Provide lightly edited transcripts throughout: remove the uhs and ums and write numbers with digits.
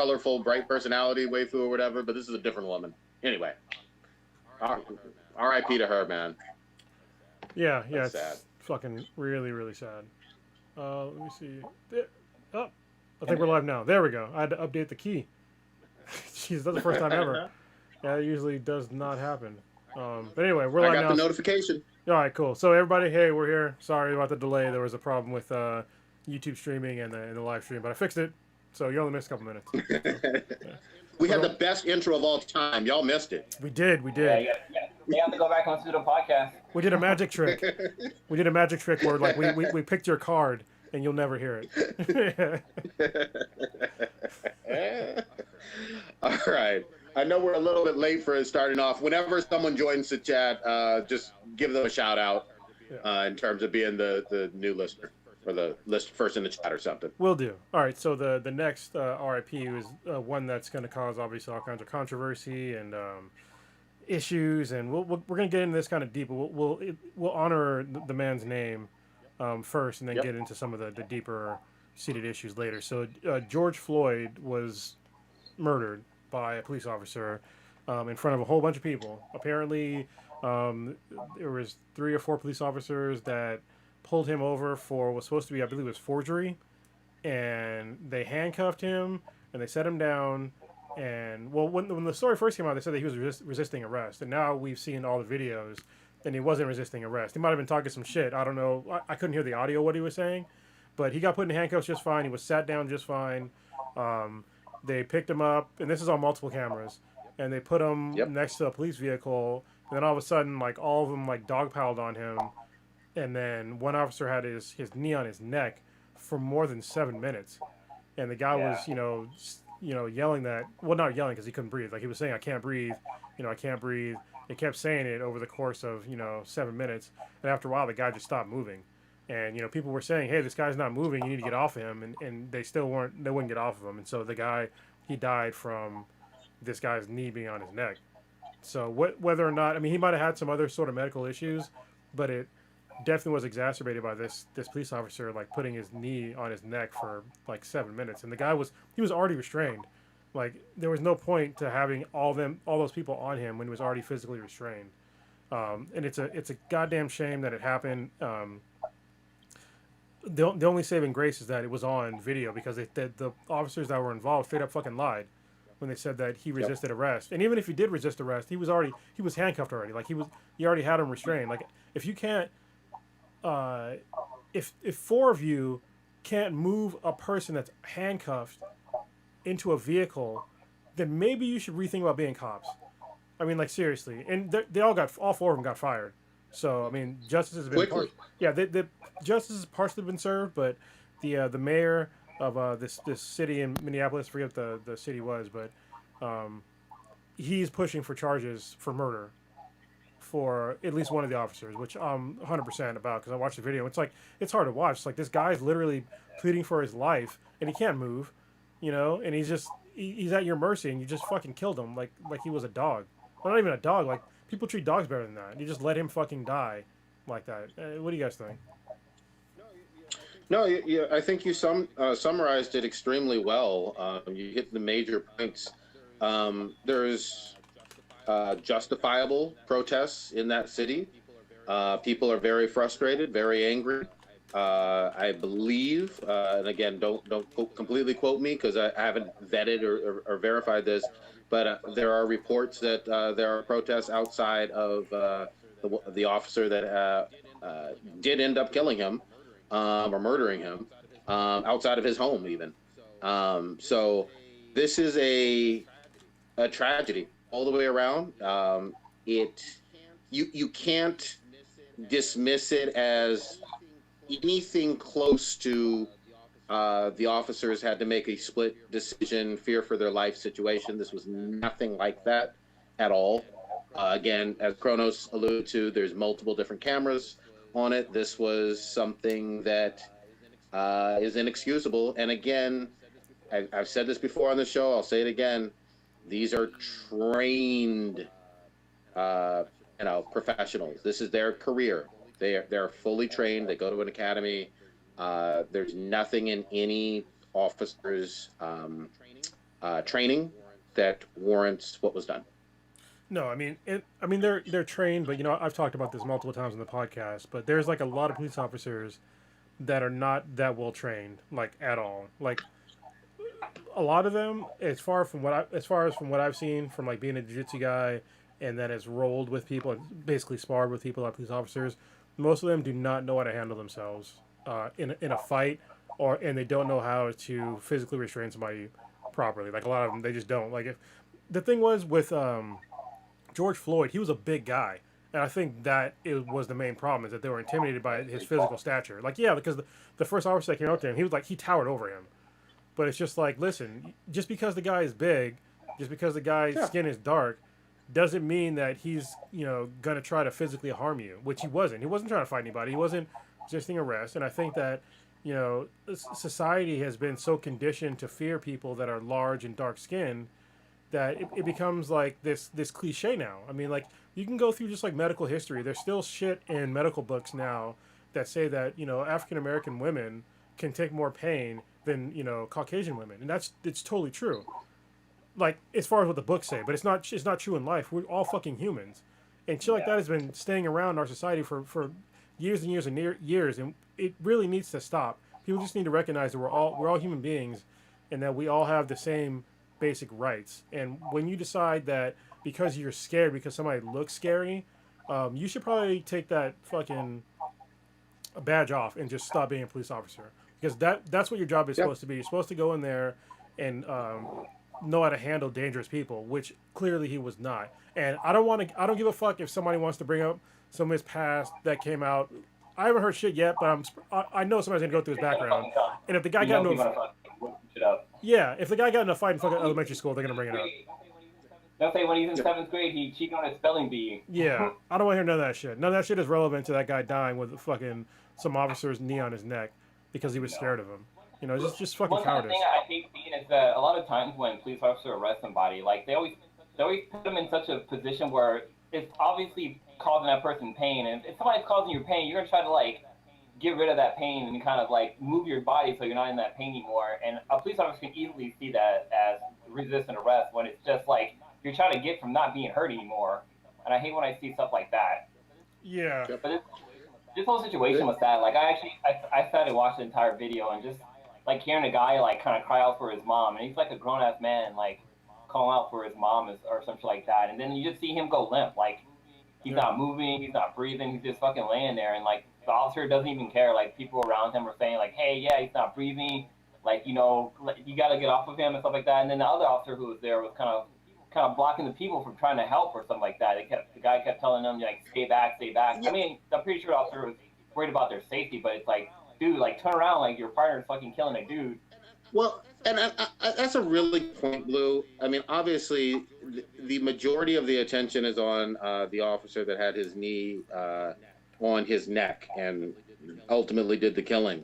colorful, bright personality waifu or whatever, but this is a different woman. Anyway, R.I.P. to her, man. Yeah, yeah, That's sad. it's fucking really, really sad. Let me see. Oh, I think we're live now. There we go. I had to update the key. Jeez, that's the first time ever. Yeah, it usually does not happen. But anyway, we're I live got now. the notification. All right, cool. So everybody, hey, we're here. Sorry about the delay. There was a problem with YouTube streaming and the live stream, but I fixed it. So you only missed a couple minutes. So, yeah. We had the best intro of all time. Y'all missed it. We did. Yeah, you have to go back and listen to the podcast. We did a magic trick. We did a magic trick where like we picked your card and you'll never hear it. All right. I know we're a little bit late for starting off. Whenever someone joins the chat, just give them a shout out in terms of being the new listener or the list first in the chat or something. Will do. All right. So the next RIP is one that's going to cause obviously all kinds of controversy and issues, and we're going to get into this kind of deep. We'll honor the man's name first, and then get into some of the deeper seated issues later. So George Floyd was murdered by a police officer in front of a whole bunch of people. Apparently, there was 3 or 4 police officers that pulled him over for what was supposed to be, I believe, it was forgery, and they handcuffed him and they set him down. And well, when the story first came out, they said that he was resisting arrest, and now we've seen all the videos, and he wasn't resisting arrest. He might have been talking some shit. I don't know. I couldn't hear the audio what he was saying, but he got put in handcuffs just fine. He was sat down just fine. They picked him up, and this is on multiple cameras, and they put him next to a police vehicle, and then all of a sudden, like, all of them, like, dogpiled on him, and then one officer had his knee on his neck for more than 7 minutes, and the guy was, yelling that, well, not yelling because he couldn't breathe, like, he was saying, I can't breathe, I can't breathe. They kept saying it over the course of, 7 minutes, and after a while, the guy just stopped moving. And, people were saying, hey, this guy's not moving, you need to get off of him. And they wouldn't get off of him. And so the guy, he died from this guy's knee being on his neck. So whether or not, I mean, he might have had some other sort of medical issues, but it definitely was exacerbated by this police officer, like, putting his knee on his neck for, like, 7 minutes. And the guy he was already restrained. Like, there was no point to having all those people on him when he was already physically restrained. And it's a goddamn shame that it happened. The only saving grace is that it was on video, because the officers that were involved straight up fucking lied when they said that he resisted arrest. And even if he did resist arrest, he was handcuffed already. Like, you already had him restrained. Like, if you can't, if 4 of you can't move a person that's handcuffed into a vehicle, then maybe you should rethink about being cops. I mean, like, seriously. And all 4 of them got fired. So, I mean, justice has been the justice has partially been served, but the mayor of this city in Minneapolis, I forget what the city was, but he's pushing for charges for murder for at least one of the officers, which I'm 100% about, because I watched the video. It's like, it's hard to watch. It's like, this guy's literally pleading for his life, and he can't move, and he's at your mercy, and you just fucking killed him like he was a dog. Well, not even a dog. Like, people treat dogs better than that. You just let him fucking die like that. What do you guys think? No, I think you summarized it extremely well. You hit the major points. There's justifiable protests in that city. People are very frustrated, very angry. I believe, and again, don't completely quote me because I haven't vetted or verified this, but there are reports that there are protests outside of the officer that did end up killing him or murdering him outside of his home even. So this is a tragedy all the way around. You can't dismiss it as anything close to the officers had to make a split decision, fear for their life situation. This was nothing like that at all. Again, as Kronos alluded to, there's multiple different cameras on it. This was something that is inexcusable. And again, I've said this before on the show, I'll say it again. These are trained, professionals. This is their career. They're fully trained. They go to an academy. There's nothing in any officer's training that warrants what was done. No, I mean they're trained, but I've talked about this multiple times on the podcast. But there's like a lot of police officers that are not that well trained, like at all. Like a lot of them, as far as from what I've seen from like being a jiu-jitsu guy, and that has rolled with people and basically sparred with people like police officers. Most of them do not know how to handle themselves in a fight, and they don't know how to physically restrain somebody properly. Like a lot of them, they just don't. Like if the thing was with George Floyd, he was a big guy. And I think that it was the main problem, is that they were intimidated by his physical stature. Like, yeah, because the first officer that came out to him, he towered over him. But it's just like, listen, just because the guy is big, just because the guy's skin is dark, doesn't mean that he's, going to try to physically harm you, which he wasn't. He wasn't trying to fight anybody. He wasn't resisting arrest. And I think that, society has been so conditioned to fear people that are large and dark skinned that it becomes like this cliche now. I mean, like, you can go through just like medical history. There's still shit in medical books now that say that, African American women can take more pain than, Caucasian women. And it's totally true. Like, as far as what the books say, but it's not true in life. We're all fucking humans. And shit like that has been staying around our society for years and years and years, and it really needs to stop. People just need to recognize that we're all human beings, and that we all have the same basic rights. And when you decide that because you're scared because somebody looks scary, you should probably take that fucking badge off and just stop being a police officer, because that's what your job is supposed to be. You're supposed to go in there and know how to handle dangerous people, which clearly he was not. And I don't give a fuck if somebody wants to bring up some of his past that came out. I haven't heard shit yet, but I know somebody's gonna go through his background. And if the guy got into if the guy got in a fight in fucking elementary school, they're gonna bring it up. They'll say when he's in 7th grade, he cheated on his spelling bee. Yeah, I don't want to hear none of that shit. None of that shit is relevant to that guy dying with fucking some officer's knee on his neck because he was scared of him. Just fucking cowardice. One thing I hate seeing is that a lot of times when police officers arrest somebody, like they always put them in such a position where it's obviously causing that person pain. And if somebody's causing you pain, you're gonna try to like get rid of that pain and kind of like move your body so you're not in that pain anymore. And a police officer can easily see that as resistant arrest when it's just like you're trying to get from not being hurt anymore. And I hate when I see stuff like that. Yeah. But this whole situation was sad. Like I sat and watched the entire video and just like hearing a guy like kind of cry out for his mom, and he's like a grown ass man like calling out for his mom or something like that. And then you just see him go limp, like he's not moving, he's not breathing, he's just fucking laying there, and like the officer doesn't even care. Like people around him are saying like, hey, yeah, he's not breathing, like you got to get off of him and stuff like that. And then the other officer who was there was kind of blocking the people from trying to help or something like that. The guy kept telling them like, stay back. Yeah. I mean, I'm pretty sure the officer was worried about their safety, but it's like, dude, like turn around, like your partner's fucking killing a dude. Well, and that's a really good point, Blue. I mean, obviously, the majority of the attention is on the officer that had his knee on his neck and ultimately did the killing.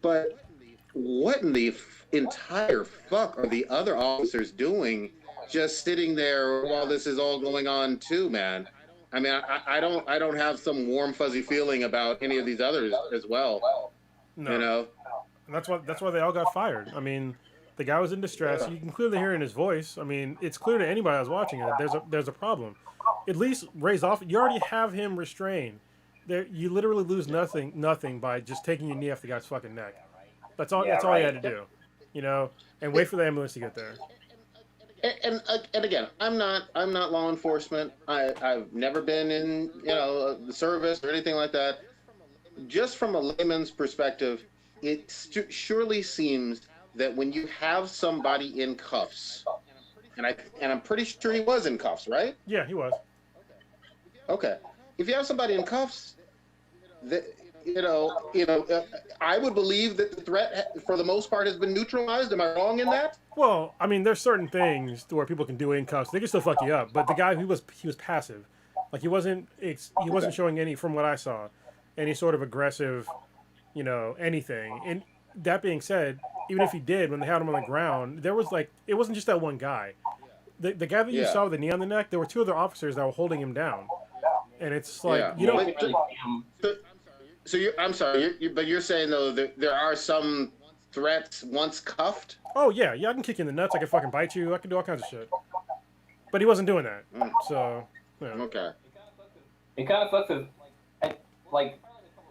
But what in the entire fuck are the other officers doing just sitting there while this is all going on too, man? I mean, I don't have some warm, fuzzy feeling about any of these others as well. No. And that's why they all got fired. I mean, the guy was in distress. You can clearly hear in his voice. I mean, it's clear to anybody that's watching it that there's a problem. At least raise off. You already have him restrained. You literally lose nothing by just taking your knee off the guy's fucking neck. That's all. That's all you had to do. And wait for the ambulance to get there. And again, I'm not law enforcement. I've never been in the service or anything like that. Just from a layman's perspective, it surely seems that when you have somebody in cuffs, and I'm pretty sure he was in cuffs, right? Yeah, he was. Okay, if you have somebody in cuffs, that I would believe that the threat, for the most part, has been neutralized. Am I wrong in that? Well, I mean, there's certain things where people can do in cuffs. They can still fuck you up, but the guy he was passive, like he wasn't showing any, from what I saw, any sort of aggressive, anything. And that being said, even if he did, when they had him on the ground, there was like, it wasn't just that one guy. The guy that you saw with the knee on the neck, there were two other officers that were holding him down. And it's like, So I'm sorry, but you're saying though there are some threats once cuffed? Oh yeah, I can kick you in the nuts. I can fucking bite you. I can do all kinds of shit. But he wasn't doing that. Mm, So, yeah. okay. It kind of sucks as, like,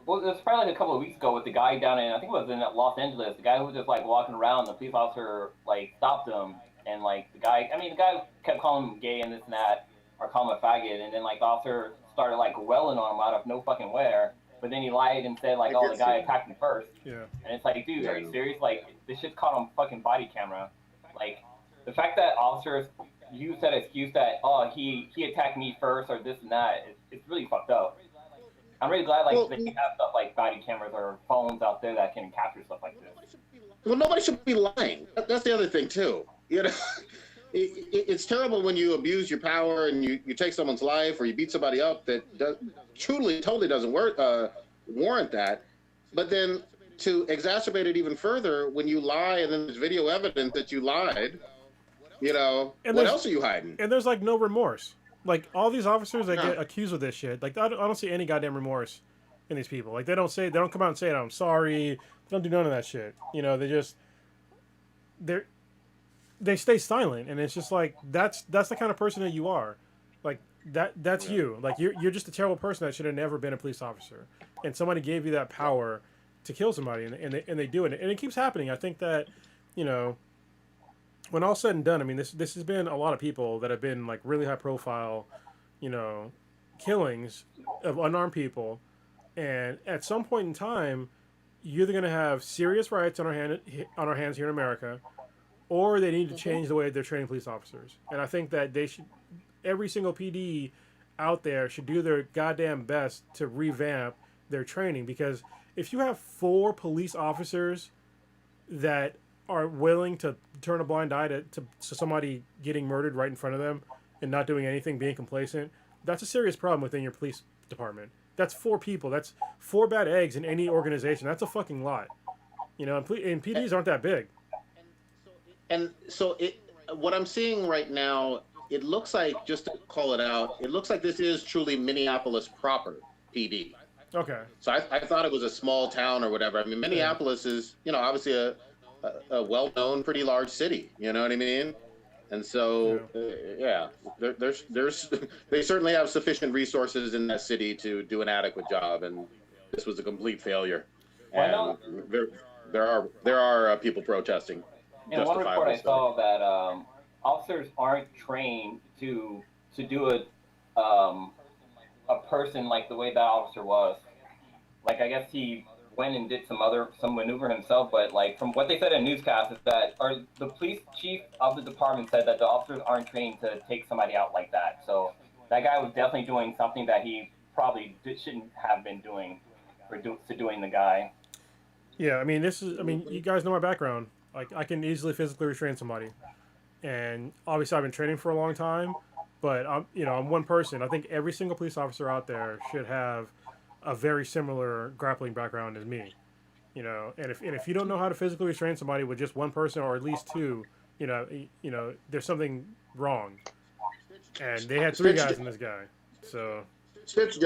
well, it was probably like a couple of weeks ago with the guy down in, I think it was in Los Angeles, the guy who was just like walking around, the police officer like stopped him, and like the guy kept calling him gay and this and that, or calling him a faggot, and then like the officer started like welling on him out of no fucking where, but then he lied and said like, oh, the guy attacked me first. Yeah. And it's like, dude, are you serious? Like, this shit's caught on fucking body camera. Like, the fact that officers use that excuse that, oh, he attacked me first or this and that, it's really fucked up. I'm really glad like they have stuff like body cameras or phones out there that can capture stuff like this. Well, nobody should be lying. That's the other thing too. You know, it's terrible when you abuse your power and you take someone's life or you beat somebody up that totally doesn't warrant that. But then to exacerbate it even further, when you lie and then there's video evidence that you lied, you know, And what else are you hiding? And there's like no remorse. Like all these officers that get accused of this shit, like I don't see any goddamn remorse in these people. Like they don't come out and say, I'm sorry. They don't do none of that shit. You know, they stay silent, and it's just like that's the kind of person that you are. Like that's you. Like you're just a terrible person that should have never been a police officer. And somebody gave you that power to kill somebody, and they do it, and it keeps happening. I think that, you know, when all's said and done, I mean, this has been a lot of people that have been like really high profile, you know, killings of unarmed people, and at some point in time, you're either going to have serious riots on our hands here in America, or they need to change the way they're training police officers. And I think that every single PD out there should do their goddamn best to revamp their training, because if you have 4 police officers that are willing to turn a blind eye to somebody getting murdered right in front of them and not doing anything, being complacent, that's a serious problem within your police department. That's 4 people. That's 4 bad eggs in any organization. That's a fucking lot. You know, and PDs aren't that big. And so what I'm seeing right now, it looks like, just to call it out, it looks like this is truly Minneapolis proper PD. Okay. So I thought it was a small town or whatever. I mean, Minneapolis is, you know, obviously a well-known, pretty large city. You know what I mean? And so, there's they certainly have sufficient resources in that city to do an adequate job, and this was a complete failure. And there are people protesting. In one report I saw that officers aren't trained to do a person like the way that officer was. Like, I guess he went and did some maneuver himself, but like from what they said in newscasts is that, or the police chief of the department said that the officers aren't trained to take somebody out like that. So that guy was definitely doing something that he probably shouldn't have been doing for doing the guy. Yeah, I mean, you guys know my background. Like, I can easily physically restrain somebody, and obviously I've been training for a long time. But I'm one person. I think every single police officer out there should have a very similar grappling background as me, you know. And if you don't know how to physically restrain somebody with just one person or at least 2, you know, there's something wrong. And they had 3 guys in this guy, so. Stitch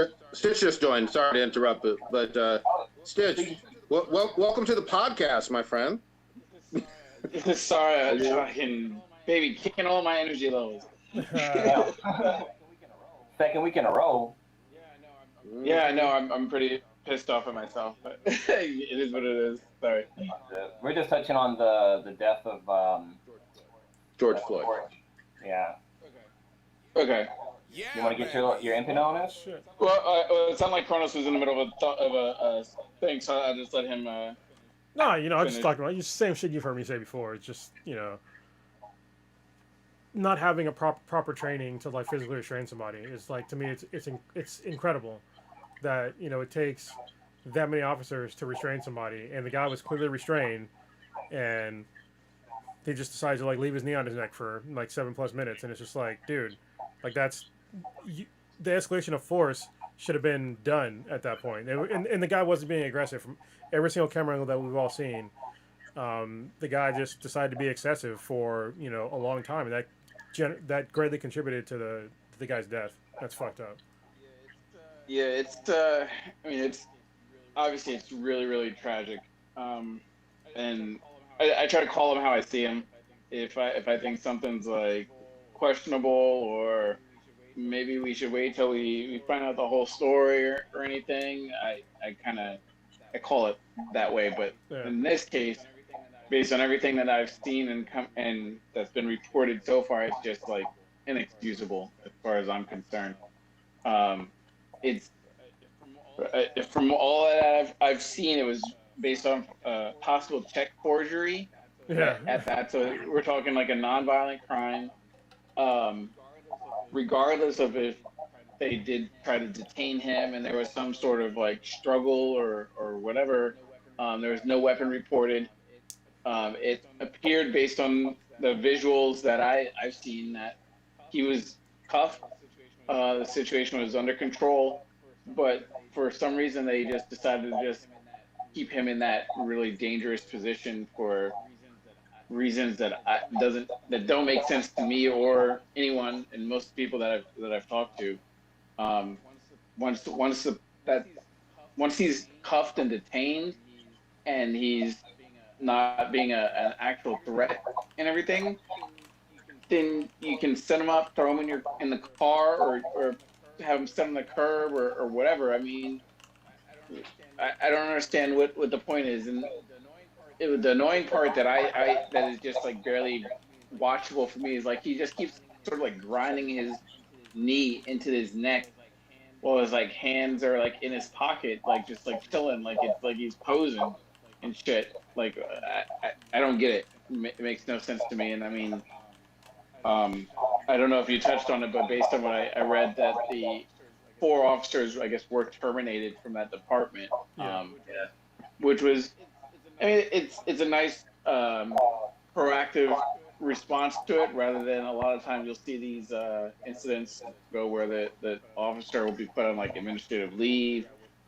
just joined. Sorry to interrupt, but Stitch, welcome to the podcast, my friend. Sorry, fucking baby kicking all my energy levels. Second week in a row. Yeah, I know. I'm pretty pissed off at myself, but it is what it is. Sorry. We're just touching on the death of George Floyd. Yeah. Okay. You want to get your input on this? Sure. Well, it sounded like Kronos was in the middle of a thing, so I just let him. No, you know, I'm just talking about the same shit you've heard me say before. It's just, you know, not having a proper training to like physically restrain somebody is like, to me, it's incredible that, you know, it takes that many officers to restrain somebody, and the guy was clearly restrained, and he just decides to like leave his knee on his neck for like 7+ minutes, and it's just like, dude, like the escalation of force should have been done at that point, and the guy wasn't being aggressive. From every single camera angle that we've all seen, the guy just decided to be excessive for, you know, a long time, and that greatly contributed to the guy's death. That's fucked up. Yeah, I mean, it's obviously it's really, really tragic, and I try to call him how I see him. If I think something's like questionable, or maybe we should wait till we find out the whole story or anything, I call it that way. But Yeah. in this case, based on everything that I've seen and that's been reported so far, it's just like inexcusable as far as I'm concerned. It's from all that I've seen, it was based on possible check forgery. Yeah. At that, so we're talking like a nonviolent crime. Regardless of if they did try to detain him and there was some sort of like struggle or whatever, there was no weapon reported. It appeared based on the visuals that I've seen that he was cuffed. The situation was under control, but for some reason they just decided to just keep him in that really dangerous position for reasons that don't make sense to me or anyone and most people that I've talked to. Once he's cuffed and detained, and he's not being an actual threat and everything, then you can set him up, throw him in the car, or have him set on the curb or whatever. I mean, I don't understand what the point is. And the annoying part that is just like barely watchable for me is like he just keeps sort of like grinding his knee into his neck while his like hands are like in his pocket, like just like chilling, like it's like he's posing and shit. Like I don't get it. It makes no sense to me. And I mean, I don't know if you touched on it, but based on what I read, that the 4 officers, I guess, were terminated from that department. Which was, I mean, it's a nice proactive response to it, rather than a lot of times you'll see these incidents go where the officer will be put on like administrative leave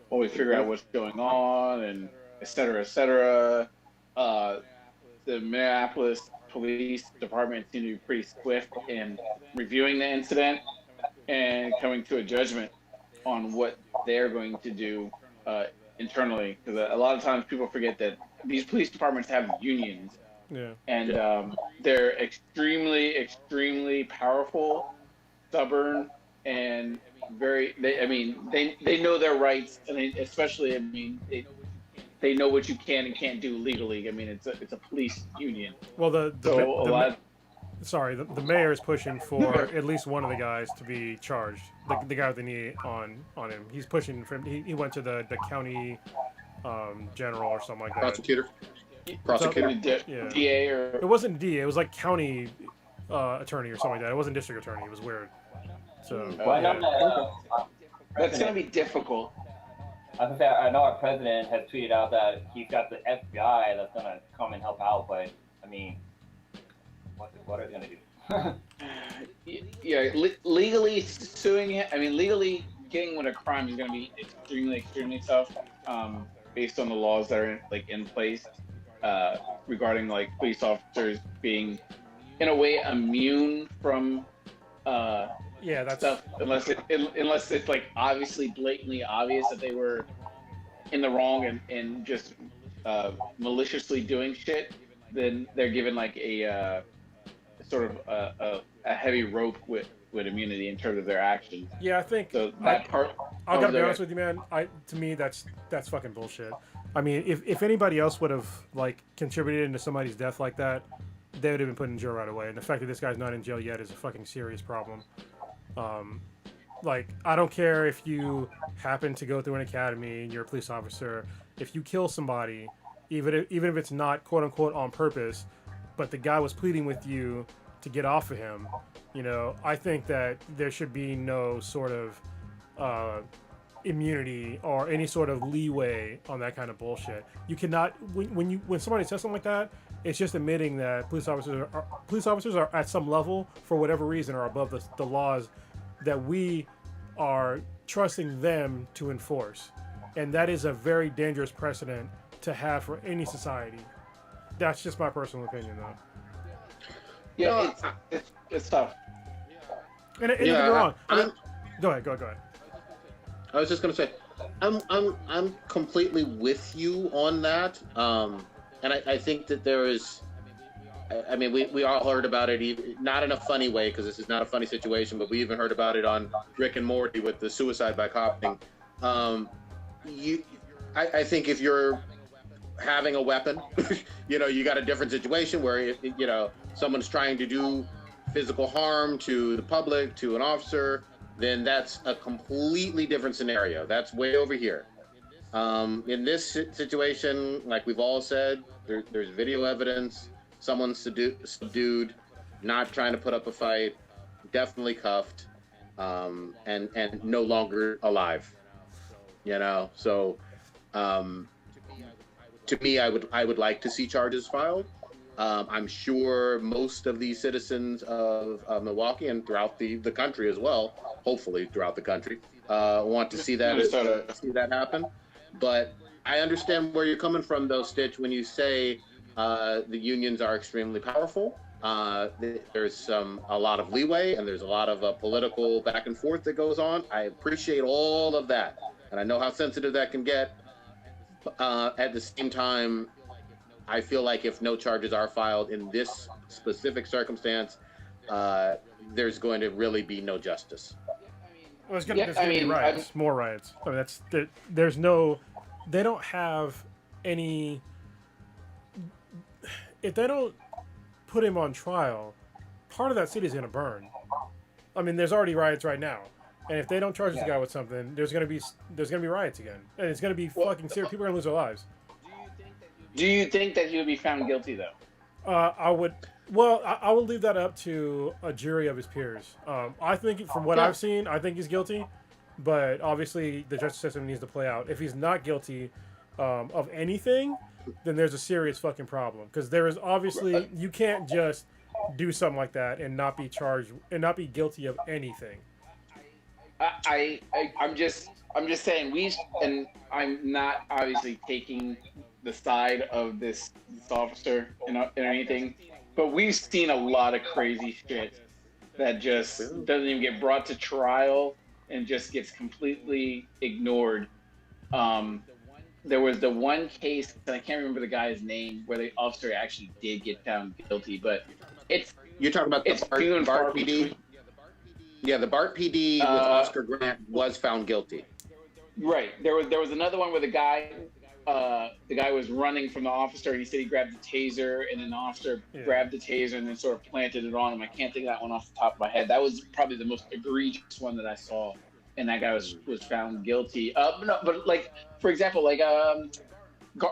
while we figure out what's going on, and et cetera, et cetera. The Minneapolis Police Department seemed to be pretty swift in reviewing the incident and coming to a judgment on what they're going to do internally, because a lot of times people forget that these police departments have unions. Yeah. And they're extremely, extremely powerful, stubborn, and they know their rights, and they know what you can and can't do legally. I mean, it's a police union. Well, the mayor is pushing for Okay. at least one of the guys to be charged. The guy with the knee on him. He's pushing for him. He went to the county general or something like that. Prosecutor. Yeah. DA or It wasn't DA. It was like county attorney or something like that. It wasn't district attorney. It was weird. So Well, I know yeah. that's gonna be difficult. I was gonna say, I know our president has tweeted out that he's got the FBI that's gonna come and help out, but I mean, what are they gonna do? Yeah, legally suing him. I mean, legally getting with a crime is going to be extremely, extremely tough, based on the laws that are in place regarding like police officers being, in a way, immune from That's stuff unless it's like obviously blatantly obvious that they were in the wrong and just maliciously doing shit. Then they're given like a sort of a heavy rope with immunity in terms of their actions. Yeah, I think So that part. I gotta be honest with you, man. To me, that's fucking bullshit. I mean, if anybody else would have like contributed into somebody's death like that, they would have been put in jail right away. And the fact that this guy's not in jail yet is a fucking serious problem. Like, I don't care if you happen to go through an academy and you're a police officer. If you kill somebody, even if it's not quote unquote on purpose, but the guy was pleading with you to get off of him, I think that there should be no sort of immunity or any sort of leeway on that kind of bullshit. You cannot, when somebody says something like that, it's just admitting that police officers are at some level, for whatever reason, are above the laws that we are trusting them to enforce. And that is a very dangerous precedent to have for any society. That's just my personal opinion, though. Yeah, it's tough. And don't get me wrong. Go ahead. I was just gonna say, I'm completely with you on that. and I think that there is. I mean, we all heard about it, even, not in a funny way, because this is not a funny situation, but we even heard about it on Rick and Morty with the suicide by copying. Um, I think if you're having a weapon, you got a different situation where, someone's trying to do physical harm to the public, to an officer, then that's a completely different scenario. That's way over here. In this situation, like we've all said, there's video evidence. Someone subdued, not trying to put up a fight, definitely cuffed, and no longer alive. So to me, I would like to see charges filed. I'm sure most of the citizens of Milwaukee and throughout the country as well, hopefully throughout the country, want to see that happen. But I understand where you're coming from, though, Stitch, when you say the unions are extremely powerful. There's a lot of leeway, and there's a lot of political back and forth that goes on. I appreciate all of that, and I know how sensitive that can get. At the same time, I feel like if no charges are filed in this specific circumstance, there's going to really be no justice. Well, there's going to be riots, more riots. I mean, there's no, they don't have any. If they don't put him on trial, part of that city is going to burn. I mean, there's already riots right now, and if they don't charge this guy with something, there's going to be riots again, and it's going to be fucking serious. People are going to lose their lives. Do you think that he would be found guilty though? I would. Well, I would leave that up to a jury of his peers. I think, from what I've seen, I think he's guilty, but obviously the justice system needs to play out. If he's not guilty of anything, then there's a serious fucking problem, because there is obviously, you can't just do something like that and not be charged and not be guilty of anything. I'm just saying and I'm not obviously taking the side of this officer and anything, but we've seen a lot of crazy shit that just doesn't even get brought to trial and just gets completely ignored. There was the one case, and I can't remember the guy's name, where the officer actually did get found guilty, but You're talking about the BART PD? Yeah, the BART PD with Oscar Grant was found guilty. Right. There was another one where the guy was running from the officer, and he said he grabbed the taser, and then the officer grabbed the taser and then sort of planted it on him. I can't think of that one off the top of my head. That was probably the most egregious one that I saw, and that guy was found guilty. But like, for example, like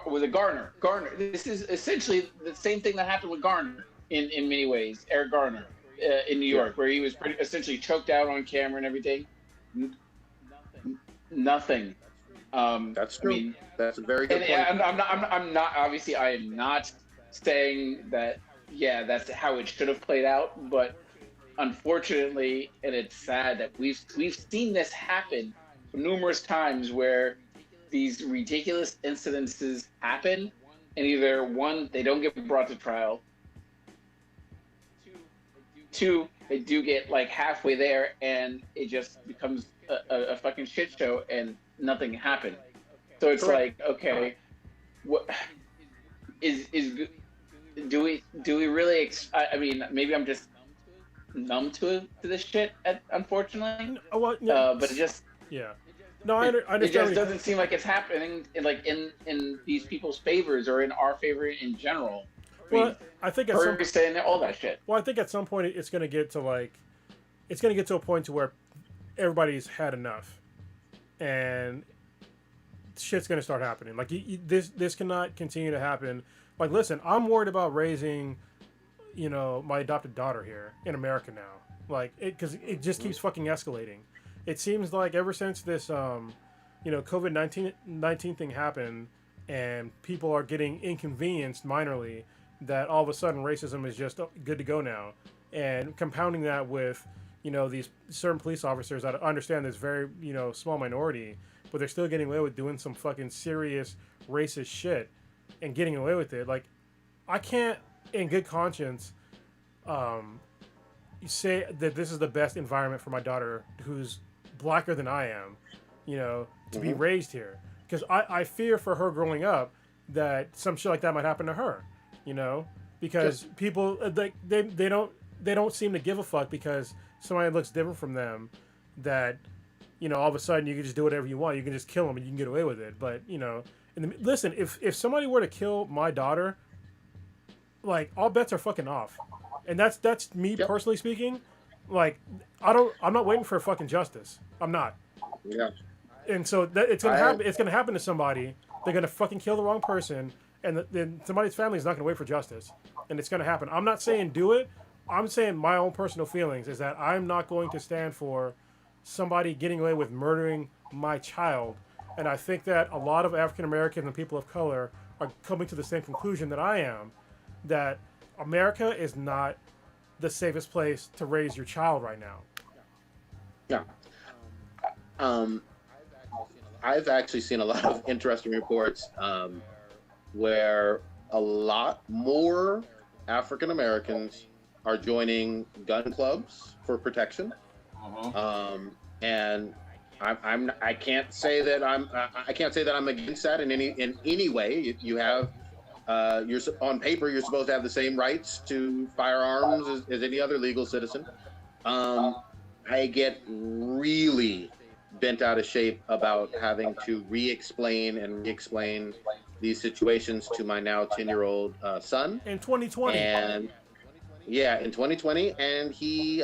was it Garner? Garner. This is essentially the same thing that happened with Garner in many ways. Eric Garner in New York, where he was essentially choked out on camera and everything. Nothing. That's true. I mean, that's a very good point. I'm not. Obviously, I am not saying that. Yeah, that's how it should have played out. But unfortunately, and it's sad that we've seen this happen numerous times, where these ridiculous incidences happen, and either one, they don't get brought to trial. Two, they do get like halfway there, and it just becomes a fucking shit show, and nothing happened. So it's like, okay, what do we really? I mean, maybe I'm just numb to this shit, unfortunately. But it just No, I understand. It just doesn't seem like it's happening in these people's favors or in our favor in general. I think saying all that shit. Well, I think at some point it's going to get to a point to where everybody's had enough, and shit's going to start happening. Like this cannot continue to happen. Like, listen, I'm worried about raising, my adopted daughter here in America now. Like, because it just keeps fucking escalating. It seems like ever since this, COVID-19 thing happened, and people are getting inconvenienced minorly, that all of a sudden racism is just good to go now. And compounding that with, these certain police officers that understand this very, small minority, but they're still getting away with doing some fucking serious racist shit and getting away with it. Like, I can't, in good conscience, say that this is the best environment for my daughter, who's blacker than I am, to be raised here. Because I fear for her growing up that some shit like that might happen to her, because people they don't seem to give a fuck because somebody looks different from them, that all of a sudden you can just do whatever you want. You can just kill them and you can get away with it. But listen, if somebody were to kill my daughter, like, all bets are fucking off, and that's me personally speaking. Like, I'm not waiting for fucking justice. I'm not. Yeah. And so it's gonna happen. It's gonna happen to somebody. They're gonna fucking kill the wrong person, and then somebody's family is not gonna wait for justice, and it's gonna happen. I'm not saying do it. I'm saying my own personal feelings is that I'm not going to stand for somebody getting away with murdering my child, and I think that a lot of African Americans and people of color are coming to the same conclusion that I am, that America is not the safest place to raise your child right now. Yeah. I've actually seen a lot of interesting reports where a lot more African Americans are joining gun clubs for protection, and I can't say that I'm against that in any way. You have you're on paper you're supposed to have the same rights to firearms as any other legal citizen. I get really bent out of shape about having to re-explain these situations to my now 10-year-old son in 2020. And in 2020, and he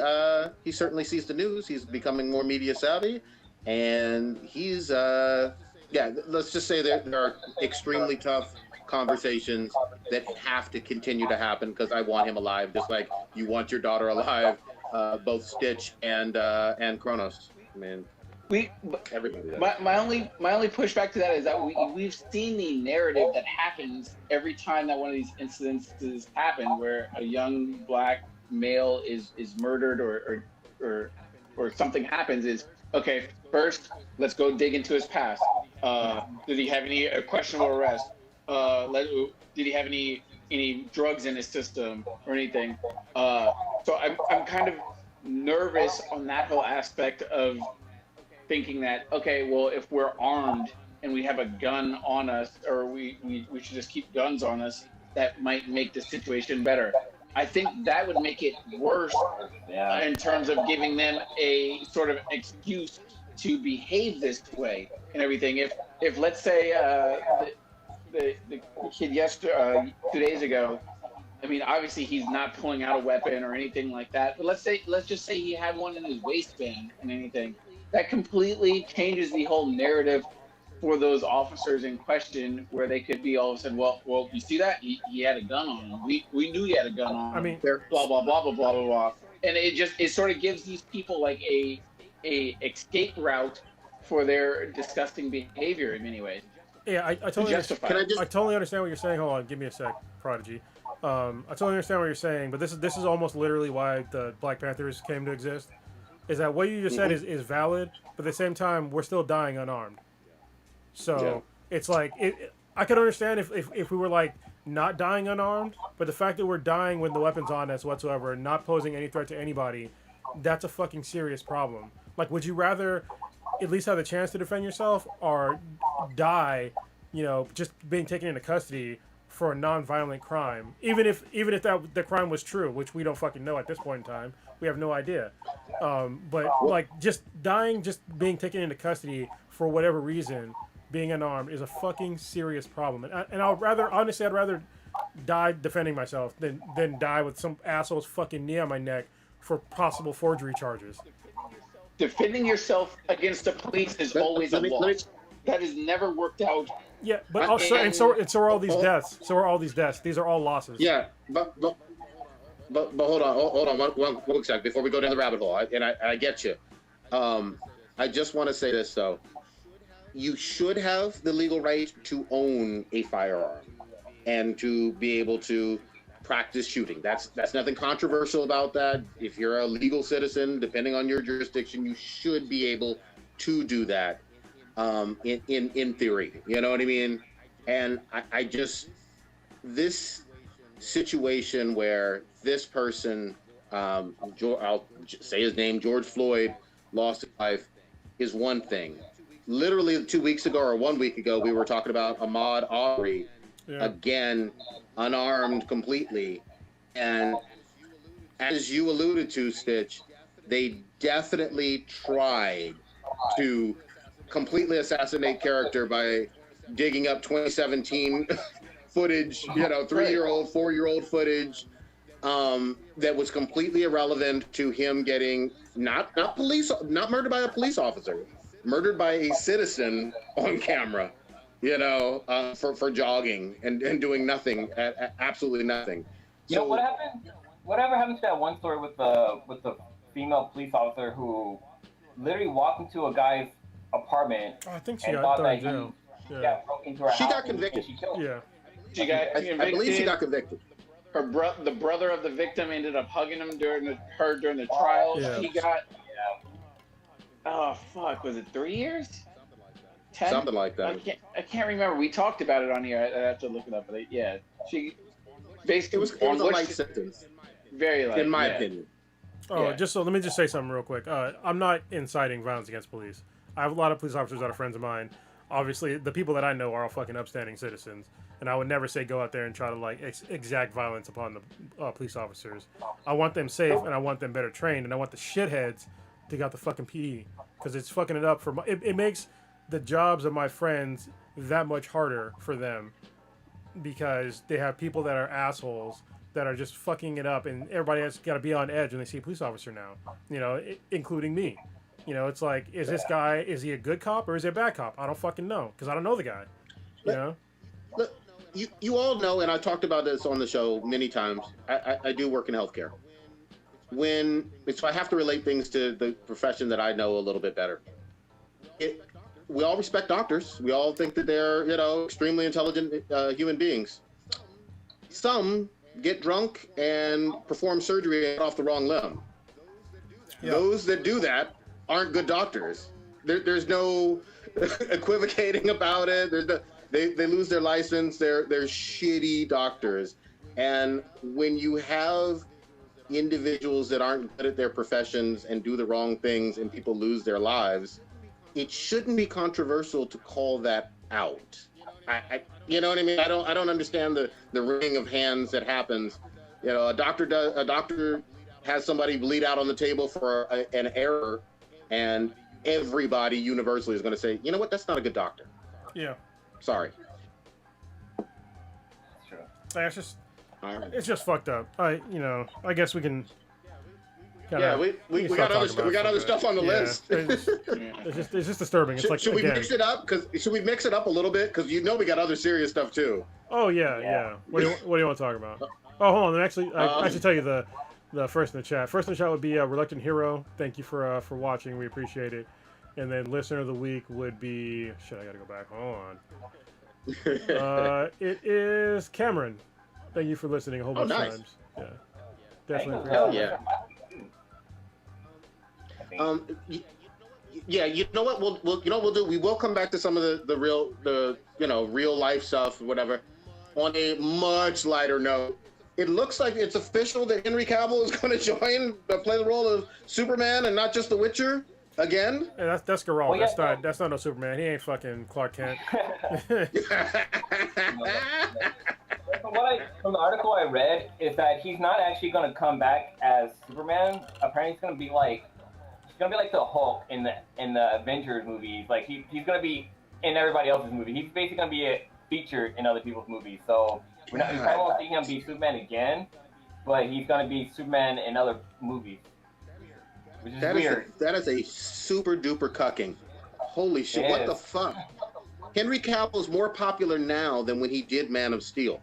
certainly sees the news. He's becoming more media savvy, and he's let's just say there are extremely tough conversations that have to continue to happen because I want him alive, just like you want your daughter alive, both Stitch and Kronos. I mean, everybody does. My only pushback to that is that we've seen the narrative that happens every time that one of these incidences happen, where a young black male is murdered or something happens. Is okay. First, let's go dig into his past. Did he have any questionable arrest? Did he have any drugs in his system or anything? So I'm kind of nervous on that whole aspect of thinking that, okay, well, if we're armed and we have a gun on us, or we should just keep guns on us, that might make the situation better. I think that would make it worse in terms of giving them a sort of excuse to behave this way and everything. If let's say the kid 2 days ago, I mean, obviously he's not pulling out a weapon or anything like that, but let's just say he had one in his waistband and anything. That completely changes the whole narrative for those officers in question, where they could be all of a sudden, well, you see that? He had a gun on him. We knew he had a gun on him. I mean, blah, blah, blah, blah, blah, blah, blah. And it sort of gives these people like a escape route for their disgusting behavior in many ways. Yeah, I totally understand what you're saying. Hold on, give me a sec, Prodigy. I totally understand what you're saying, but this is almost literally why the Black Panthers came to exist. Is that what you just said is valid, but at the same time, we're still dying unarmed. So it's like, I could understand if we were like not dying unarmed, but the fact that we're dying with the weapons on us whatsoever and not posing any threat to anybody, that's a fucking serious problem. Like, would you rather at least have the chance to defend yourself, or die, just being taken into custody for a non-violent crime, even if the crime was true, which we don't fucking know at this point in time. We have no idea. But like, just dying, just being taken into custody for whatever reason, being unarmed, is a fucking serious problem. And I'd rather die defending myself than die with some asshole's fucking knee on my neck for possible forgery charges. Defending yourself against the police is always a loss. That has never worked out. Yeah, but also, so are all these deaths. So are all these deaths. These are all losses. Yeah, but hold on one sec before we go down the rabbit hole. I get you. I just want to say this though. You should have the legal right to own a firearm and to be able to practice shooting. That's nothing controversial about that. If you're a legal citizen, depending on your jurisdiction, you should be able to do that. In theory, you know what I mean? And I just, this situation where this person, I'll say his name, George Floyd, lost his life, is one thing. Literally 2 weeks ago or 1 week ago, we were talking about Ahmaud Arbery again, unarmed completely. And as you alluded to, Stitch, they definitely tried to completely assassinate character by digging up 2017 footage, 3-year-old, 4-year-old footage that was completely irrelevant to him getting not murdered by a police officer, murdered by a citizen on camera, for jogging and doing nothing, absolutely nothing. So what happened? Whatever happened to that one story with the female police officer who literally walked into a guy's apartment I think she and got thought thrown that in jail. he broke into her house. She got convicted. And she killed her. Yeah. She got I convicted. believe she got convicted. The brother of the victim ended up hugging him during the trial. Yeah. He got oh fuck, was it 3 years? 10? Something like that. I can't remember. We talked about it on here. I have to look it up. But yeah, she basically It was a light sentence, very light, in my opinion. Oh, Yeah. let me just say something real quick. I'm not inciting violence against police. I have a lot of police officers that are friends of mine. Obviously, the people that I know are all fucking upstanding citizens, and I would never say go out there and try to like exact violence upon the police officers. I want them safe, and I want them better trained, and I want the shitheads to get out the fucking PD because it's fucking it up for it makes the jobs of my friends that much harder for them because they have people that are assholes that are just fucking it up, and everybody has got to be on edge when they see a police officer now, including me. It's like, is this guy, is he a good cop or is he a bad cop? I don't fucking know because I don't know the guy. Look, you all know, and I talked about this on the show many times. I do work in healthcare. So I have to relate things to the profession that I know a little bit better. We all respect doctors. We all think that they're, extremely intelligent human beings. Some get drunk and perform surgery and cut off the wrong limb. Yeah. Those that do that aren't good doctors. There's no equivocating about it. They lose their license. They're shitty doctors. And when you have individuals that aren't good at their professions and do the wrong things and people lose their lives, it shouldn't be controversial to call that out. You know what I mean? I don't understand the wringing of hands that happens. A doctor has somebody bleed out on the table for an error, and everybody universally is going to say, you know what, that's not a good doctor. Yeah. Sorry. True. It's just, All right. it's just fucked up. I guess we can. Yeah, we got other stuff on the list. It's just disturbing. It's Should we again, mix it up? Should we mix it up a little bit? Because we got other serious stuff too. Oh yeah. What do you want to talk about? Oh, hold on. Actually, I should tell you the first in the chat. First in the chat would be Reluctant Hero. Thank you for watching. We appreciate it. And then listener of the week would be shit. I gotta go back. Hold on. It is Cameron. Thank you for listening a whole bunch of times. Yeah, definitely. Hell yeah. Yeah, you know what we'll do. We will come back to some of the real life stuff, whatever. On a much lighter note, it looks like it's official that Henry Cavill is going to play the role of Superman and not just The Witcher again. Hey, that's Geralt. Well, yeah, that's not no Superman. He ain't fucking Clark Kent. From the article I read is that he's not actually going to come back as Superman. Apparently, he's going to be like the Hulk in the Avengers movies. Like he's going to be in everybody else's movie. He's basically going to be featured in other people's movies. So we probably won't see him be Superman again, but he's going to be Superman in other movies, which is weird. That is a super duper cucking. Holy shit! What the fuck? Henry Cavill is more popular now than when he did Man of Steel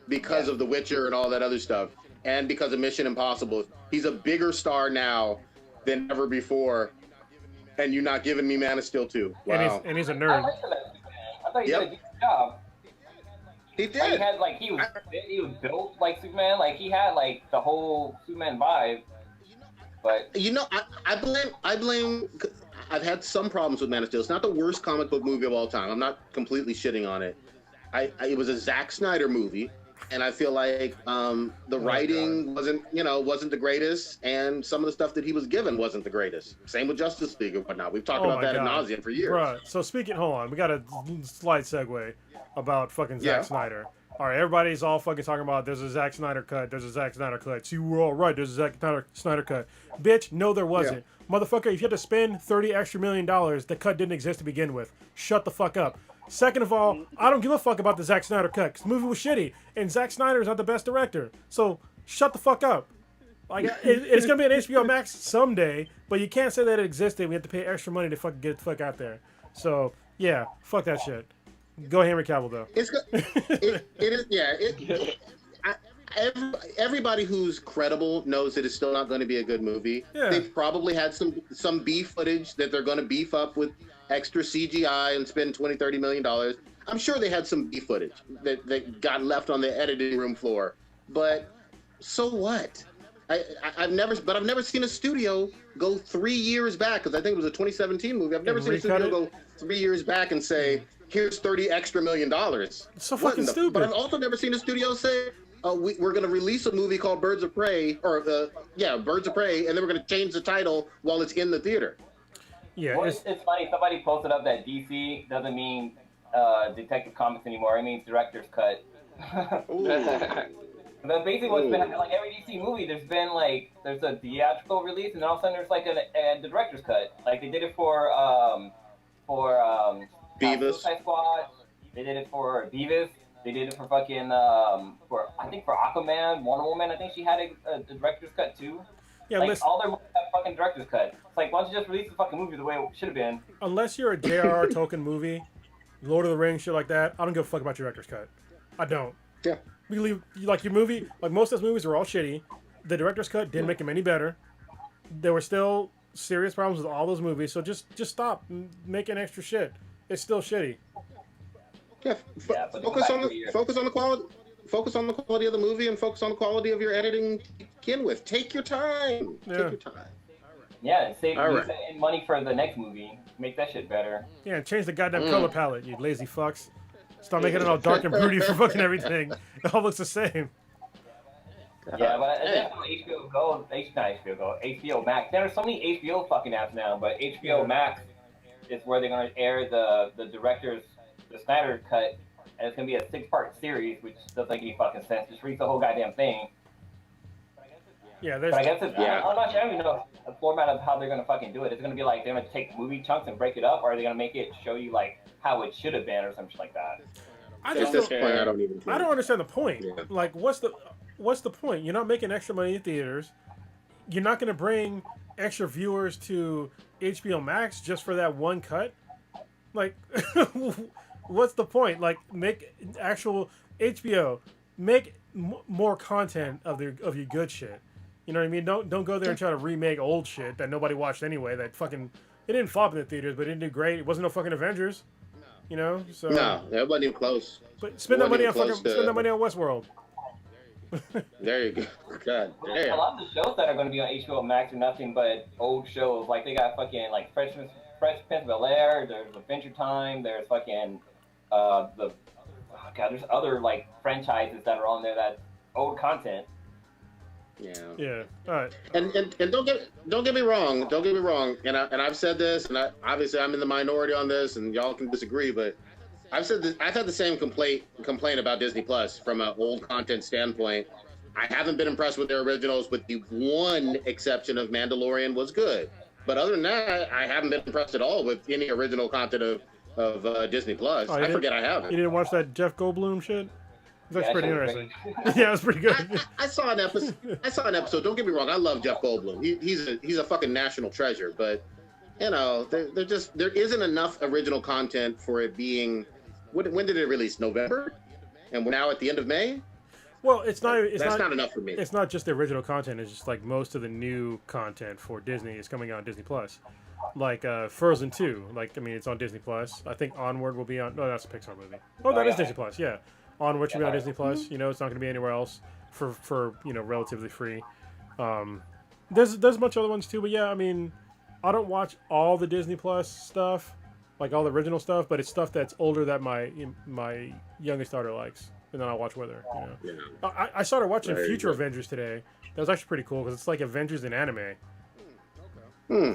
because of The Witcher and all that other stuff, and because of Mission Impossible. He's a bigger star now than ever before, and you're not giving me Man of Steel 2. Wow. And he's a nerd. I thought he did a good job. He did. Like, he was built like Superman. Like he had like the whole Superman vibe. But I blame. I've had some problems with Man of Steel. It's not the worst comic book movie of all time. I'm not completely shitting on it. It was a Zack Snyder movie. and I feel like the writing wasn't the greatest, and some of the stuff that he was given wasn't the greatest. Same with Justice League and whatnot. We've talked about that ad nauseum for years. Right. So hold on, we got a slight segue about fucking Zack Snyder. All right, everybody's all fucking talking about there's a Zack Snyder cut, there's a Zack Snyder cut. See, we're all right, there's a Zack Snyder cut. Bitch, no, there wasn't. Motherfucker, if you had to spend $30 extra million, the cut didn't exist to begin with. Shut the fuck up. Second of all, I don't give a fuck about the Zack Snyder cut, because the movie was shitty, and Zack Snyder is not the best director. So, shut the fuck up. Like, it's going to be an HBO Max someday, but you can't say that it existed. We have to pay extra money to fucking get the fuck out there. So, yeah, fuck that shit. Go Henry Cavill, though. Everybody who's credible knows that it's still not going to be a good movie. Yeah. They've probably had some B footage that they're going to beef up with extra CGI and spend $20-30 million. I'm sure they had some B footage that got left on the editing room floor. But so what? I've never seen a studio go 3 years back, because I think it was a 2017 movie. I've never seen a studio go 3 years back and say, here's $30 extra million. It's so fucking stupid. But I've also never seen a studio say, we're going to release a movie called Birds of Prey, Birds of Prey, and then we're going to change the title while it's in the theater. Yeah, well, it's funny. Somebody posted up that DC doesn't mean Detective Comics anymore. It means director's cut. But basically, what's been like every DC movie, there's a theatrical release, and all of a sudden there's like the director's cut. Like they did it for Beavis. Suicide Squad. They did it for Beavis. They did it for fucking for Aquaman, Wonder Woman. I think she had a director's cut too. Yeah, like all their movies have fucking director's cut. It's like, why don't you just release the fucking movie the way it should have been? Unless you're a J.R.R. Tolkien movie, Lord of the Rings, shit like that, I don't give a fuck about your director's cut. I don't. Yeah. Like your movie, like most of those movies were all shitty. The director's cut didn't make them any better. There were still serious problems with all those movies, so just stop making extra shit. It's still shitty. Yeah, focus on the quality. Focus on the quality of the movie and focus on the quality of your editing. Begin with. Take your time. Yeah. Take your time. Yeah, and save money for the next movie. Make that shit better. Yeah, change the goddamn color palette, you lazy fucks. Stop making it all dark and broody for fucking everything. It all looks the same. Yeah, but HBO Go, HBO Max. There are so many HBO fucking apps now, but HBO Max is where they're gonna air the Snyder cut, and it's gonna be a 6-part series, which doesn't make any fucking sense. Just read the whole goddamn thing. Yeah, but I guess I'm not sure. I don't even know the format of how they're gonna fucking do it. It's gonna be like they're gonna take movie chunks and break it up, or are they gonna make it show you like how it should have been or something like that? I don't understand the point. Yeah. Like, what's the point? You're not making extra money in theaters. You're not going to bring extra viewers to HBO Max just for that one cut. Like, what's the point? Like, make actual HBO make more content of your good shit. You know what I mean? Don't go there and try to remake old shit that nobody watched anyway. That fucking it didn't flop in the theaters, but it didn't do great. It wasn't no fucking Avengers. You know, so no, that wasn't even close. But spend that money on Westworld. There you go. God damn. A lot of the shows that are going to be on HBO Max are nothing but old shows. Like they got fucking like Fresh Prince of Bel-Air. There's Adventure Time. There's fucking there's other like franchises that are on there that's old content. Yeah. Yeah. All right. And don't get me wrong. And I've said this, and obviously I'm in the minority on this, and y'all can disagree, but I've said this, I've had the same complaint about Disney Plus from an old content standpoint. I haven't been impressed with their originals, with the one exception of Mandalorian was good. But other than that, I haven't been impressed at all with any original content of Disney Plus. I forget I haven't. You didn't watch that Jeff Goldblum shit? That's pretty interesting. Yeah, it was pretty good. I saw an episode. Don't get me wrong. I love Jeff Goldblum. He's a fucking national treasure. But you know, there isn't enough original content for it being. When did it release? November, and we're now at the end of May. Well, that's not enough for me. It's not just the original content. It's just like most of the new content for Disney is coming out on Disney Plus. Like Frozen 2. Like, I mean, it's on Disney Plus. I think Onward will be on. No, that's a Pixar movie. Oh, that is Disney Plus. Yeah. Onward should be on Disney Plus. You know, it's not going to be anywhere else for relatively free. There's a bunch of other ones too, but yeah, I mean, I don't watch all the Disney Plus stuff, like all the original stuff, but it's stuff that's older that my youngest daughter likes. and then I'll watch Wither. You know, Yeah. I started watching There you Future go. Avengers today. That was actually pretty cool because it's like Avengers in anime.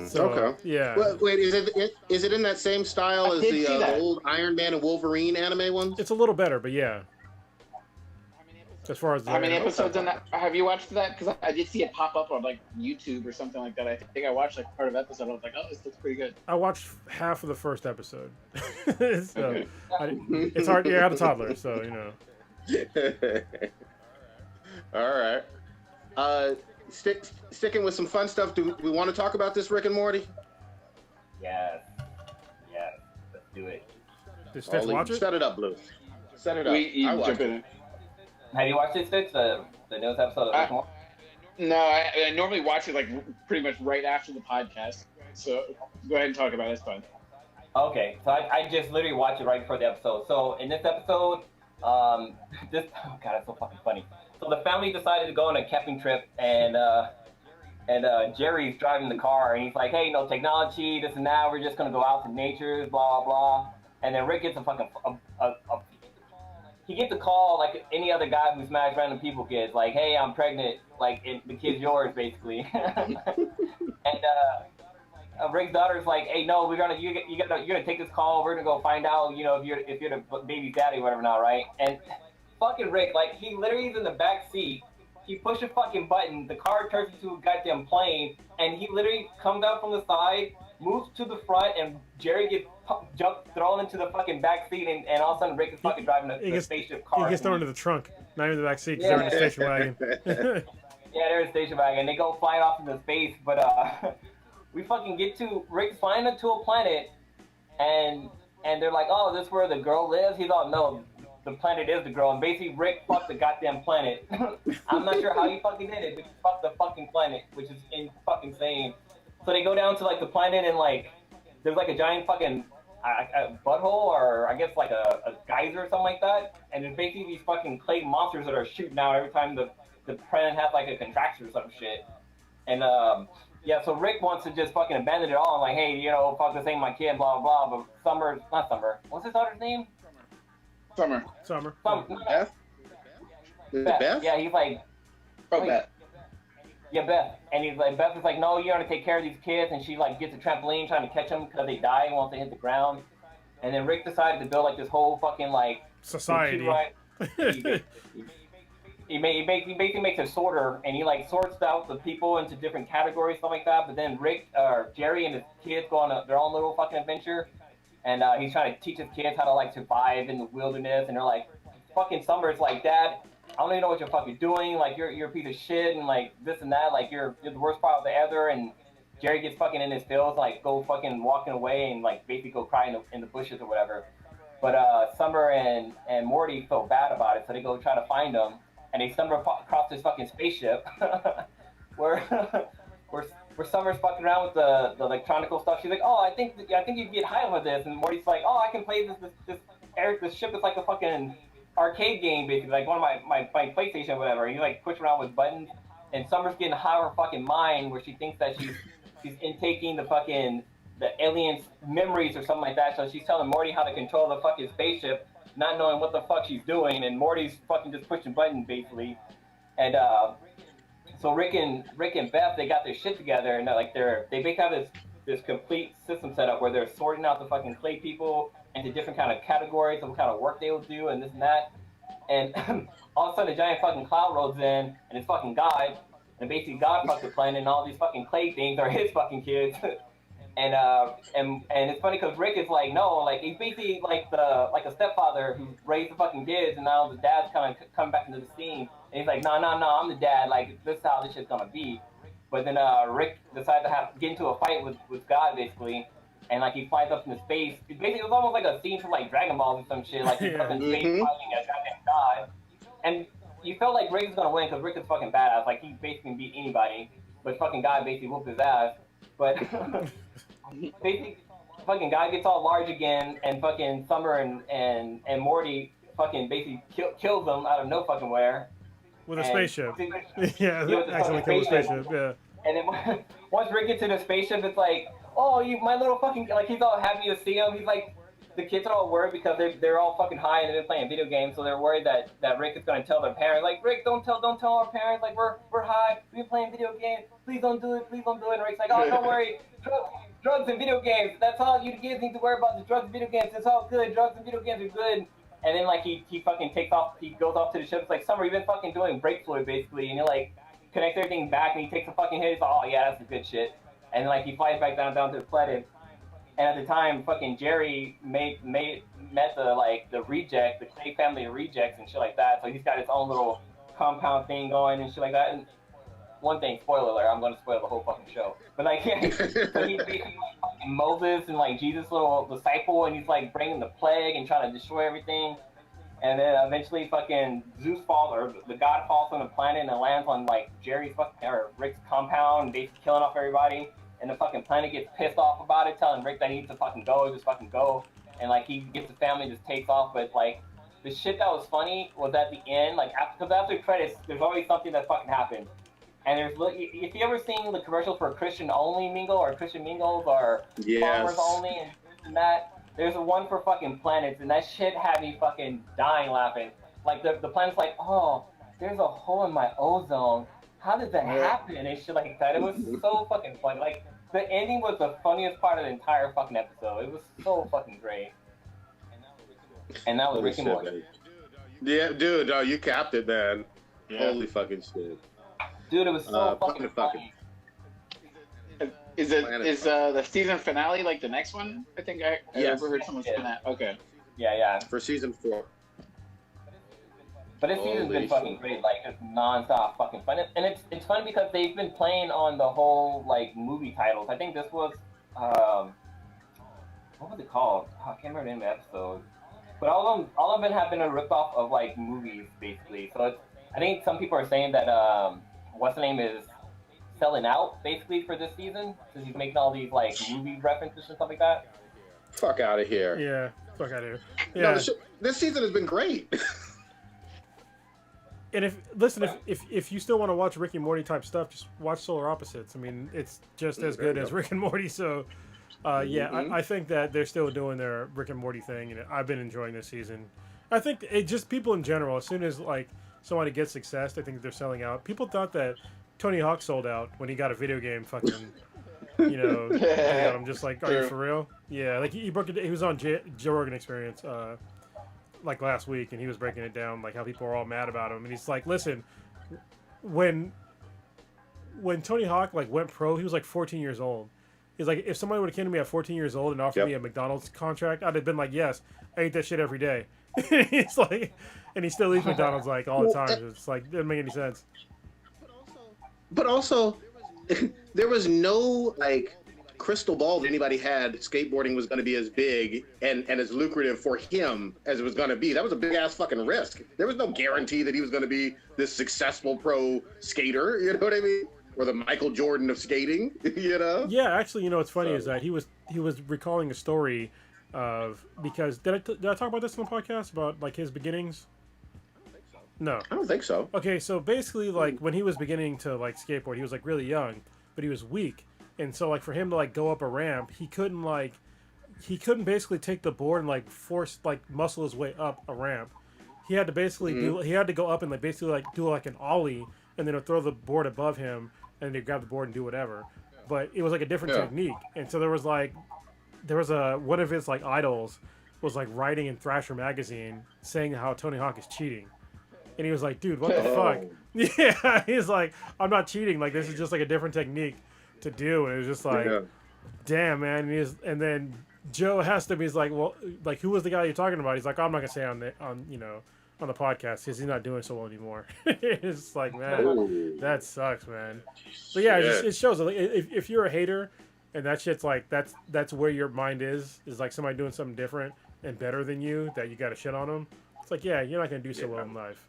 So, Okay. yeah. Well, wait, is it in that same style I as did see the that. old Iron Man and Wolverine anime ones? It's a little better, but yeah. As far as How many the, episodes on that? Have you watched that? Because I did see it pop up on like YouTube or something like that. I think I watched like part of the episode. I was like, oh, this looks pretty good. I watched half of the first episode. So Okay. it's hard. Yeah, I had a toddler, so you know. All right. Sticking with some fun stuff. Do we want to talk about this Rick and Morty? Yes. Yes. Let's do it. Did Stitch watch it? Set it up, Blue. Set it up. You I watched jump it. in. Have you watched it, Stitch? The newest episode of Rick and Morty? No, I normally watch it like pretty much right after the podcast. So go ahead and talk about it. It's fine. Okay, so I just literally watched it right before the episode. So in this episode, this oh god, it's so fucking funny. So the family decided to go on a camping trip, and Jerry's driving the car, and he's like, "Hey, no technology, this and that. We're just gonna go out to nature, blah blah blah." And then Rick gets a fucking he gets a call like any other guy who smashed random people gets, like, "Hey, I'm pregnant. Like, the kid's yours, basically." And Rick's daughter's like, "Hey, no, you're gonna take this call. We're gonna go find out, you know, if you're the baby's daddy, or whatever, now, right?" And fucking Rick, like, he literally is in the back seat. He pushes a fucking button. The car turns into a goddamn plane, and he literally comes out from the side, moves to the front, and Jerry gets thrown into the fucking back seat, and all of a sudden Rick is fucking driving the spaceship car. He gets thrown into the trunk, not even the back seat, because they're in the station wagon. Yeah, they're in the station wagon. They go flying off into space, but we fucking get to Rick's flying into a planet, and they're like, "Oh, this is where the girl lives." He's all, "No, the planet is the girl." And basically, Rick fucked the goddamn planet. I'm not sure how he fucking did it, but he fucked the fucking planet, which is fucking insane. So they go down to like the planet, and like there's like a giant fucking a butthole, or I guess like a geyser or something like that. And there's basically these fucking clay monsters that are shooting out every time the planet has like a contraction or some shit. And yeah, so Rick wants to just fucking abandon it all. I'm like, "Hey, you know, fuck, this ain't my kid, blah blah blah." But not Summer. What's his daughter's name? Summer. Beth? Is it Beth? Yeah, he's like, Oh, wait. Beth. Yeah, Beth. And he's like, Beth is like, "No, you're gonna take care of these kids." And she like gets a trampoline trying to catch them because they die once they hit the ground. And then Rick decided to build like this whole fucking like Society. He basically makes a sorter, and he like sorts out the people into different categories, stuff like that. But then Jerry and his kids go on their own little fucking adventure, and he's trying to teach his kids how to like survive in the wilderness. And they're like, fucking Summer's like, "Dad, I don't even know what you're fucking doing. Like, you're a piece of shit, and like this and that. Like, you're the worst part of the ever." And Jerry gets fucking in his feels, like go fucking walking away and like basically go cry in the bushes or whatever. But Summer and Morty feel bad about it, so they go try to find him. And they stumble across this fucking spaceship where Summer's fucking around with the electronical stuff. She's like, "Oh, I think you can get high with this." And Morty's like, "Oh, I can play this ship is like a fucking arcade game, basically, like one of my PlayStation or whatever." And he like push around with buttons, and Summer's getting high of her fucking mind, where she thinks that she's intaking the aliens' memories or something like that. So she's telling Morty how to control the fucking spaceship, not knowing what the fuck she's doing, and Morty's fucking just pushing buttons basically. And so Rick and Beth, they got their shit together, and they basically have this complete system set up where they're sorting out the fucking clay people into different kind of categories of what kind of work they will do and this and that. And all of a sudden a giant fucking cloud rolls in, and it's fucking God, and basically God fucked the planet, and all these fucking clay things are his fucking kids. And it's funny because Rick is like, no, like he's basically like a stepfather who raised the fucking kids, and now the dad's kind of coming back into the scene, and he's like, no, I'm the dad, like this is how this shit's gonna be. But then Rick decided to get into a fight with God basically, and like he flies up into space. It was almost like a scene from like Dragon Ball or some shit, like he's up in space fighting a goddamn God, and you felt like Rick was gonna win because Rick is fucking badass, like he basically can beat anybody, but fucking God basically whooped his ass. But basically, fucking guy gets all large again, and fucking Summer and Morty fucking basically kills them out of no fucking where. With a spaceship. Yeah, accidentally killed a spaceship. Yeah. And then once Rick gets to the spaceship, it's like, "Oh, you, my little fucking," like he's all happy to see him. He's like, the kids are all worried because they're all fucking high and they're playing video games, so they're worried that Rick is gonna tell their parents, like, Rick, don't tell our parents, like, we're high, we're playing video games, please don't do it. And Rick's like, oh, don't worry, drugs and video games, that's all you kids need to worry about, the drugs and video games, it's all good, drugs and video games are good. And then, like, he fucking takes off, he goes off to the ship. It's like, Summer, you've been fucking doing brake fluid, basically. And he, like, connects everything back, and he takes a fucking hit. He's like, oh, yeah, that's some good shit. And, like, he flies back down to the planet. And at the time, fucking Jerry met the reject, the Clay family of rejects and shit like that. So he's got his own little compound thing going and shit like that. And one thing, spoiler alert, I'm going to spoil the whole fucking show. But, like, yeah, so he's basically like fucking Moses and, like, Jesus' little disciple, and he's, like, bringing the plague and trying to destroy everything. And then eventually fucking Zeus falls, or the god falls on the planet and lands on, like, Rick's compound and basically killing off everybody. And the fucking planet gets pissed off about it, telling Rick that he needs to fucking go, just fucking go. And, like, he gets the family, just takes off. But, like, the shit that was funny was at the end, like, because after credits, there's always something that fucking happens. And if you ever seen the commercials for Christian only mingle or Christian mingles or farmers only and this and that, there's one for fucking planets, and that shit had me fucking dying laughing. Like the planet's like, oh, there's a hole in my ozone. How did that happen? And shit like that. It was so fucking funny. Like the ending was the funniest part of the entire fucking episode. It was so fucking great. And that was Rick and Morty. Yeah, dude, you capped it, man. Yeah. Holy fucking shit. Dude, it was so fucking funny. Is the season finale like the next one? I think I ever heard someone say that. Okay. Yeah. For season 4. But this season's been fucking great, like it's non-stop fucking fun. And it's funny because they've been playing on the whole like movie titles. I think this was what was it called? Oh, I can't remember the name of the episode. But all of them have been a ripoff of like movies basically. So I think some people are saying that what's the name is selling out basically for this season because he's making all these like movie references and stuff like that. Fuck out of here. Yeah, fuck out of here. Yeah. No, this season has been great. And if you still want to watch Rick and Morty type stuff, just watch Solar Opposites. I mean, it's just as good as Rick and Morty. So, I think that they're still doing their Rick and Morty thing, and I've been enjoying this season. I think it just people in general. As soon as like somebody gets success, they think they're selling out. People thought that Tony Hawk sold out when he got a video game fucking, I'm just like, are you for real? Yeah, like he broke it. He was on Joe Rogan Experience like last week, and he was breaking it down, like how people are all mad about him. And he's like, listen, when Tony Hawk like went pro, he was like 14 years old. He's like, if somebody would have came to me at 14 years old and offered me a McDonald's contract, I'd have been like, yes, I eat that shit every day. He's like, and he still eats McDonald's like all the time. It's like, it doesn't make any sense. But also, there was no like crystal ball that anybody had. Skateboarding was going to be as big and as lucrative for him as it was going to be. That was a big ass fucking risk. There was no guarantee that he was going to be this successful pro skater. You know what I mean? Or the Michael Jordan of skating. You know? Yeah, actually, what's funny is that he was recalling a story of because did I talk about this on the podcast about like his beginnings? No, I don't think so. Okay, so basically, like when he was beginning to like skateboard, he was like really young, but he was weak, and so like for him to like go up a ramp, he couldn't basically take the board and like force like muscle his way up a ramp. He had to basically he had to go up and like basically like do like an ollie, and then throw the board above him, and then grab the board and do whatever. But it was like a different technique, and so there was one of his like idols was like writing in Thrasher magazine saying how Tony Hawk is cheating. And he was like, dude, what the fuck? Yeah, he's like, I'm not cheating. Like, this is just like a different technique to do. And it was just like, damn, man. And then Joe has to be, he's like, well, like, who was the guy you're talking about? He's like, oh, I'm not going to say on the podcast because he's not doing so well anymore. It's like, man, that sucks, man. But yeah, it shows. Like, if you're a hater and that shit's like, that's where your mind is like somebody doing something different and better than you, that you got to shit on them. It's like, yeah, you're not going to do so well in life.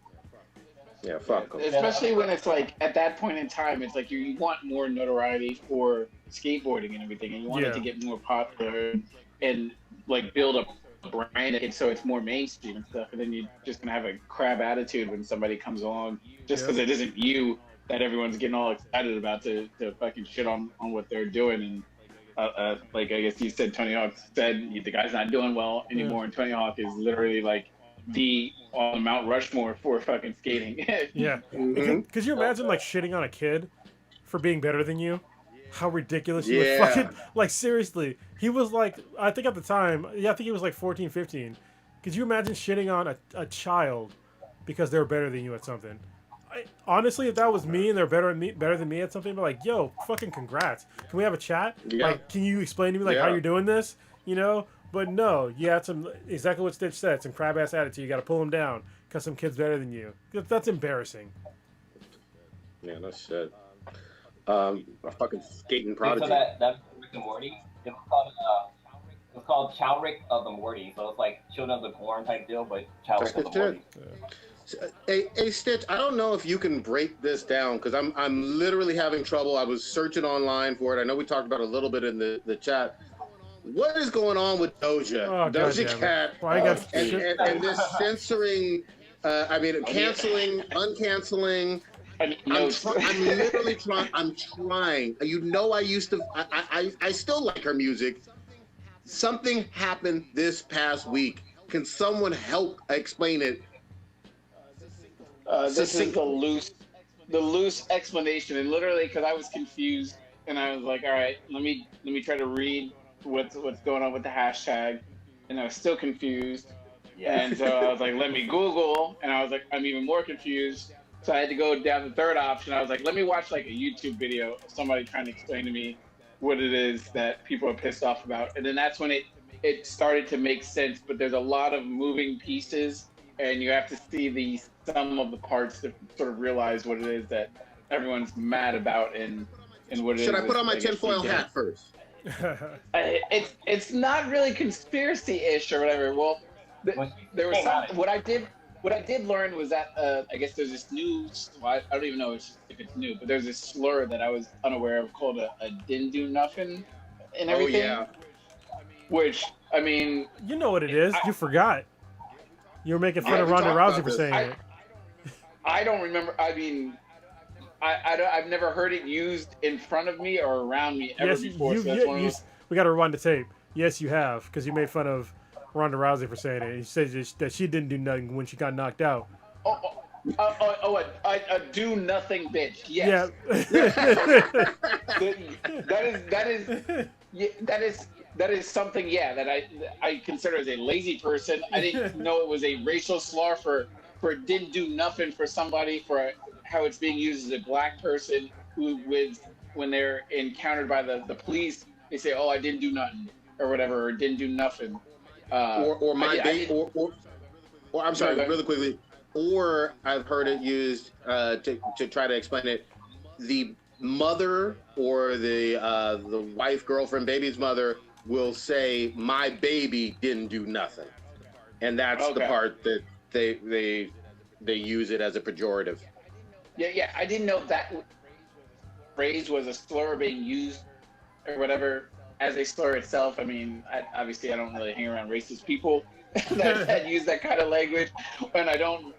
Yeah, fuck them. Especially when it's like at that point in time, it's like you want more notoriety for skateboarding and everything, and you want it to get more popular and like build up a brand so it's more mainstream and stuff. And then you're just gonna have a crab attitude when somebody comes along just because it isn't you that everyone's getting all excited about to fucking shit on what they're doing. And like I guess you said, Tony Hawk said the guy's not doing well anymore, and Tony Hawk is literally like on Mount Rushmore for fucking skating. Yeah. Could you imagine like shitting on a kid for being better than you? How ridiculous you would fucking, like, seriously. He was like, I think at the time, I think he was like 14, 15. Could you imagine shitting on a child because they're better than you at something? Honestly, if that was me and they're better than me at something, I'd be like, yo, fucking congrats. Can we have a chat? Yeah. Like, can you explain to me like how you're doing this? You know? But no, you had some, exactly what Stitch said, some crab ass attitude. You got to pull him down because some kid's better than you. That's embarrassing. Yeah, that's shit. A fucking skating prodigy. So that Rick and Morty, it was called Chowrick of the Morty. So it's like Children of the Corn type deal, but Chowrick of the Morty. Hey, Stitch, I don't know if you can break this down because I'm literally having trouble. I was searching online for it. I know we talked about it a little bit in the chat. What is going on with Doja? Doja Cat and this censoring, canceling, uncanceling. I'm literally trying. I'm trying. You know, I used to. I still like her music. Something happened this past week. Can someone help explain it? This is the loose explanation, and literally because I was confused, and I was like, all right, let me try to read what's going on with the hashtag, and I was still confused. Yeah. And so I was like, let me Google, and I was like, I'm even more confused. So I had to go down the third option. I was like, let me watch like a YouTube video of somebody trying to explain to me what it is that people are pissed off about. And then that's when it started to make sense. But there's a lot of moving pieces, and you have to see the sum of the parts to sort of realize what it is that everyone's mad about and what it is. Should I put on my tinfoil hat first? It's not really conspiracy-ish or whatever. Well, there was some, what I did learn was that I guess there's this new, well, I don't even know if it's new, but there's this slur that I was unaware of called a didn't do nothing and everything. Oh, yeah. Which, I mean... You know what it is. You forgot. You were making fun of Ronda Rousey for saying it. I don't remember. I mean, I've never heard it used in front of me or around me ever before. We got to rewind the tape. Yes, you have, because you made fun of Ronda Rousey for saying it. He said that she didn't do nothing when she got knocked out. A do nothing bitch. Yes. Yeah. That is something. Yeah, that I consider as a lazy person. I didn't know it was a racial slur for didn't do nothing for somebody, for how it's being used as a black person who when they're encountered by the police, they say, "Oh, I didn't do nothing," or whatever, or didn't do nothing. Or I'm sorry, really quickly. Or I've heard it used to try to explain it. The mother or the wife, girlfriend, baby's mother will say, "My baby didn't do nothing," and that's the part that they use it as a pejorative. Yeah. I didn't know if that phrase was a slur being used or whatever as a slur itself. I mean, obviously I don't really hang around racist people that use that kind of language, and I don't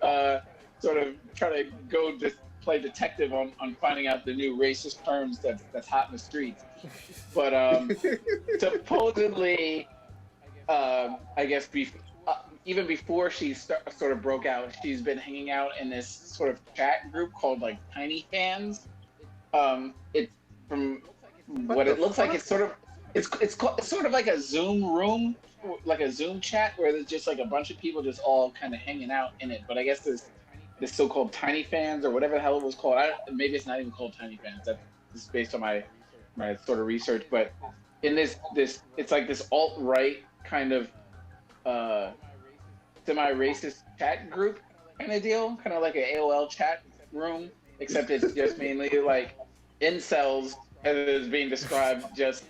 sort of try to go play detective on finding out the new racist terms that's hot in the streets. But supposedly, I guess even before she sort of broke out, she's been hanging out in this sort of chat group called like Tiny Fans. It's from what it looks like. It's sort of like a Zoom room, like a Zoom chat where there's just like a bunch of people just all kind of hanging out in it. But I guess there's this so-called Tiny Fans or whatever the hell it was called. Maybe it's not even called Tiny Fans. That's based on my sort of research. But in this it's like this alt-right kind of semi-racist chat group kind of deal, kind of like an AOL chat room, except it's just mainly like incels, as it is being described, just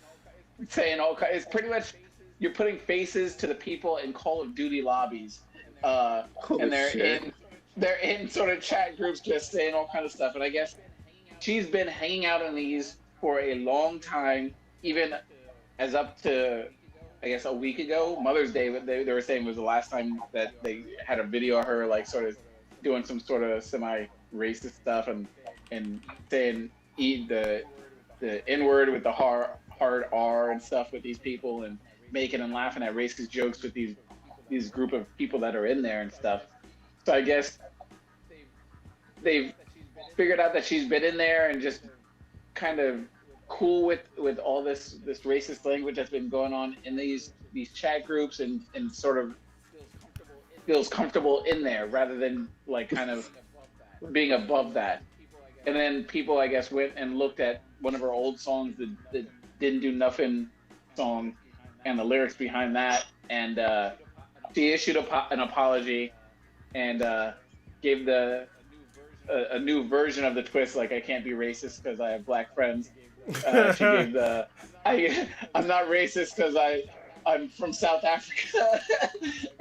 saying all kinds. It's pretty much you're putting faces to the people in Call of Duty lobbies, and they're in sort of chat groups just saying all kinds of stuff. And I guess she's been hanging out in these for a long time, even as up to, I guess, a week ago, Mother's Day. They were saying was the last time that they had a video of her like sort of doing some sort of semi-racist stuff and saying the N-word with the hard hard R and stuff with these people and making and laughing at racist jokes with these group of people that are in there and stuff. So I guess they've figured out that she's been in there and just kind of cool with all this racist language that's been going on in these chat groups and sort of feels comfortable in there rather than like kind of being above that. And then people, I guess, went and looked at one of her old songs, the Didn't Do Nothing song, and the lyrics behind that. And she issued an apology and gave a new version of the twist, like, I can't be racist because I have black friends. She gave I'm not racist because I'm from South Africa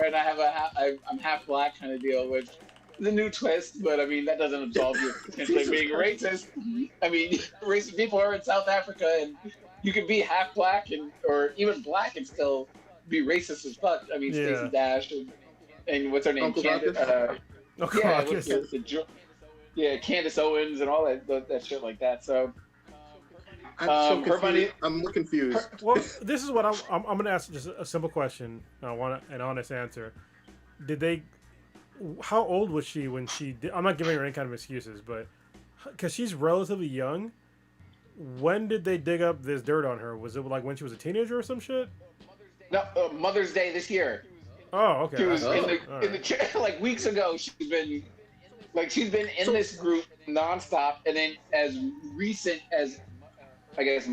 and I'm half black kind of deal, which is a new twist, but I mean, that doesn't absolve you of potentially being racist. I mean, racist people are in South Africa and you can be half black or even black and still be racist as fuck. I mean, Stacey Dash and what's her name? Candace Owens and all that shit like that. So I'm a little confused. Well, this is what I'm going to ask just a simple question. I want an honest answer. How old was she when she did? I'm not giving her any kind of excuses, but because she's relatively young, when did they dig up this dirt on her? Was it like when she was a teenager or some shit? No, Mother's Day this year. Oh, okay. She was in the like weeks ago. She's been in this group nonstop, and then as recent as I guess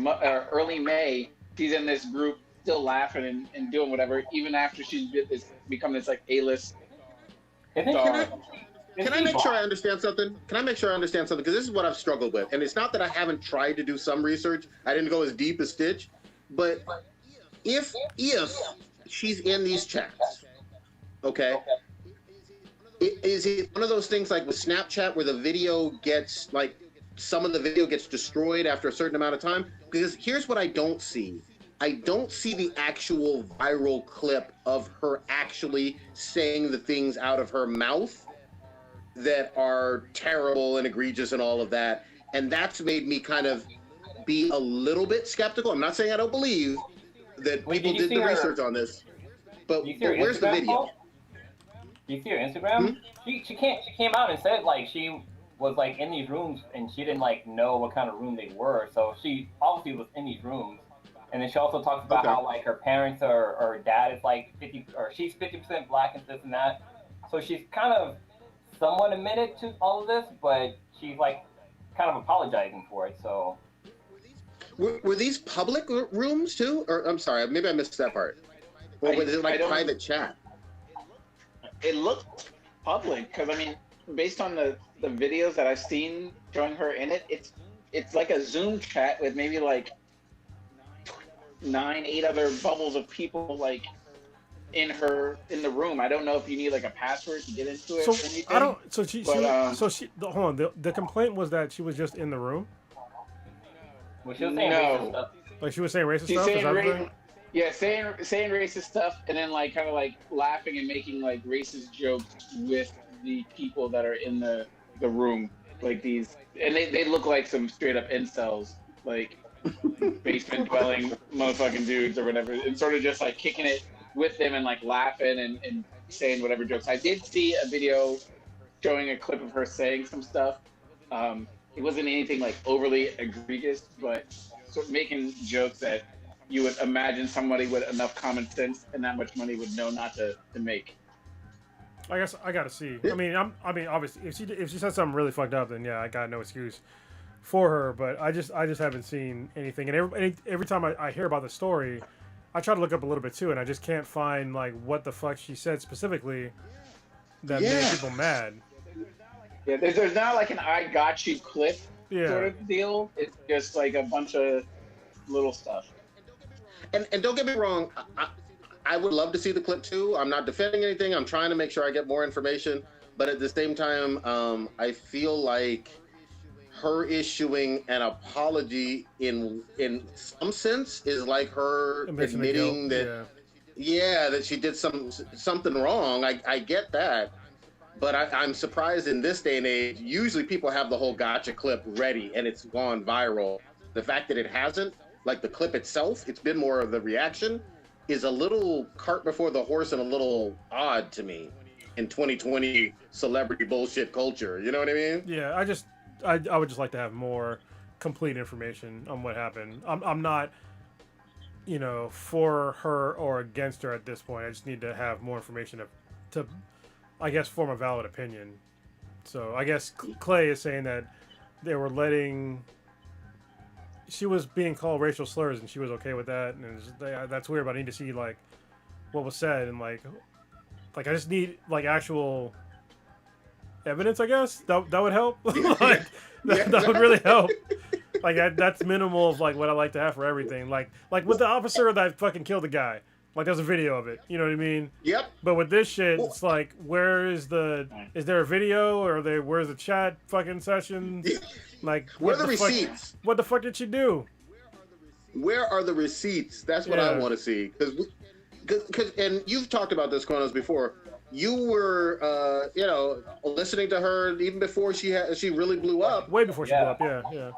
early May, she's in this group still laughing and doing whatever, even after she's become this like A-list. Can I make sure I understand something? Because this is what I've struggled with, and it's not that I haven't tried to do some research. I didn't go as deep as Stitch, but if she's in these chats, okay, is it one of those things like with Snapchat where the video gets some of the video gets destroyed after a certain amount of time? Because here's what I don't see. I don't see the actual viral clip of her actually saying the things out of her mouth that are terrible and egregious and all of that. And that's made me kind of be a little bit skeptical. I'm not saying I don't believe that people did the research on this, but where's the video? Do you see her Instagram? She came out and said like she was like in these rooms and she didn't like know what kind of room they were. So she obviously was in these rooms. And then she also talks about how like her parents or her dad is like 50 or she's 50% black and this and that. So she's kind of somewhat admitted to all of this, but she's like kind of apologizing for it. So were these public rooms too? Or I'm sorry, maybe I missed that part. Or was it like private chat? It looked public because I mean, based on the videos that I've seen showing her in it, it's like a Zoom chat with maybe like 9-8 other bubbles of people like in the room. I don't know if you need like a password to get into it. So or anything, I don't. So she. Hold on. The complaint was that she was just in the room. Well, she was saying racist stuff. Like she was saying racist stuff. Saying racist stuff, and then like kind of like laughing and making like racist jokes with the people that are in the room, like these, and they look like some straight up incels, like basement dwelling motherfucking dudes or whatever, and sort of just like kicking it with them and like laughing and saying whatever jokes. I did see a video showing a clip of her saying some stuff. It wasn't anything like overly egregious, but sort of making jokes that you would imagine somebody with enough common sense and that much money would know not to make. I guess I gotta see. I mean, obviously, if she said something really fucked up, then yeah, I got no excuse for her. But I just haven't seen anything. And every time I hear about the story, I try to look up a little bit too, and I just can't find like what the fuck she said specifically that made people mad. Yeah, there's not like an "I got you" clip sort of deal. It's just like a bunch of little stuff. And don't get me wrong, I would love to see the clip too. I'm not defending anything. I'm trying to make sure I get more information. But at the same time, I feel like her issuing an apology in some sense is like her admitting that, that she did something wrong. I get that. But I'm surprised in this day and age, usually people have the whole gotcha clip ready and it's gone viral. The fact that it hasn't, like the clip itself. It's been more of the reaction is a little cart before the horse and a little odd to me in 2020 celebrity bullshit culture. You know what I mean? Yeah, I would just like to have more complete information on what happened. I'm not, you know, for her or against her at this point. I just need to have more information to I guess, form a valid opinion. So I guess Clay is saying that they were letting. She was being called racial slurs and she was okay with that, and that's weird. But I need to see like what was said and like I just need like actual evidence. I guess that would help. Like that would really help. Like that's minimal of like what I like to have for everything. Like with the officer that fucking killed the guy. Like there's a video of it. You know what I mean? Yep. But with this shit, it's like, is there a video or where's the chat fucking session? Like, where are the receipts? What the fuck did she do? Where are the receipts? That's what I want to see. Because and you've talked about this, Kronos, before. You were, you know, listening to her even before she really blew up. Way before she blew up. Yeah.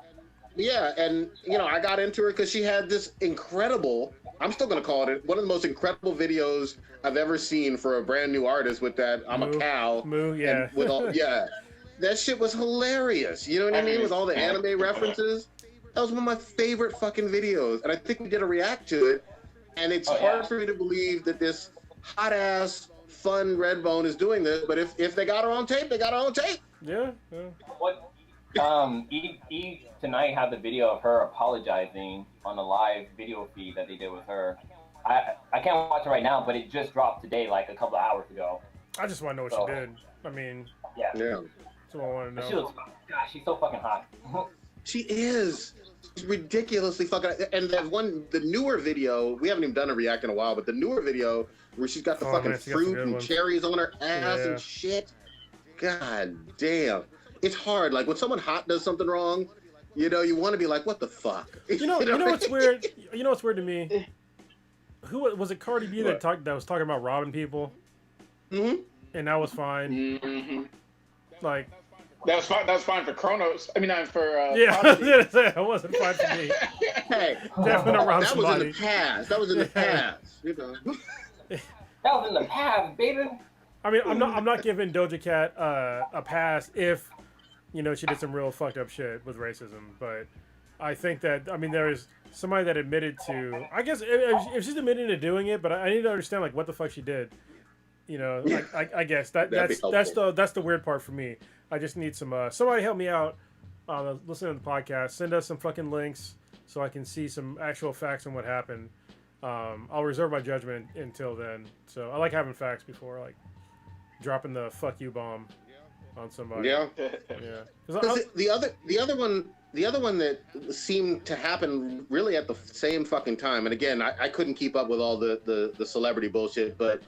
Yeah, and you know, I got into her because she had this incredible. I'm still gonna call it one of the most incredible videos I've ever seen for a brand new artist. With that, I'm a cow. Moo, yeah. With all, that shit was hilarious. You know what I mean? With all the anime references, that was one of my favorite fucking videos. And I think we did a react to it. And it's hard for me to believe that this hot ass fun Redbone is doing this. But if they got her on tape, they got her on tape. Yeah. What? Eve tonight had the video of her apologizing on the live video feed that they did with her. I can't watch it right now, but it just dropped today, like a couple of hours ago. I just want to know what she did. I mean, yeah. That's what I want to know. Gosh, she's so fucking hot. She is. She's ridiculously fucking. And the newer video, we haven't even done a react in a while, but the newer video where she's got the fucking fruit and cherries on her ass and shit. God damn. It's hard. Like when someone hot does something wrong, you know, you want to be like, what the fuck? You know what's weird? You know what's weird to me? Who was it? Cardi B that was talking about robbing people. Mm-hmm. And that was fine. Mm-hmm. Like that was fine. That was fine for Kronos. I mean, not for. Yeah, I was gonna say it wasn't fine for me. Hey, definitely not rob that somebody. was in the past. That was in the past. You know. That was in the past, baby. I mean, I'm not giving Doja Cat a pass if, you know, she did some real fucked up shit with racism, but I think that, I mean, there's somebody that admitted to, I guess if she's admitting to doing it, but I need to understand like what the fuck she did. You know, I guess that's the weird part for me. I just need somebody help me out. Listening to the podcast, send us some fucking links so I can see some actual facts on what happened. I'll reserve my judgment until then. So I like having facts before like dropping the fuck you bomb on somebody. Yeah. Yeah. The other one that seemed to happen really at the same fucking time, and again, I couldn't keep up with all the celebrity bullshit, but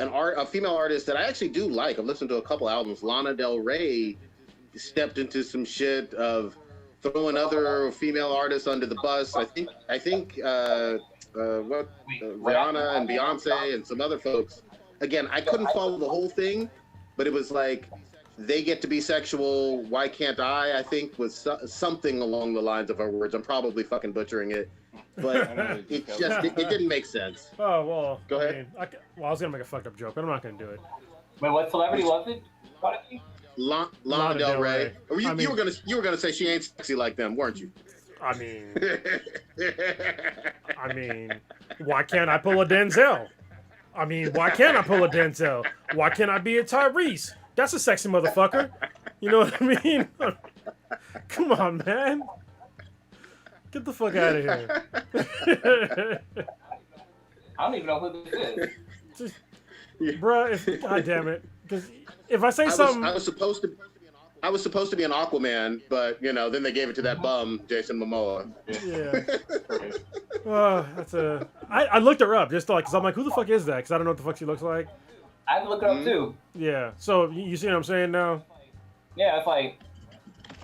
a female artist that I actually do like. I've listened to a couple albums. Lana Del Rey stepped into some shit of throwing other female artists under the bus. I think Rihanna and Beyonce and some other folks. Again, I couldn't follow the whole thing, but it was like, they get to be sexual, why can't I? I think was something along the lines of her words. I'm probably fucking butchering it, but it didn't make sense. Oh, well. Go ahead. I was going to make a fucked up joke, but I'm not going to do it. Wait, what celebrity was it? Lana Del Rey. You were gonna say she ain't sexy like them, weren't you? I mean, why can't I pull a Denzel? Why can't I pull a Denzel? Why can't I be a Tyrese? That's a sexy motherfucker. You know what I mean? Come on, man. Get the fuck out of here. I don't even know who this is. Bruh, god damn it. Because if I say something... I was supposed to be an Aquaman, but, you know, then they gave it to that bum, Jason Momoa. Yeah. I looked her up just because I'm like, who the fuck is that? Because I don't know what the fuck she looks like. I had to look it up too. Yeah. So you see what I'm saying now? Yeah, it's like.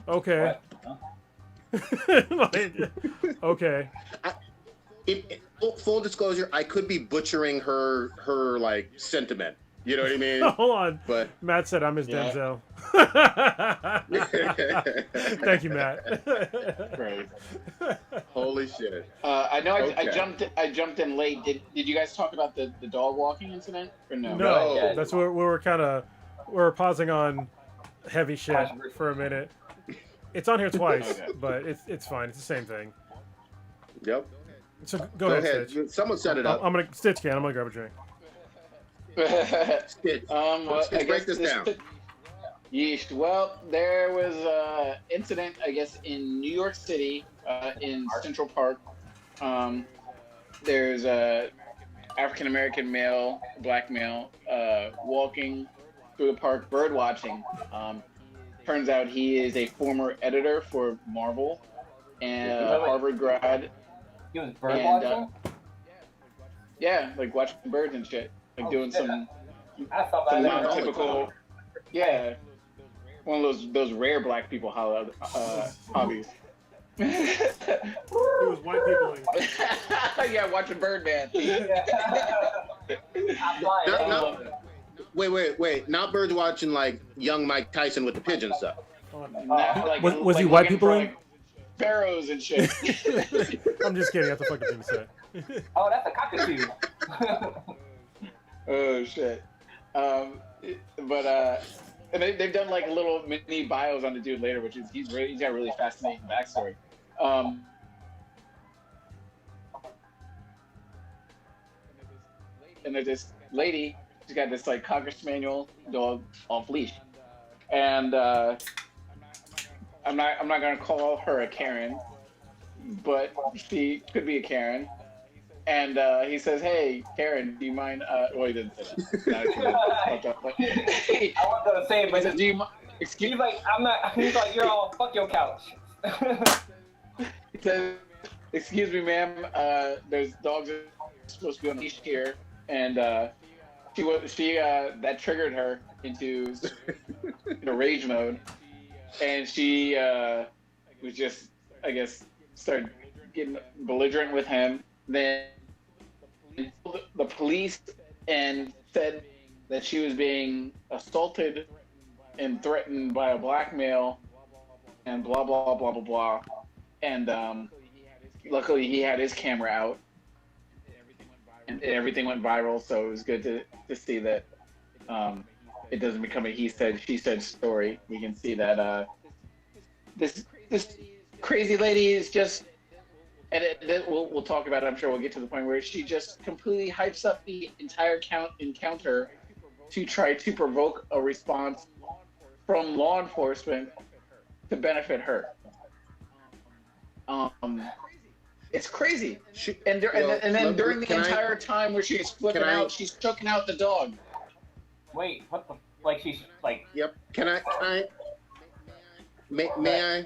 Okay. Okay. Full disclosure, I could be butchering her like sentiment. You know what I mean? Hold on. But Matt said I'm his Yeah. Denzel. Thank you, Matt. Right. holy shit. I know Okay. I jumped in late. Did you guys talk about the dog walking incident or no? No, Yeah. that's where we were pausing on heavy shit for a minute. It's on here twice, Okay. but it's fine. It's the same thing. Yep. So go Go ahead, ahead. Stitch. Someone set it up. I'm gonna Stitch can. I'm gonna grab a drink. Stitch. Well, Stitch, I break guess this down. Yeesh. Well, there was a incident, I guess, in New York City, in Central Park. There's a African American male, black male, walking through the park, bird watching. Turns out he is a former editor for Marvel and a Harvard grad. He was bird And, watching. Yeah, like watching birds and shit, like Oh, doing shit. some That's something I never know. typical. Yeah, one of those rare black people hobbies. It was white people. Yeah, watching Birdman. I'm lying. No. Wait. Not birds watching like young Mike Tyson with the pigeon stuff. Nah, like, Was he like white looking people for, in? like, sparrows and shit. I'm just kidding. That's the fucking thing to say. Oh, that's a cockatoo. Oh shit. And they've done like little mini bios on the dude later, which is he's got a really fascinating backstory. And there's this lady. She's got this like Cocker Spaniel dog off leash, and I'm not gonna call her a Karen, but she could be a Karen. And he says, "Hey, Karen, do you mind?" Well, he didn't say that. I wasn't gonna say it, He but says, "Do you mind?" Excuse he's like, I'm not. He's like, you're all fuck your couch. He says, "Excuse me, ma'am. There's dogs that are supposed to be on leash here," and she that triggered her into rage mode, and she was just, I guess, started getting belligerent with him. Then the police and said that she was being assaulted and threatened by a black male, and blah blah blah blah blah. And luckily he had his camera out, and everything went viral. So it was good to see that it doesn't become a he said she said story. We can see that this crazy lady is just. And we'll talk about it. I'm sure we'll get to the point where she just completely hypes up the entire encounter to try to provoke a response from law enforcement to benefit her. It's crazy. And then during the entire time where she's flipping out, she's choking out the dog. Wait, what the? Like she's like. Yep. Can I? May I?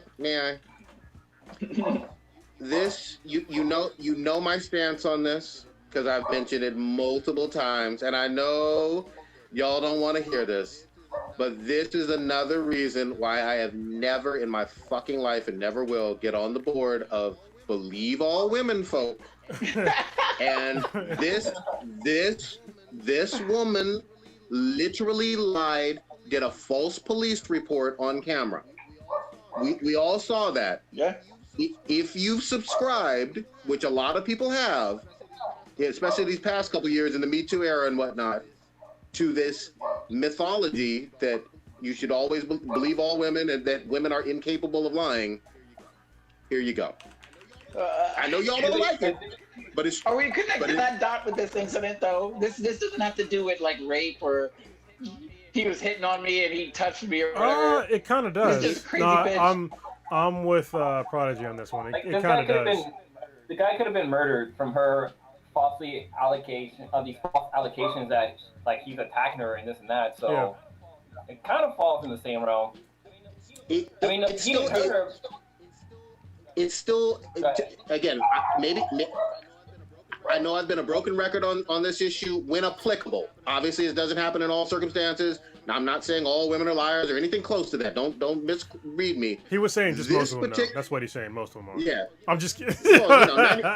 This you know my stance on this because I've mentioned it multiple times, and I know y'all don't want to hear this, but this is another reason why I have never in my fucking life and never will get on the board of believe all women folk. And this woman literally lied, did a false police report on camera. We all saw that. Yeah. If you've subscribed, which a lot of people have, especially these past couple years in the Me Too era and whatnot, to this mythology that you should always believe all women and that women are incapable of lying, here you go. I know y'all don't like it, but it's. Are we connecting that dot with this incident though? This doesn't have to do with like rape or he was hitting on me and he touched me or whatever. It kind of does. This is crazy bitch. I'm with Prodigy on this one. Like, It kind of does. The guy could have been murdered from her these false allegations that like he's attacking her and this and that. So it kind of falls in the same realm. He didn't hurt her. It's still, again, maybe I know I've been a broken record on this issue when applicable. Obviously, it doesn't happen in all circumstances. I'm not saying all women are liars or anything close to that. Don't misread me. He was saying just most of them. That's what he's saying. Most of them are. Yeah. I'm just kidding. Well,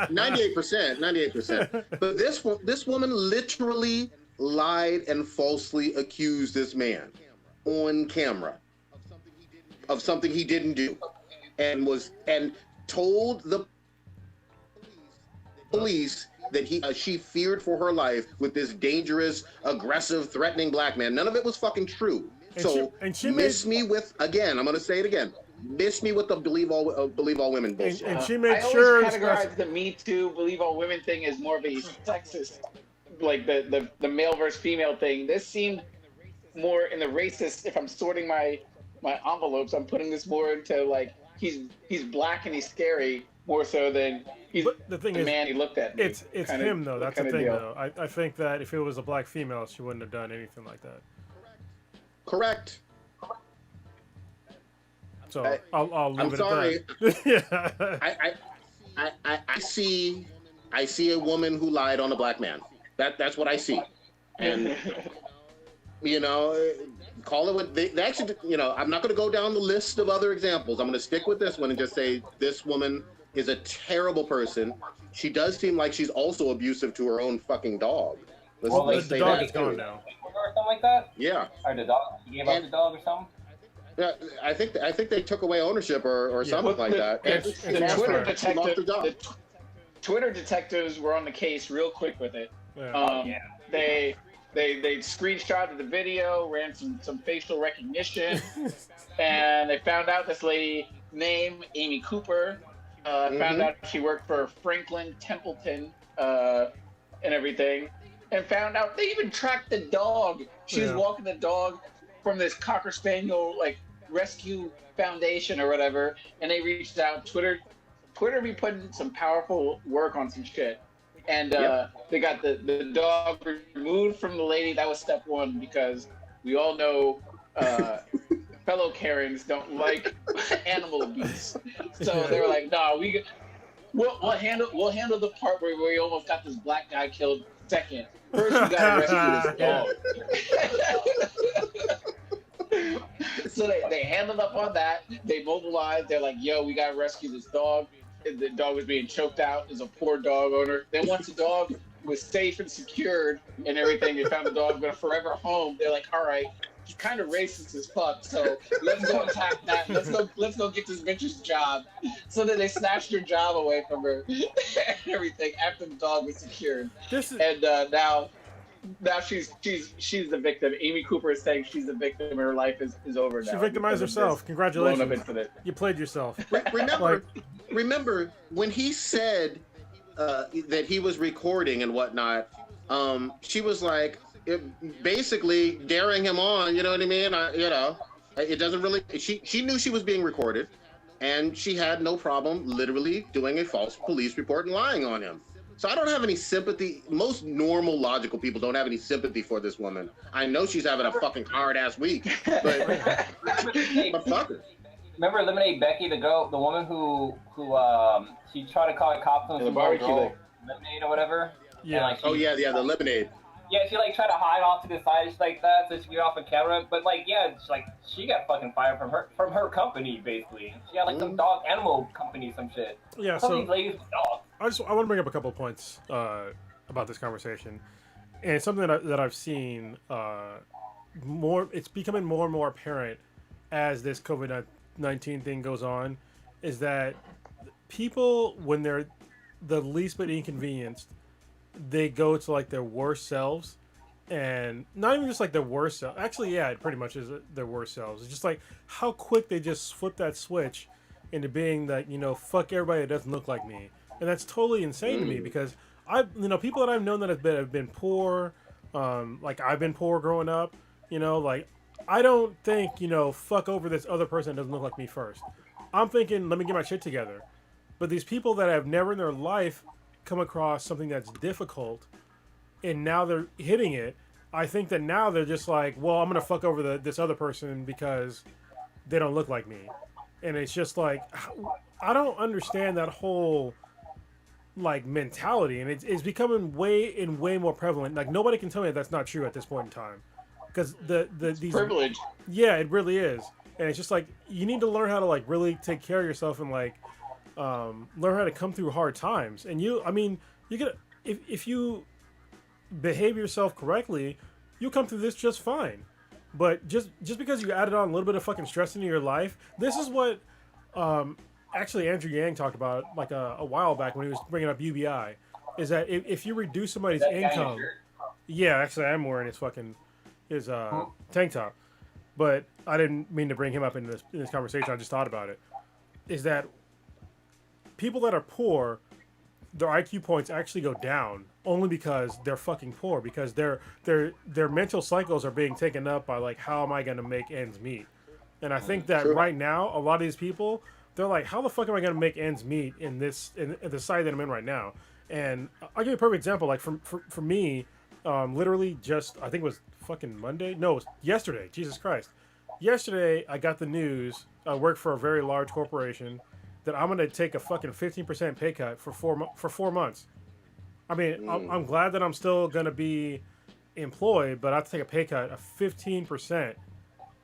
98%. But this woman literally lied and falsely accused this man on camera of something he didn't do, and told the police that she feared for her life with this dangerous, aggressive, threatening black man. None of it was fucking true. She miss me with, again, I'm going to say it again, miss me with the believe all women bullshit. And she made I sure. always categorize the Me Too, believe all women thing as more of a sexist, like the male versus female thing. This seemed more in the racist. If I'm sorting my envelopes, I'm putting this more into like he's black and he's scary more so than he's the thing the man he looked at. Me, it's him though. That's the thing though. I think that if it was a black female, she wouldn't have done anything like that. Correct. So I'll leave I'm it sorry. at that. Yeah. I see a woman who lied on a black man. That's what I see. And you know, call it what they actually, you know, I'm not going to go down the list of other examples. I'm going to stick with this one and just say this woman is a terrible person. She does seem like she's also abusive to her own fucking dog. Let's the say dog that is gone too. now. Or something like that? Yeah. Or the dog? He gave up the dog or something? Yeah, I think they took away ownership or something like that. The Twitter detectives were on the case real quick with it. Yeah. They screenshotted the video, ran some facial recognition, and they found out this lady named Amy Cooper. Found out she worked for Franklin Templeton and everything, and found out they even tracked the dog. She was walking the dog from this Cocker Spaniel like rescue foundation or whatever, and they reached out. Twitter be putting some powerful work on some shit. And they got the dog removed from the lady. That was step one, because we all know fellow Karens don't like animal abuse. So they were like, "No, we'll handle the part where we almost got this black guy killed second. First, we gotta rescue this dog." So they handled up on that. They mobilized. They're like, "Yo, we gotta rescue this dog." The dog was being choked out. There's a poor dog owner. Then once the dog was safe and secured and everything, they found the dog in a forever home. They're like, all right, he's kind of racist as fuck, so let's go attack that. Let's go get this bitch's job. So then they snatched her job away from her and everything after the dog was secured. And now she's the victim. Amy Cooper is saying she's the victim. Her life is over now. She victimized herself. Congratulations. You played yourself. Remember when he said that he was recording and whatnot, she was like basically daring him on, you know what I mean? It doesn't really, she knew she was being recorded, and she had no problem literally doing a false police report and lying on him. So I don't have any sympathy. Most normal, logical people don't have any sympathy for this woman. I know she's having a fucking hard-ass week, but fuck her. Remember Lemonade Becky, the woman who she tried to call the cops on some girl, Lemonade or whatever? Yeah. And, the Lemonade. Yeah, she like tried to hide off to the side just like that so she could get off the camera. But like, yeah, it's like she got fucking fired from her company basically. She had like some dog animal company, some shit. Yeah, some of these ladies with dogs. I want to bring up a couple of points about this conversation, and it's something that I've seen more. It's becoming more and more apparent as this COVID-19 thing goes on, is that people, when they're the least bit inconvenienced, they go to like their worst selves, and not even just like their worst self. Actually, yeah, it pretty much is their worst selves. It's just like how quick they just flip that switch into being that, fuck everybody that doesn't look like me. And that's totally insane to me, because people that I've known that have been poor, like I've been poor growing up, like I don't think, fuck over this other person that doesn't look like me first. I'm thinking, let me get my shit together. But these people that have never in their life come across something that's difficult, and now they're hitting it, I think that now they're just like, well, I'm going to fuck over this other person because they don't look like me. And it's just like, I don't understand that whole like mentality, and it's becoming way more prevalent. Like nobody can tell me that's not true at this point in time, because these privilege. Yeah, it really is. And it's just like you need to learn how to like really take care of yourself and like learn how to come through hard times. And you could, if you behave yourself correctly, you'll come through this just fine. But just because you added on a little bit of fucking stress into your life, this is what actually Andrew Yang talked about like a while back when he was bringing up UBI, is that if you reduce somebody's That guy in your income, shirt? yeah, actually I'm wearing his tank top, but I didn't mean to bring him up in this conversation. I just thought about it. Is that people that are poor, their IQ points actually go down only because they're fucking poor, because their mental cycles are being taken up by like, how am I going to make ends meet? And I think that True. right now a lot of these people, they're like, how the fuck am I going to make ends meet in the society that I'm in right now? And I'll give you a perfect example. Like for me, literally just, I think it was fucking Monday. No, it was yesterday. Jesus Christ. Yesterday, I got the news. I work for a very large corporation that I'm gonna take a fucking 15% pay cut for 4 months. I mean, I'm glad that I'm still gonna be employed, but I have to take a pay cut of 15%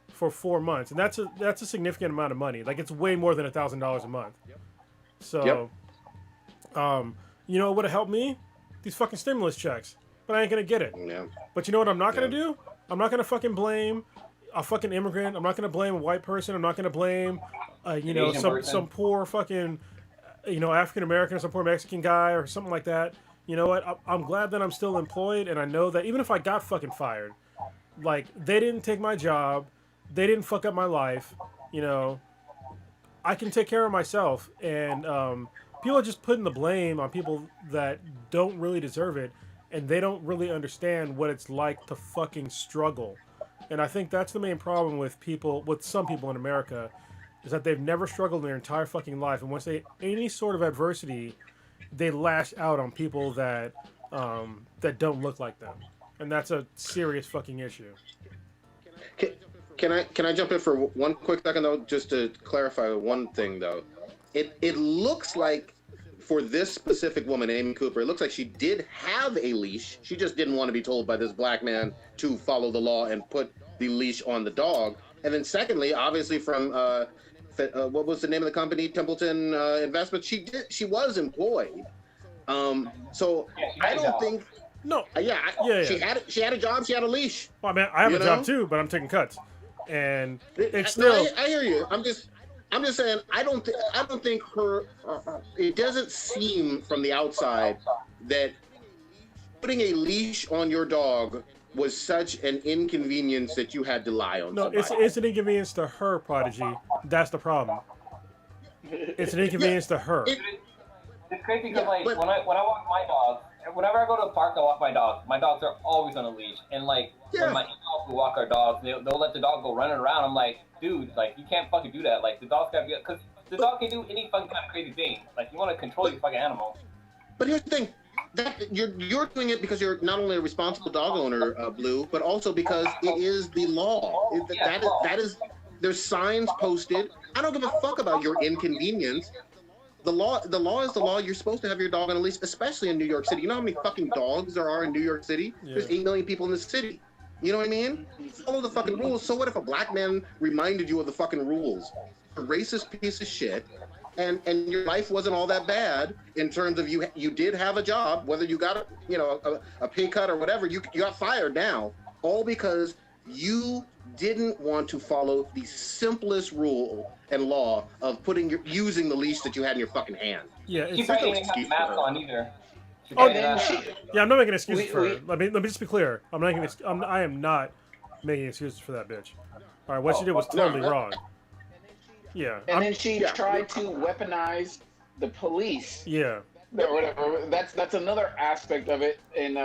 for 4 months, and that's a significant amount of money. Like, it's way more than $1,000 a month. So, you know what would have helped me? These fucking stimulus checks, but I ain't gonna get it. Yeah. But you know what I'm not gonna do? I'm not gonna fucking blame a fucking immigrant. I'm not gonna blame a white person. I'm not gonna blame, Asian person. some poor fucking, African American or some poor Mexican guy or something like that. You know what? I'm glad that I'm still employed, and I know that even if I got fucking fired, like, they didn't take my job, they didn't fuck up my life. You know, I can take care of myself, and people are just putting the blame on people that don't really deserve it, and they don't really understand what it's like to fucking struggle. And I think that's the main problem with some people in America, is that they've never struggled in their entire fucking life, and once they any sort of adversity, they lash out on people that don't look like them, and that's a serious fucking issue. Can I jump in for one quick second though, just to clarify one thing though? It looks like for this specific woman, Amy Cooper, it looks like she did have a leash. She just didn't want to be told by this black man to follow the law and put the leash on the dog. And then secondly, obviously from what was the name of the company, Templeton Investments, she was employed. So I don't think. No. Yeah. She had a job. She had a leash. Well, I mean, I have a job too, but I'm taking cuts, and it's still. I hear you. I'm just saying. I don't think her. It doesn't seem from the outside that putting a leash on your dog was such an inconvenience that you had to lie on. No, it's an inconvenience to her, Prodigy. That's the problem. It's an inconvenience to her. It's crazy because when I walk my dog, whenever I go to the park to walk my dogs are always on a leash. And when my in-laws will walk our dogs, they'll let the dog go running around. I'm like, dude, like, you can't fucking do that. Like, the dog's gotta be, because the dog can do any fucking kind of crazy thing. Like, you want to control your fucking animal. But here's the thing. That you're doing it because you're not only a responsible dog owner, Blue, but also because it is the law. That is there's signs posted. I don't give a fuck about your inconvenience. The law is the law. You're supposed to have your dog on a leash, especially in New York City. You know how many fucking dogs there are in New York City? Yeah. There's 8 million people in the city. You know what I mean? Follow the fucking rules. So what if a black man reminded you of the fucking rules? A racist piece of shit. And your life wasn't all that bad in terms of you did have a job, whether you got a pay cut or whatever, you got fired now, all because you didn't want to follow the simplest rule and law of using the leash that you had in your fucking hand. Yeah, She probably didn't have a mask on either. Yeah, I'm not making excuses for her. Let me just be clear. I am not making excuses for that bitch. All right, what she did was totally wrong. Yeah. And then she tried to weaponize the police. Yeah. Or whatever. That's another aspect of it. And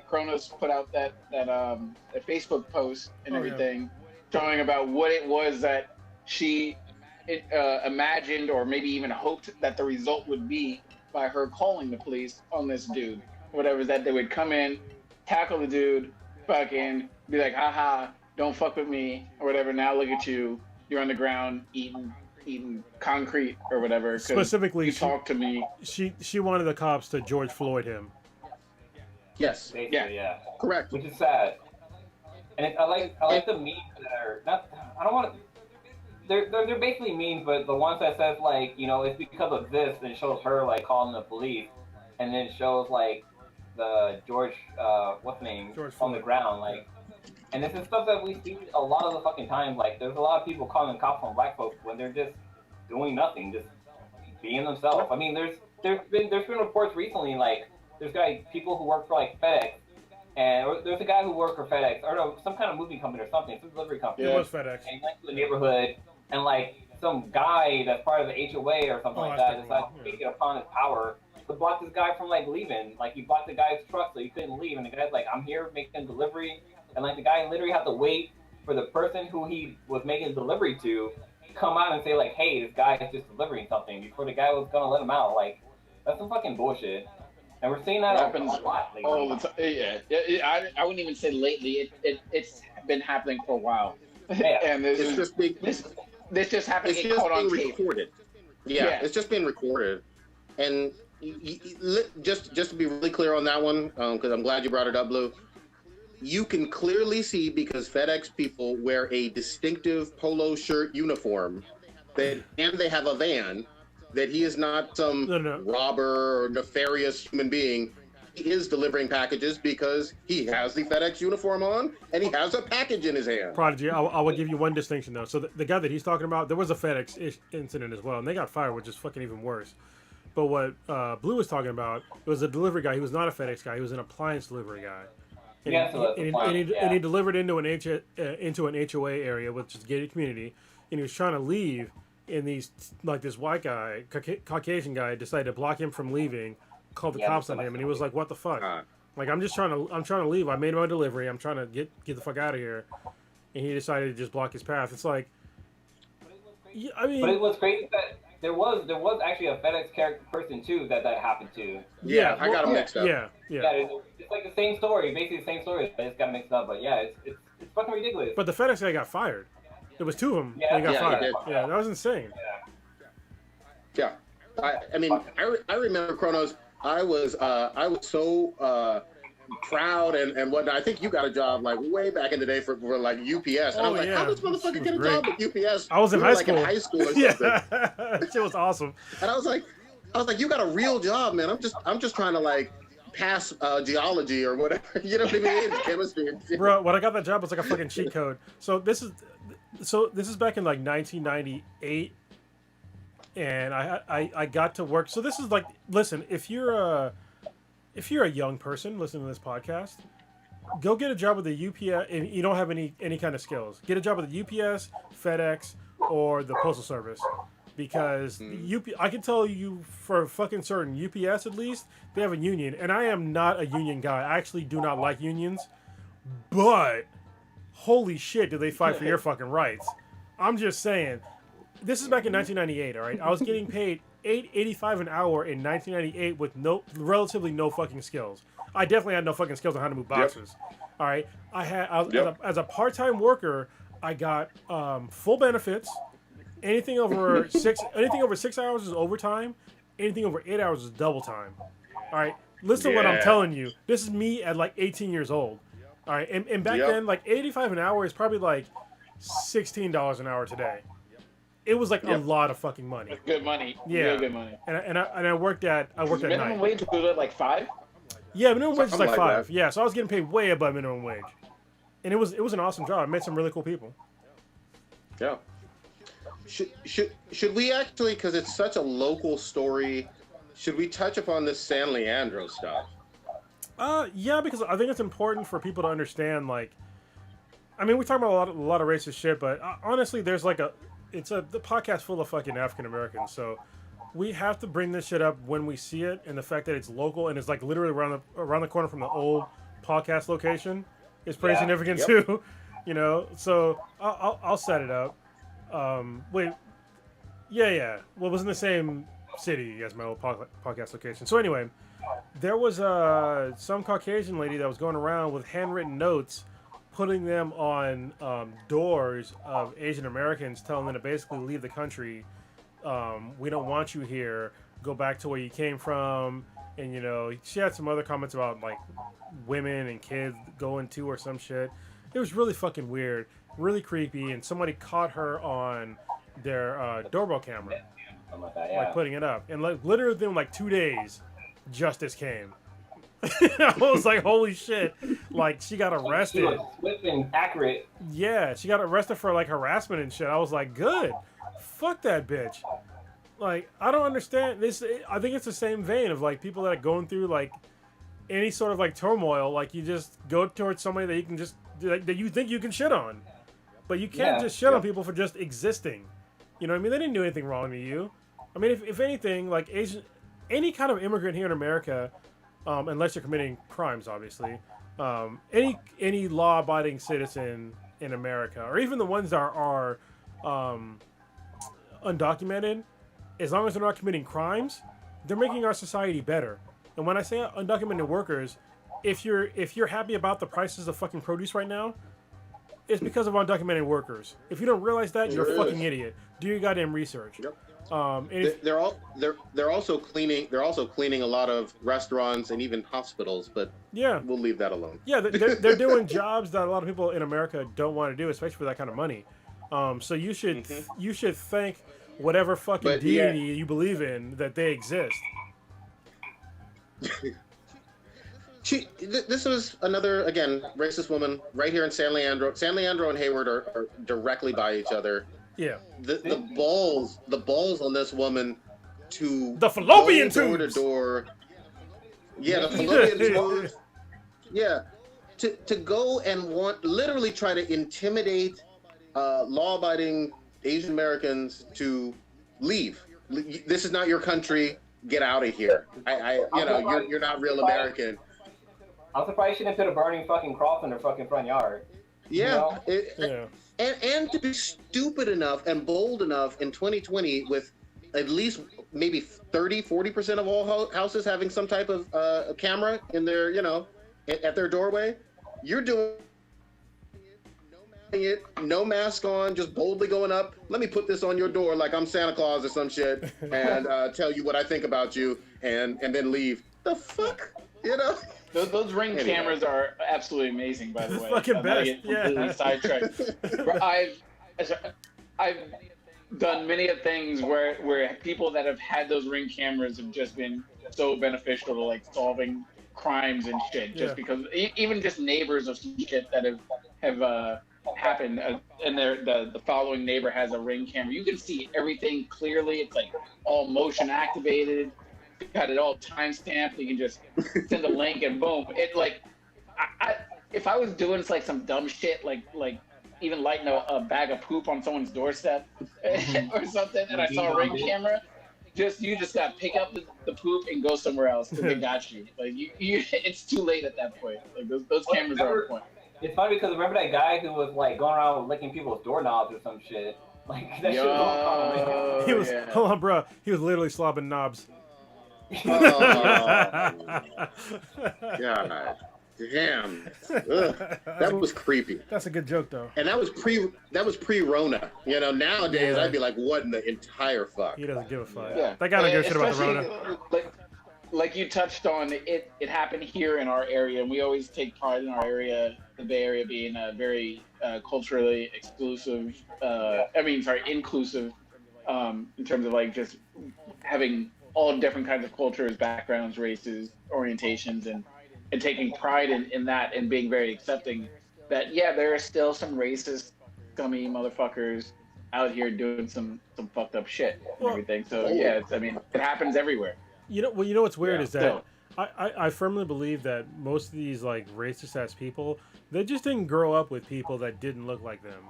Kronos put out that a Facebook post and everything, showing about what it was that she imagined or maybe even hoped that the result would be by her calling the police on this dude. Whatever, that they would come in, tackle the dude, fucking be like, haha, don't fuck with me, or whatever. Now look at you. You're on the ground eating concrete or whatever. Specifically, you talk to me. She wanted the cops to George Floyd him. Yes. Yeah. Correct. Which is sad. And I like the memes that are not. I don't want to. They're basically memes, but the ones that says like, it's because of this, and it shows her like calling the police, and then it shows like the George, what's the name, George on the Floyd. ground, like. And this is stuff that we see a lot of the fucking times. Like, there's a lot of people calling cops on black folks when they're just doing nothing, just being themselves. I mean, there's been reports recently, like people who work for like FedEx, and there's a guy who worked for FedEx or no, some kind of moving company or something, some delivery company. It was FedEx. And he went to the neighborhood, and like some guy that's part of the HOA or something like that decided to take it upon his power to block this guy from like leaving. Like he blocked the guy's truck so he couldn't leave, and the guy's like, "I'm here making delivery." And like the guy literally had to wait for the person who he was making the delivery to come out and say like, "Hey, this guy is just delivering something," before the guy was gonna let him out. Like, that's some fucking bullshit. And we're seeing that happens a lot lately. all the time. Yeah. I wouldn't even say lately. It's been happening for a while. Yeah. And this just happening. It's just being tape. recorded. Yeah, it's just being recorded. And just to be really clear on that one, because I'm glad you brought it up, Blue. You can clearly see, because FedEx people wear a distinctive polo shirt uniform, and they have a van, that he is not some robber or nefarious human being. He is delivering packages because he has the FedEx uniform on and he has a package in his hand. Prodigy, I will give you one distinction though. So the guy that he's talking about, there was a FedEx incident as well, and they got fired, which is fucking even worse. But what Blue was talking about, it was a delivery guy. He was not a FedEx guy. He was an appliance delivery guy. And he delivered into an HOA area, which is a gated community, and he was trying to leave. And this white guy, Caucasian guy, decided to block him from leaving, called the cops on him, and he was like, "What the fuck? Like, I'm trying to leave. I made my delivery. I'm trying to get the fuck out of here." And he decided to just block his path. It's like, I mean, but it was crazy that there was actually a FedEx person too that happened to. Yeah, I got them mixed up. Yeah. It's like the same story, basically the same story. They just got mixed up, but yeah, it's fucking ridiculous. But the FedEx guy got fired. There was two of them. They got fired. Yeah, that was insane. Yeah, I mean, I remember Kronos. I was so proud and whatnot. I think you got a job like way back in the day for like UPS. And I was like, how does this motherfucker get a job at UPS? I was in high school. Like in high school or something. Yeah, shit was awesome. And I was like, you got a real job, man. I'm just trying to like pass geology or whatever. You know what I mean? Chemistry. Bro, when I got that job, it was like a fucking cheat code. So this is back in like 1998. And I got to work. So this is like, listen, if you're a young person listening to this podcast, go get a job with the UPS. And you don't have any kind of skills. Get a job with the UPS, FedEx, or the Postal Service, because I can tell you for fucking certain, UPS at least, they have a union, and I am not a union guy. I actually do not like unions, but holy shit, do they fight for your fucking rights? I'm just saying. This is back in 1998, all right? I was getting paid $8.85 an hour in 1998 with relatively no fucking skills. I definitely had no fucking skills on how to move boxes. All right, as a part-time worker, I got full benefits. Anything over 6 hours is overtime. Anything over 8 hours is double time. All right, listen to what I'm telling you. This is me at like 18 years old. All right, and back then, like $85 an hour is probably like $16 an hour today. It was like a lot of fucking money. That's good money. Yeah, real good money. And I worked at minimum night. wage was it like $5? Yeah, minimum wage was like $5. that. Yeah, so I was getting paid way above minimum wage, and it was an awesome job. I met some really cool people. Yeah. Should we actually, because it's such a local story, should we touch upon this San Leandro stuff? Yeah, because I think it's important for people to understand. Like, I mean, we talk about a lot of racist shit, but honestly, there's like the podcast full of fucking African Americans, so we have to bring this shit up when we see it, and the fact that it's local and it's like literally around the corner from the old podcast location is pretty significant too. You know, so I'll set it up. Wait, yeah. Well, it was in the same city as my old podcast location. So anyway, there was some Caucasian lady that was going around with handwritten notes, putting them on doors of Asian Americans, telling them to basically leave the country. We don't want you here. Go back to where you came from. And, you know, she had some other comments about, like, women and kids going to or some shit. It was really fucking weird, really creepy, and somebody caught her on their doorbell camera, Something like that, yeah. like, putting it up. And, like, literally within, like, 2 days, justice came. I was like, holy shit! Like she got She arrested. was swift and accurate. Yeah, she got arrested for like harassment and shit. I was like, good. Fuck that bitch. Like I don't understand this. I think it's the same vein of like people that are going through like any sort of like turmoil. Like you just go towards somebody that you can just that you think you can shit on, but you can't Yeah. just shit on people for just existing. You know what I mean? They didn't do anything wrong to you. I mean, if anything, like Asian, any kind of immigrant here in America, unless you're committing crimes, obviously, any law-abiding citizen in America, or even the ones that are undocumented, as long as they're not committing crimes, they're making our society better. And when I say undocumented workers, if you're happy about the prices of fucking produce right now, it's because of undocumented workers. If you don't realize that, you're a Sure fucking is. idiot. Do your goddamn research. Yep. And if, They're also cleaning. They're also cleaning a lot of restaurants and even hospitals. But yeah, we'll leave that alone. yeah, they're doing jobs that a lot of people in America don't want to do, especially for that kind of money. So you should thank whatever fucking But, yeah. deity you believe in that they exist. This was another, again, racist woman right here in San Leandro. San Leandro and Hayward are directly by each other. Yeah, The balls on this woman to the fallopian go door to tubes. door. Yeah, the fallopian tubes. Yeah, to go and literally try to intimidate law-abiding Asian Americans to leave. This is not your country. Get out of here. You're not real American. I'm surprised she didn't put a burning fucking cross in her fucking front yard. Yeah. Yeah. And to be stupid enough and bold enough in 2020 with at least maybe 30-40% of all houses having some type of camera in their, at their doorway, you're doing it, no mask on, just boldly going up. Let me put this on your door like I'm Santa Claus or some shit and tell you what I think about you and then leave. The fuck? Those ring Anyway. cameras are absolutely amazing, by the The way. fucking I'm not best, getting completely yeah. sidetracked. But I've done many of things where people that have had those ring cameras have just been so beneficial to like solving crimes and shit. Just Yeah. because even just neighbors of some shit that have happened, and the following neighbor has a ring camera. You can see everything clearly. It's like all motion activated. Got it all time stamped. You can just send a link and boom. It like, if I was doing like some dumb shit, like even lighting a bag of poop on someone's doorstep or something, and I saw a ring camera, you just got to pick up the poop and go somewhere else because they got you. Like you, it's too late at that point. Like those cameras are on point. It's funny because remember that guy who was like going around licking people's doorknobs or some shit. Like that shit was on, man. He was yeah. hold on, bro. He was literally slobbing knobs. Oh, God. Damn. Ugh. That was creepy. That's a good joke, though. And that was pre-Rona. Nowadays Yeah. I'd be like, what in the entire fuck? He doesn't give a fuck. Yeah. That guy don't give a shit about the Especially, Rona. Like you touched on, it happened here in our area, and we always take pride in our area, the Bay Area being a very culturally inclusive, in terms of like just having all different kinds of cultures, backgrounds, races, orientations, and taking pride in that and being very accepting that, yeah, there are still some racist, scummy motherfuckers out here doing some fucked up shit and Well, everything. So yeah, it happens everywhere. You know what's weird Yeah, is that still. I firmly believe that most of these like racist ass people, they just didn't grow up with people that didn't look like them,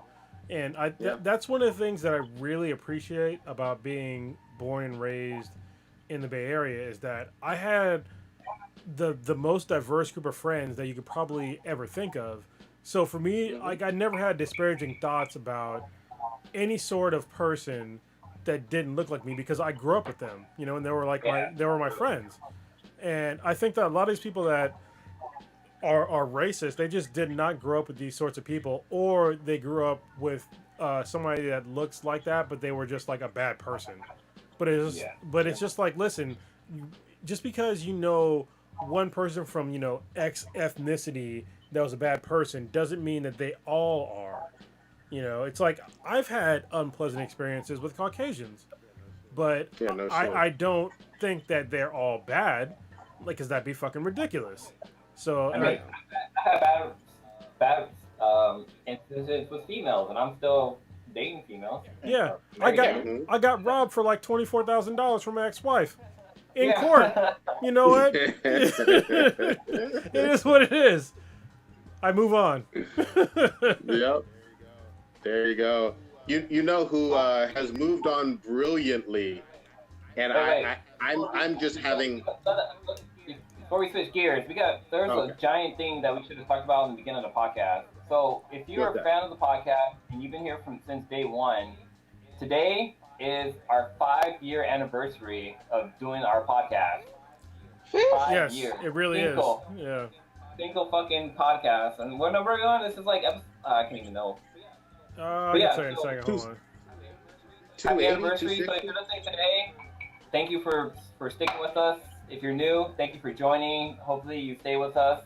and that's one of the things that I really appreciate about being born and raised in the Bay Area is that I had the most diverse group of friends that you could probably ever think of. So for me, like I never had disparaging thoughts about any sort of person that didn't look like me because I grew up with them, and they were like they were my friends. And I think that a lot of these people that are racist, they just did not grow up with these sorts of people, or they grew up with somebody that looks like that, but they were just like a bad person. But it's just like, listen, just because one person from X ethnicity that was a bad person doesn't mean that they all are. It's like I've had unpleasant experiences with Caucasians, but Yeah, no shit. I don't think that they're all bad. like, cause that'd be fucking ridiculous. So I mean, I have bad instances with females, and I'm still dating females. yeah, There you go. I got robbed for like $24,000 from my ex-wife in Yeah. court. You know what? It is what it is. I move on. Yep. There you go. You know who has moved on brilliantly, and Wait. I'm just having. Before we switch gears, there's Okay. a giant thing that we should have talked about in the beginning of the podcast. So if you're What's a that? fan of the podcast and you've been here since day one, today is our 5-year anniversary of doing our podcast. 5 Yes, years. it really Single. is. Yeah. Single fucking podcast. And what number are we on? This is like I can't even know. I yeah, can say in a second. Hold on. Happy 280, anniversary. So if 260. you're listening today, thank you for sticking with us. If you're new, thank you for joining. Hopefully you stay with us,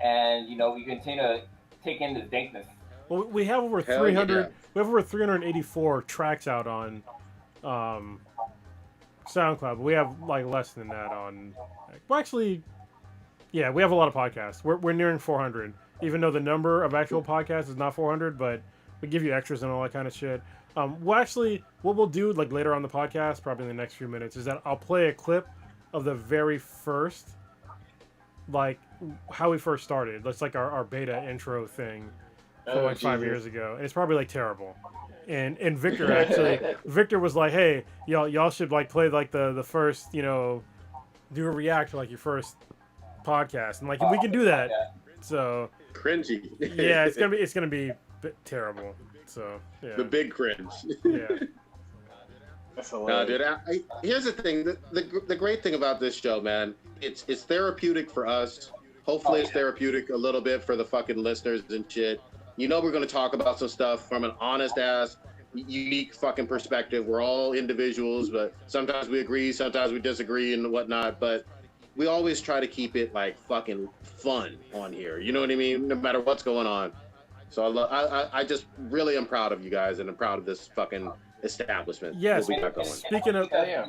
and we continue to take in this dankness. Well, we have over Hell 300. yeah. We have over 384 tracks out on SoundCloud. But we have like less than that on. Well, actually, yeah, we have a lot of podcasts. We're nearing 400, even though the number of actual podcasts is not 400, but we give you extras and all that kind of shit. What we'll do like later on the podcast, probably in the next few minutes, is that I'll play a clip of the very first, like how we first started. That's like our beta intro thing from like 5 years ago, and it's probably like terrible. And Victor was like, hey, y'all should like play like the first, do a react to like your first podcast, and like we can do that. So Cringy. yeah, it's gonna be terrible. So yeah, The big cringe. yeah. That's No, hilarious. dude. Here's the thing. The great thing about this show, man, it's therapeutic for us. Hopefully, it's therapeutic a little bit for the fucking listeners and shit. We're going to talk about some stuff from an honest ass, unique fucking perspective. We're all individuals, but sometimes we agree, sometimes we disagree, and whatnot. But we always try to keep it like fucking fun on here. You know what I mean? No matter what's going on. So I just really am proud of you guys, and I'm proud of this fucking establishment. Yes. that we got going. Speaking of, Yeah.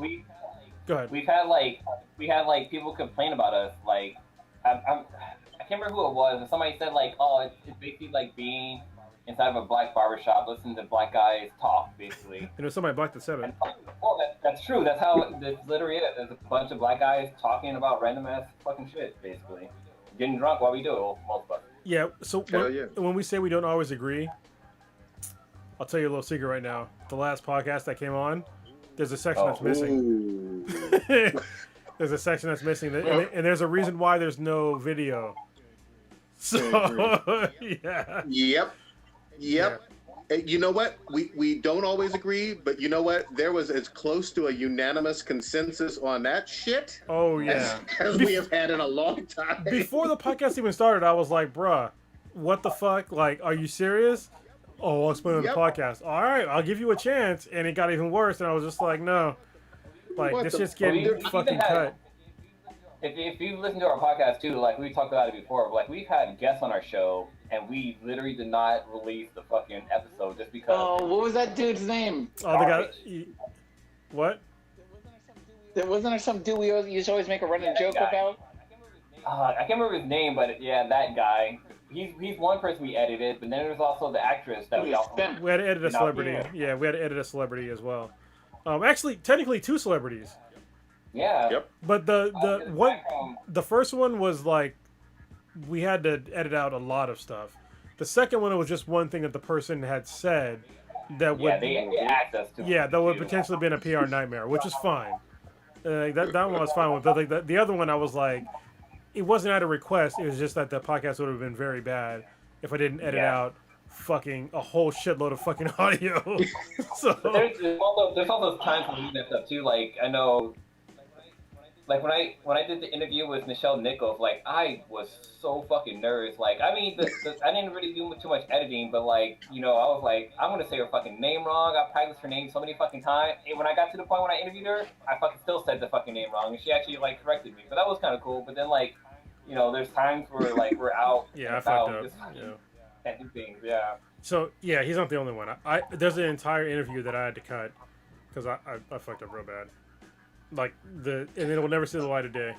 go ahead. We've had like people complain about us. Like I can't remember who it was, and somebody said like, oh, it's basically like being inside of a black barbershop, listening to black guys talk, basically. Somebody blocked the 7. And, well, that's true. That's how this literally is. There's a bunch of black guys talking about random ass fucking shit, basically. Getting drunk while we do it, most of us. Yeah. So Hell yeah. when we say we don't always agree, I'll tell you a little secret right now. The last podcast that came on, there's a section that's missing. Ooh. There's a section that's missing, and there's a reason why there's no video. So yeah. Yep. You know what? We don't always agree, but you know what? There was as close to a unanimous consensus on that shit Oh yeah. as we have had in a long time. Before the podcast even started, I was like, bruh, what the fuck? Like, are you serious? Oh, I'll explain on the Yep. podcast. All right, I'll give you a chance. And it got even worse, and I was just like, no. Like, What this the- shit's getting Well, you fucking even had- cut. If you listen to our podcast too, like we talked about it before, like we've had guests on our show, and we literally did not release the fucking episode just because. Oh, what was that dude's name? Oh, the guy. What? Wasn't there some dude we used to always make a running joke guy. about? I can't remember his name, but yeah, that guy. He's one person we edited, but then there's also the actress that we also. Stem. We had to edit a Not celebrity. here. Yeah, we had to edit a celebrity as well. Actually, technically 2 celebrities. Yeah. Yep. But the first one was like, we had to edit out a lot of stuff. The second one, it was just one thing that the person had said that would, Yeah, they asked us to. yeah, that would potentially been a PR nightmare, which is fine. That one I was fine with. But like the other one, I was like, it wasn't out of request. It was just that the podcast would have been very bad if I didn't edit out fucking a whole shitload of fucking audio. So But there's also times when we messed up too. Like I know, like when I did the interview with Michelle Nichols, like I was so fucking nervous. Like I mean, I didn't really do too much editing, but like I was like, I'm gonna say her fucking name wrong. I practiced her name so many fucking times. And when I got to the point when I interviewed her, I fucking still said the fucking name wrong, and she actually like corrected me. But that was kind of cool. But then like, there's times where like we're out. yeah, I and fucked about, up. just fucking Yeah. can't do things. Yeah. So yeah, he's not the only one. There's an entire interview that I had to cut because I fucked up real bad. Like and it will never see the light of day.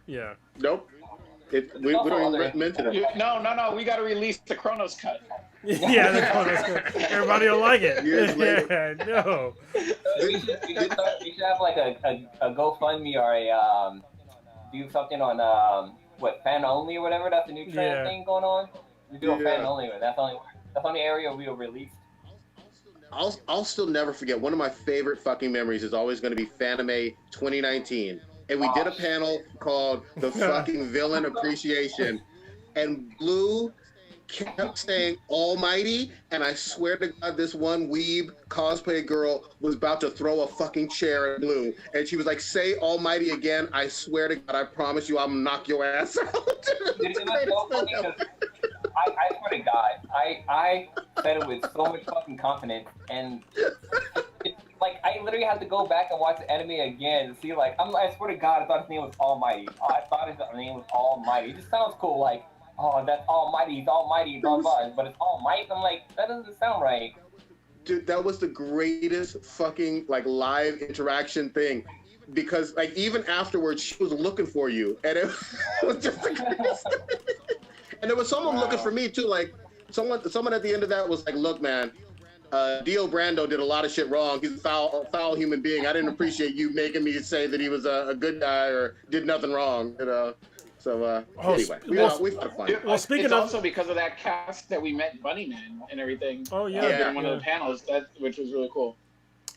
Yeah. Nope. We don't even mention it. No. We got to release the Chronos cut. Yeah, everybody will like it. Years later. Yeah, no. We should have like a GoFundMe or a do something on what, fan only or whatever. That's the new trend thing going on. We do a fan only one. That's the only area we will release. I'll still never forget. One of my favorite fucking memories is always going to be Fanime 2019, and we did a panel called the fucking Villain Appreciation, and Blue kept saying Almighty, and I swear to God, this one weeb cosplay girl was about to throw a fucking chair at Blue, and she was like, "Say Almighty again. I swear to God, I promise you, I'll knock your ass out." I swear to God, I said it with so much fucking confidence, and like I literally had to go back and watch the anime again to see. Like, I swear to God, I thought his name was Almighty. I thought his name was Almighty. It just sounds cool, like, oh, that's Almighty, he's Almighty, blah blah. But it's All Might. I'm like, that doesn't sound right. Dude, that was the greatest fucking like live interaction thing, because like even afterwards she was looking for you, and it was just the greatest. And there was someone looking for me too. Like someone at the end of that was like, "Look, man, Dio Brando did a lot of shit wrong. He's a foul human being. I didn't appreciate you making me say that he was a good guy or did nothing wrong." You know. So anyway, we had fun. Well, speaking it's of, also because of that cast that we met Bunnyman and everything. Oh yeah, in one of the panels, which was really cool.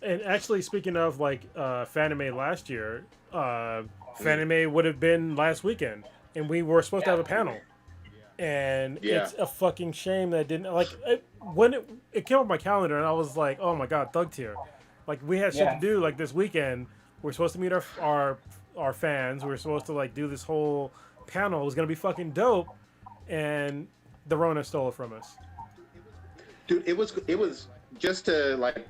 And actually, speaking of like Fanime last year, Fanime would have been last weekend, and we were supposed to have a panel. And it's a fucking shame that it didn't, like, when it came on my calendar, and I was like, oh my God, Thug Tier. Like, we had shit to do, like, this weekend. We're supposed to meet our fans. We're supposed to, like, do this whole panel. It was going to be fucking dope. And the Rona stole it from us. Dude, it was just to, like,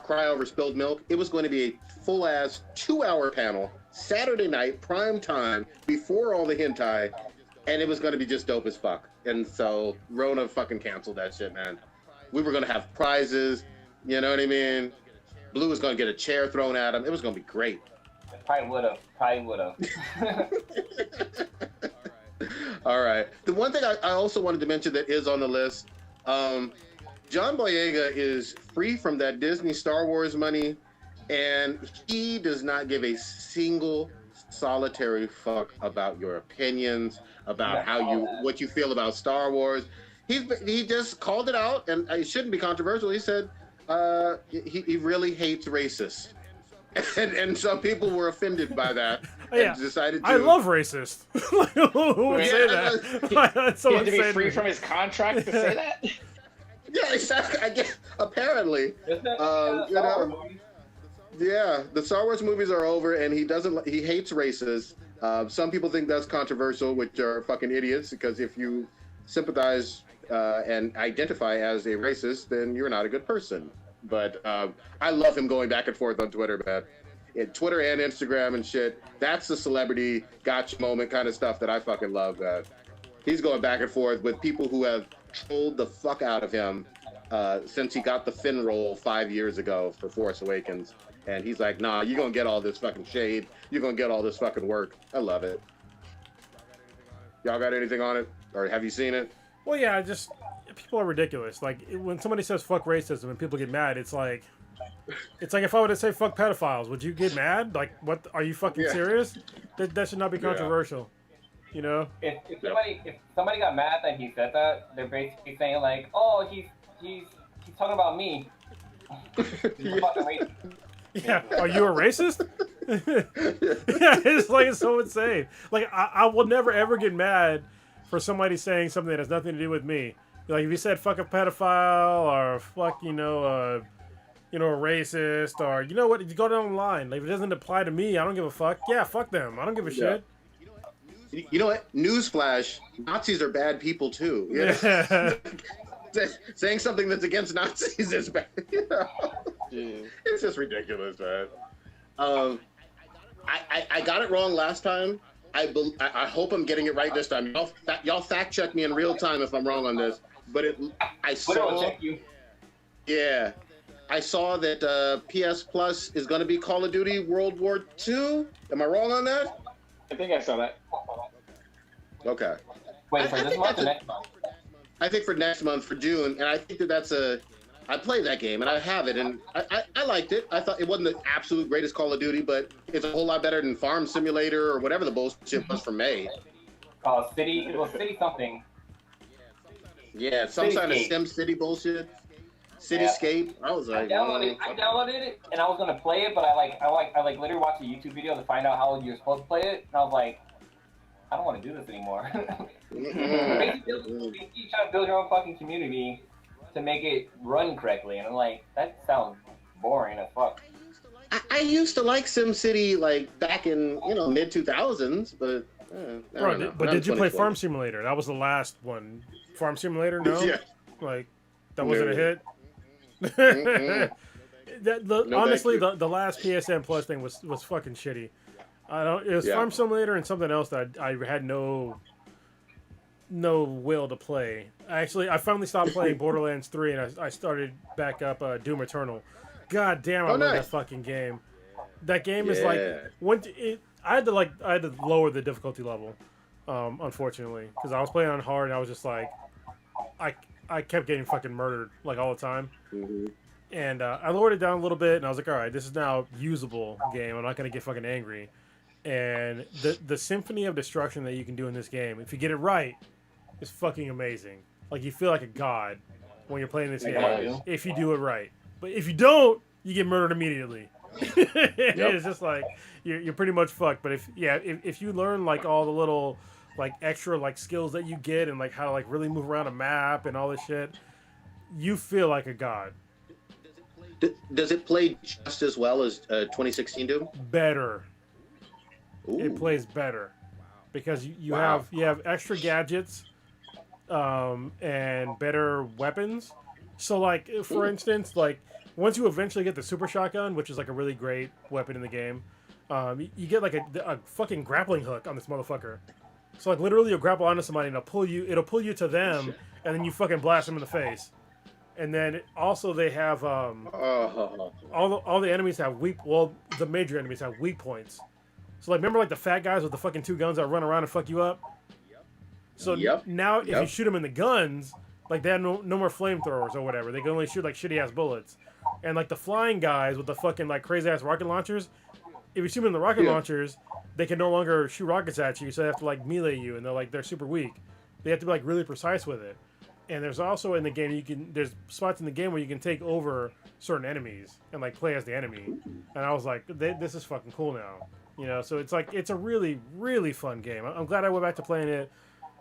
cry over spilled milk. It was going to be a full-ass 2-hour panel, Saturday night, prime time, before all the hentai. And it was going to be just dope as fuck. And so Rona fucking canceled that shit, man. We were going to have prizes. You know what I mean? Blue was going to get a chair thrown at him. It was going to be great. Probably would have. All right. The one thing I also wanted to mention that is on the list, John Boyega is free from that Disney Star Wars money, and he does not give a single solitary fuck about your opinions, about what you feel about Star Wars. He just called it out, and it shouldn't be controversial. He said he really hates racists, and some people were offended by that and decided to. I love racist. Who would say that? He had to be free from his contract to say that. Yeah, exactly. I guess apparently, you know. Yeah, the Star Wars movies are over, and he hates racists. Some people think that's controversial, which are fucking idiots, because if you sympathize and identify as a racist, then you're not a good person. But I love him going back and forth on Twitter, man. Twitter and Instagram and shit. That's the celebrity gotcha moment kind of stuff that I fucking love, man. He's going back and forth with people who have trolled the fuck out of him since he got the Finn role 5 years ago for Force Awakens. And he's like, nah, you're going to get all this fucking shade. You're going to get all this fucking work. I love it. Y'all got anything on it? Or have you seen it? Well, yeah, just people are ridiculous. Like, when somebody says fuck racism and people get mad, it's like if I were to say fuck pedophiles, would you get mad? Like, what? Are you fucking serious? That should not be controversial. You know? If somebody got mad that he said that, they're basically saying like, oh, he's talking about me. He's a fucking racist. Yeah, are you a racist? Yeah, it's so insane. Like, I will never ever get mad for somebody saying something that has nothing to do with me. Like, if you said fuck a pedophile or fuck, a racist, or you know what, you go down the line. Like, if it doesn't apply to me, I don't give a fuck. Yeah, fuck them. I don't give a shit. You know what? Newsflash: Nazis are bad people too. Yeah. Saying something that's against Nazis is bad. You know? It's just ridiculous, man. I got it wrong last time. I hope I'm getting it right this time. Y'all fact check me in real time if I'm wrong on this. But I saw that PS Plus is going to be Call of Duty World War II. Am I wrong on that? I think I saw that. Okay. Wait, I for this think month that's or a- next month? I think for next month, for June, and I think that's a. I played that game and I have it, and I liked it. I thought it wasn't the absolute greatest Call of Duty, but it's a whole lot better than Farm Simulator or whatever the bullshit was from May. City. It was City something. Yeah, some kind of Cityscape. Sim City bullshit. Cityscape. I was I like, downloaded it, and I was gonna play it, but I literally watched a YouTube video to find out how you're supposed to play it, and I was like, I don't want to do this anymore. Basically, you try to build your own fucking community to make it run correctly, and I'm like, that sounds boring as fuck. I used to like Sim City like back in mid 2000s, but Bro, but did you play Farm Simulator? That was the last one. Farm Simulator, no. Yeah. Like that wasn't a hit. Mm-mm. Honestly, the last PSN Plus thing was fucking shitty. I don't. It was Farm Simulator and something else that I had no will to play. I finally stopped playing Borderlands 3 and I started back up Doom Eternal. God damn, I love that fucking game. That game is like I had to lower the difficulty level, unfortunately, because I was playing on hard and I was just like, I kept getting fucking murdered like all the time. Mm-hmm. And I lowered it down a little bit and I was like, all right, this is now usable game. I'm not gonna get fucking angry. And the symphony of destruction that you can do in this game, if you get it right, is fucking amazing. Like you feel like a god when you're playing this game if you do it right. But if you don't, you get murdered immediately. It's just like you're pretty much fucked. But if you learn like all the little like extra like skills that you get and like how to like really move around a map and all this shit, you feel like a god. Does it play just as well as 2016 Doom? Better. Ooh. It plays better because you have extra gadgets and better weapons. So like for instance, like once you eventually get the super shotgun, which is like a really great weapon in the game, you get like a fucking grappling hook on this motherfucker. So like literally you'll grapple onto somebody and it'll pull you to them, and then you fucking blast them in the face. And then also they have all the enemies have the major enemies have weak points. So like remember like the fat guys with the fucking two guns that run around and fuck you up? So now if you shoot them in the guns, like they have no more flamethrowers or whatever. They can only shoot like shitty ass bullets. And like the flying guys with the fucking like crazy ass rocket launchers, if you shoot them in the rocket launchers, they can no longer shoot rockets at you, so they have to like melee you, and they're super weak. They have to be like really precise with it. And there's also in the game there's spots in the game where you can take over certain enemies and like play as the enemy. And I was like, this is fucking cool now, So it's like it's a really really fun game. I'm glad I went back to playing it.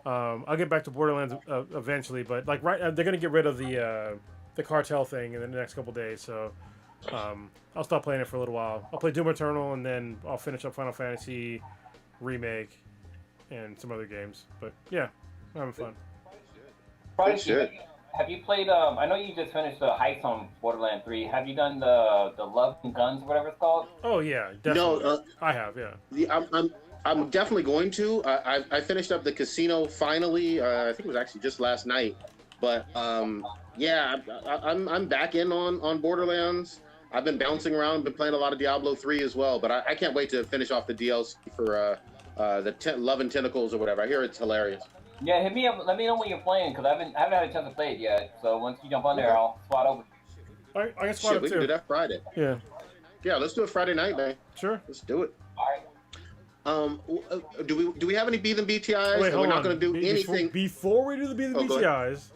I'll get back to Borderlands eventually, but like they're gonna get rid of the cartel thing in the next couple days, so I'll stop playing it for a little while. I'll play Doom Eternal and then I'll finish up Final Fantasy Remake and some other games. But yeah, I'm having fun. Have you played? I know you just finished the Heights on Borderlands 3. Have you done the Love and Guns, whatever it's called? Oh yeah, definitely. No, I have. Yeah. I'm definitely going to. I finished up the casino finally. I think it was actually just last night. But I'm back in on Borderlands. I've been bouncing around, been playing a lot of Diablo 3 as well. But I can't wait to finish off the DLC for Love and Tentacles or whatever. I hear it's hilarious. Yeah, hit me up. Let me know when you're playing because I haven't had a chance to play it yet. So once you jump on there, I'll swat over. I can swat up we too. can do that Friday. Yeah. Yeah, let's do it Friday night, man. Sure. Let's do it. All right. Do we have any B than BTIs? Wait, we're not going to do anything. Before we do the B than BTIs,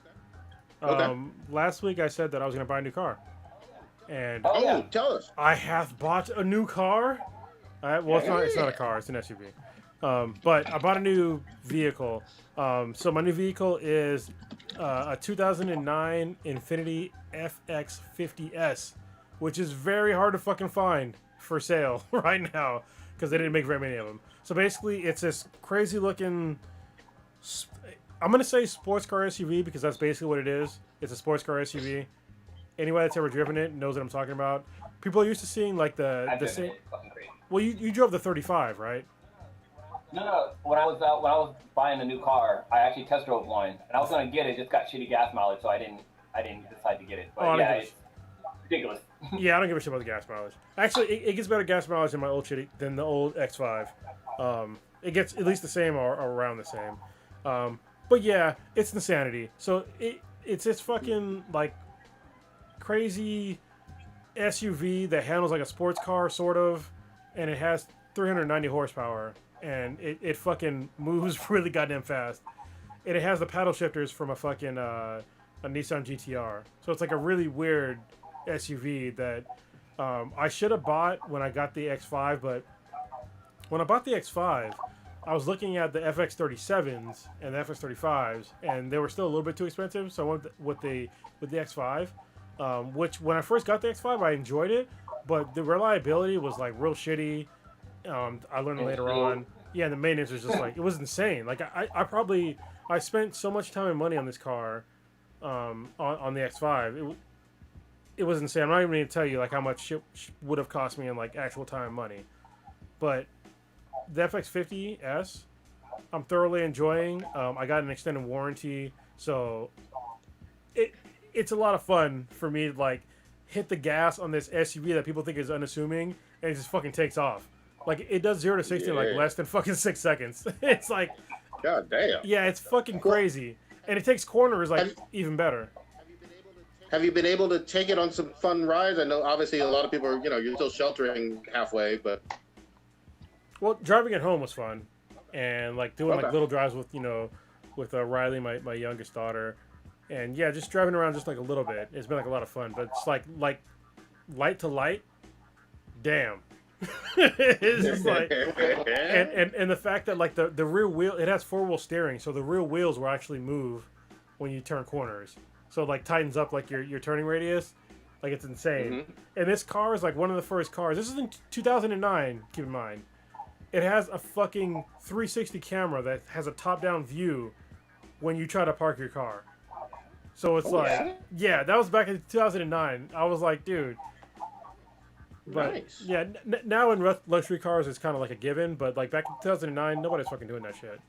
Okay. last week I said that I was going to buy a new car. And Tell us. I have bought a new car. It's not a car, it's an SUV. But I bought a new vehicle. So my new vehicle is a 2009 Infiniti FX50S, which is very hard to fucking find for sale right now because they didn't make very many of them. So basically, it's this crazy looking. I'm gonna say sports car SUV because that's basically what it is. It's a sports car SUV. Anybody that's ever driven it knows what I'm talking about. People are used to seeing like the same. Well, you drove the 35, right? No. When I was buying a new car, I actually test drove one, and I was gonna get it. Just got shitty gas mileage, so I didn't decide to get it. But it's ridiculous. Yeah, I don't give a shit about the gas mileage. Actually, it gets better gas mileage than the old X5. It gets at least the same or around the same. But yeah, it's insanity. So it's this fucking like crazy SUV that handles like a sports car sort of, and it has 390 horsepower, and it fucking moves really goddamn fast, and it has the paddle shifters from a fucking a Nissan GTR. So it's like a really weird SUV that I should have bought when I got the X5, but when I bought the X5, I was looking at the FX37s and the FX35s, and they were still a little bit too expensive. So I went with the X5, which when I first got the X5, I enjoyed it, but the reliability was like real shitty. I learned later on. Yeah, the maintenance was just like, it was insane. Like I spent so much time and money on this car, on the X5. It was insane. I'm not even going to tell you like how much shit would have cost me in like actual time and money, but the FX50S, I'm thoroughly enjoying. I got an extended warranty, so it's a lot of fun for me to like hit the gas on this SUV that people think is unassuming, and it just fucking takes off. Like it does 0 to 60 in like less than fucking 6 seconds. It's like, God damn. yeah, it's fucking crazy, and it takes corners like even better. Have you been able to take it on some fun rides? I know obviously a lot of people are, you're still sheltering halfway, but. Well, driving it home was fun, and like doing like little drives with with Riley, my youngest daughter, and yeah, just driving around just like a little bit. It's been like a lot of fun, but it's like light to light, damn. It's just like, and the fact that like the rear wheel, it has 4-wheel steering, so the rear wheels will actually move when you turn corners, so it like tightens up like your turning radius. Like it's insane. Mm-hmm. And this car is like one of the first cars. This is in 2009. Keep in mind. It has a fucking 360 camera that has a top-down view when you try to park your car. So it's yeah, that was back in 2009. I was like, dude. But, nice. Yeah, now in luxury cars, it's kind of like a given. But like back in 2009, nobody's fucking doing that shit.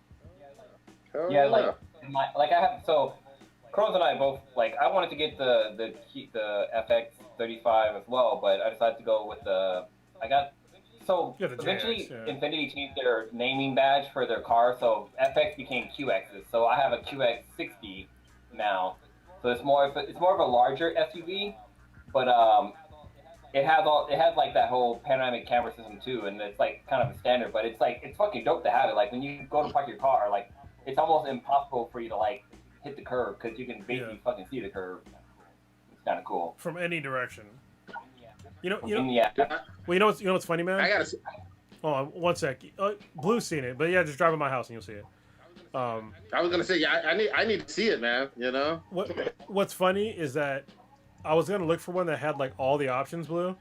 Yeah, like I have Crows and I both I wanted to get the FX35 as well, but I decided to go with So eventually, Infiniti changed their naming badge for their car, so FX became QXs. So I have a QX60 now. So it's more of a larger SUV, but it has like that whole panoramic camera system too, and it's like kind of a standard. But it's fucking dope to have it. Like when you go to park your car, like it's almost impossible for you to like hit the curb because you can basically fucking see the curb. It's kind of cool from any direction. You know. Yeah. Well, you know what's funny, man? I gotta see. Hold on, one sec. Blue's seen it, but yeah, just drive by my house and you'll see it. I was gonna say, yeah, I need to see it, man. What's funny is that I was gonna look for one that had like all the options, Blue,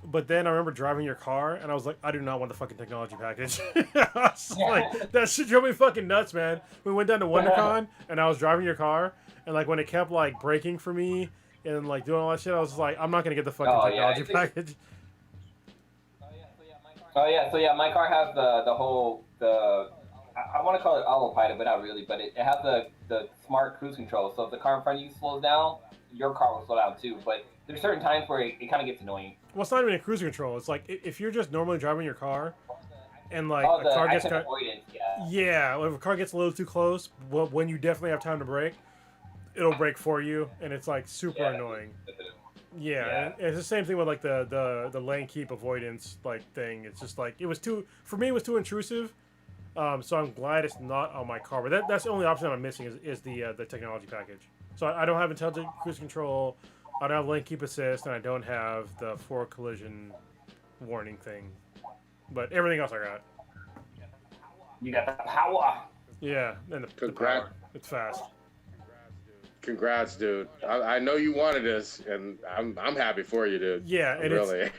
but then I remember driving your car and I was like, I do not want the fucking technology package. I was like, that shit drove me fucking nuts, man. We went down to WonderCon and I was driving your car, and like when it kept like braking for me and like doing all that shit, I was just like, I'm not gonna get the fucking technology package. So my car has the whole I want to call it autopilot, but not really. But it has the smart cruise control. So if the car in front of you slows down, your car will slow down too. But there's certain times where it kind of gets annoying. Well, it's not even a cruise control. It's like if you're just normally driving your car, and like a car gets if a car gets a little too close, well, when you definitely have time to brake, it'll brake for you, and it's like super annoying. Yeah, and it's the same thing with like the lane keep avoidance like thing. It's just like it was too intrusive. So I'm glad it's not on my car. But that's the only option I'm missing is the technology package. So I don't have intelligent cruise control, I don't have lane keep assist, and I don't have the forward collision warning thing. But everything else I got. You got the power. Yeah, and the power. It's fast. Congrats, dude. I know you wanted this, and I'm happy for you, dude. Yeah, and really.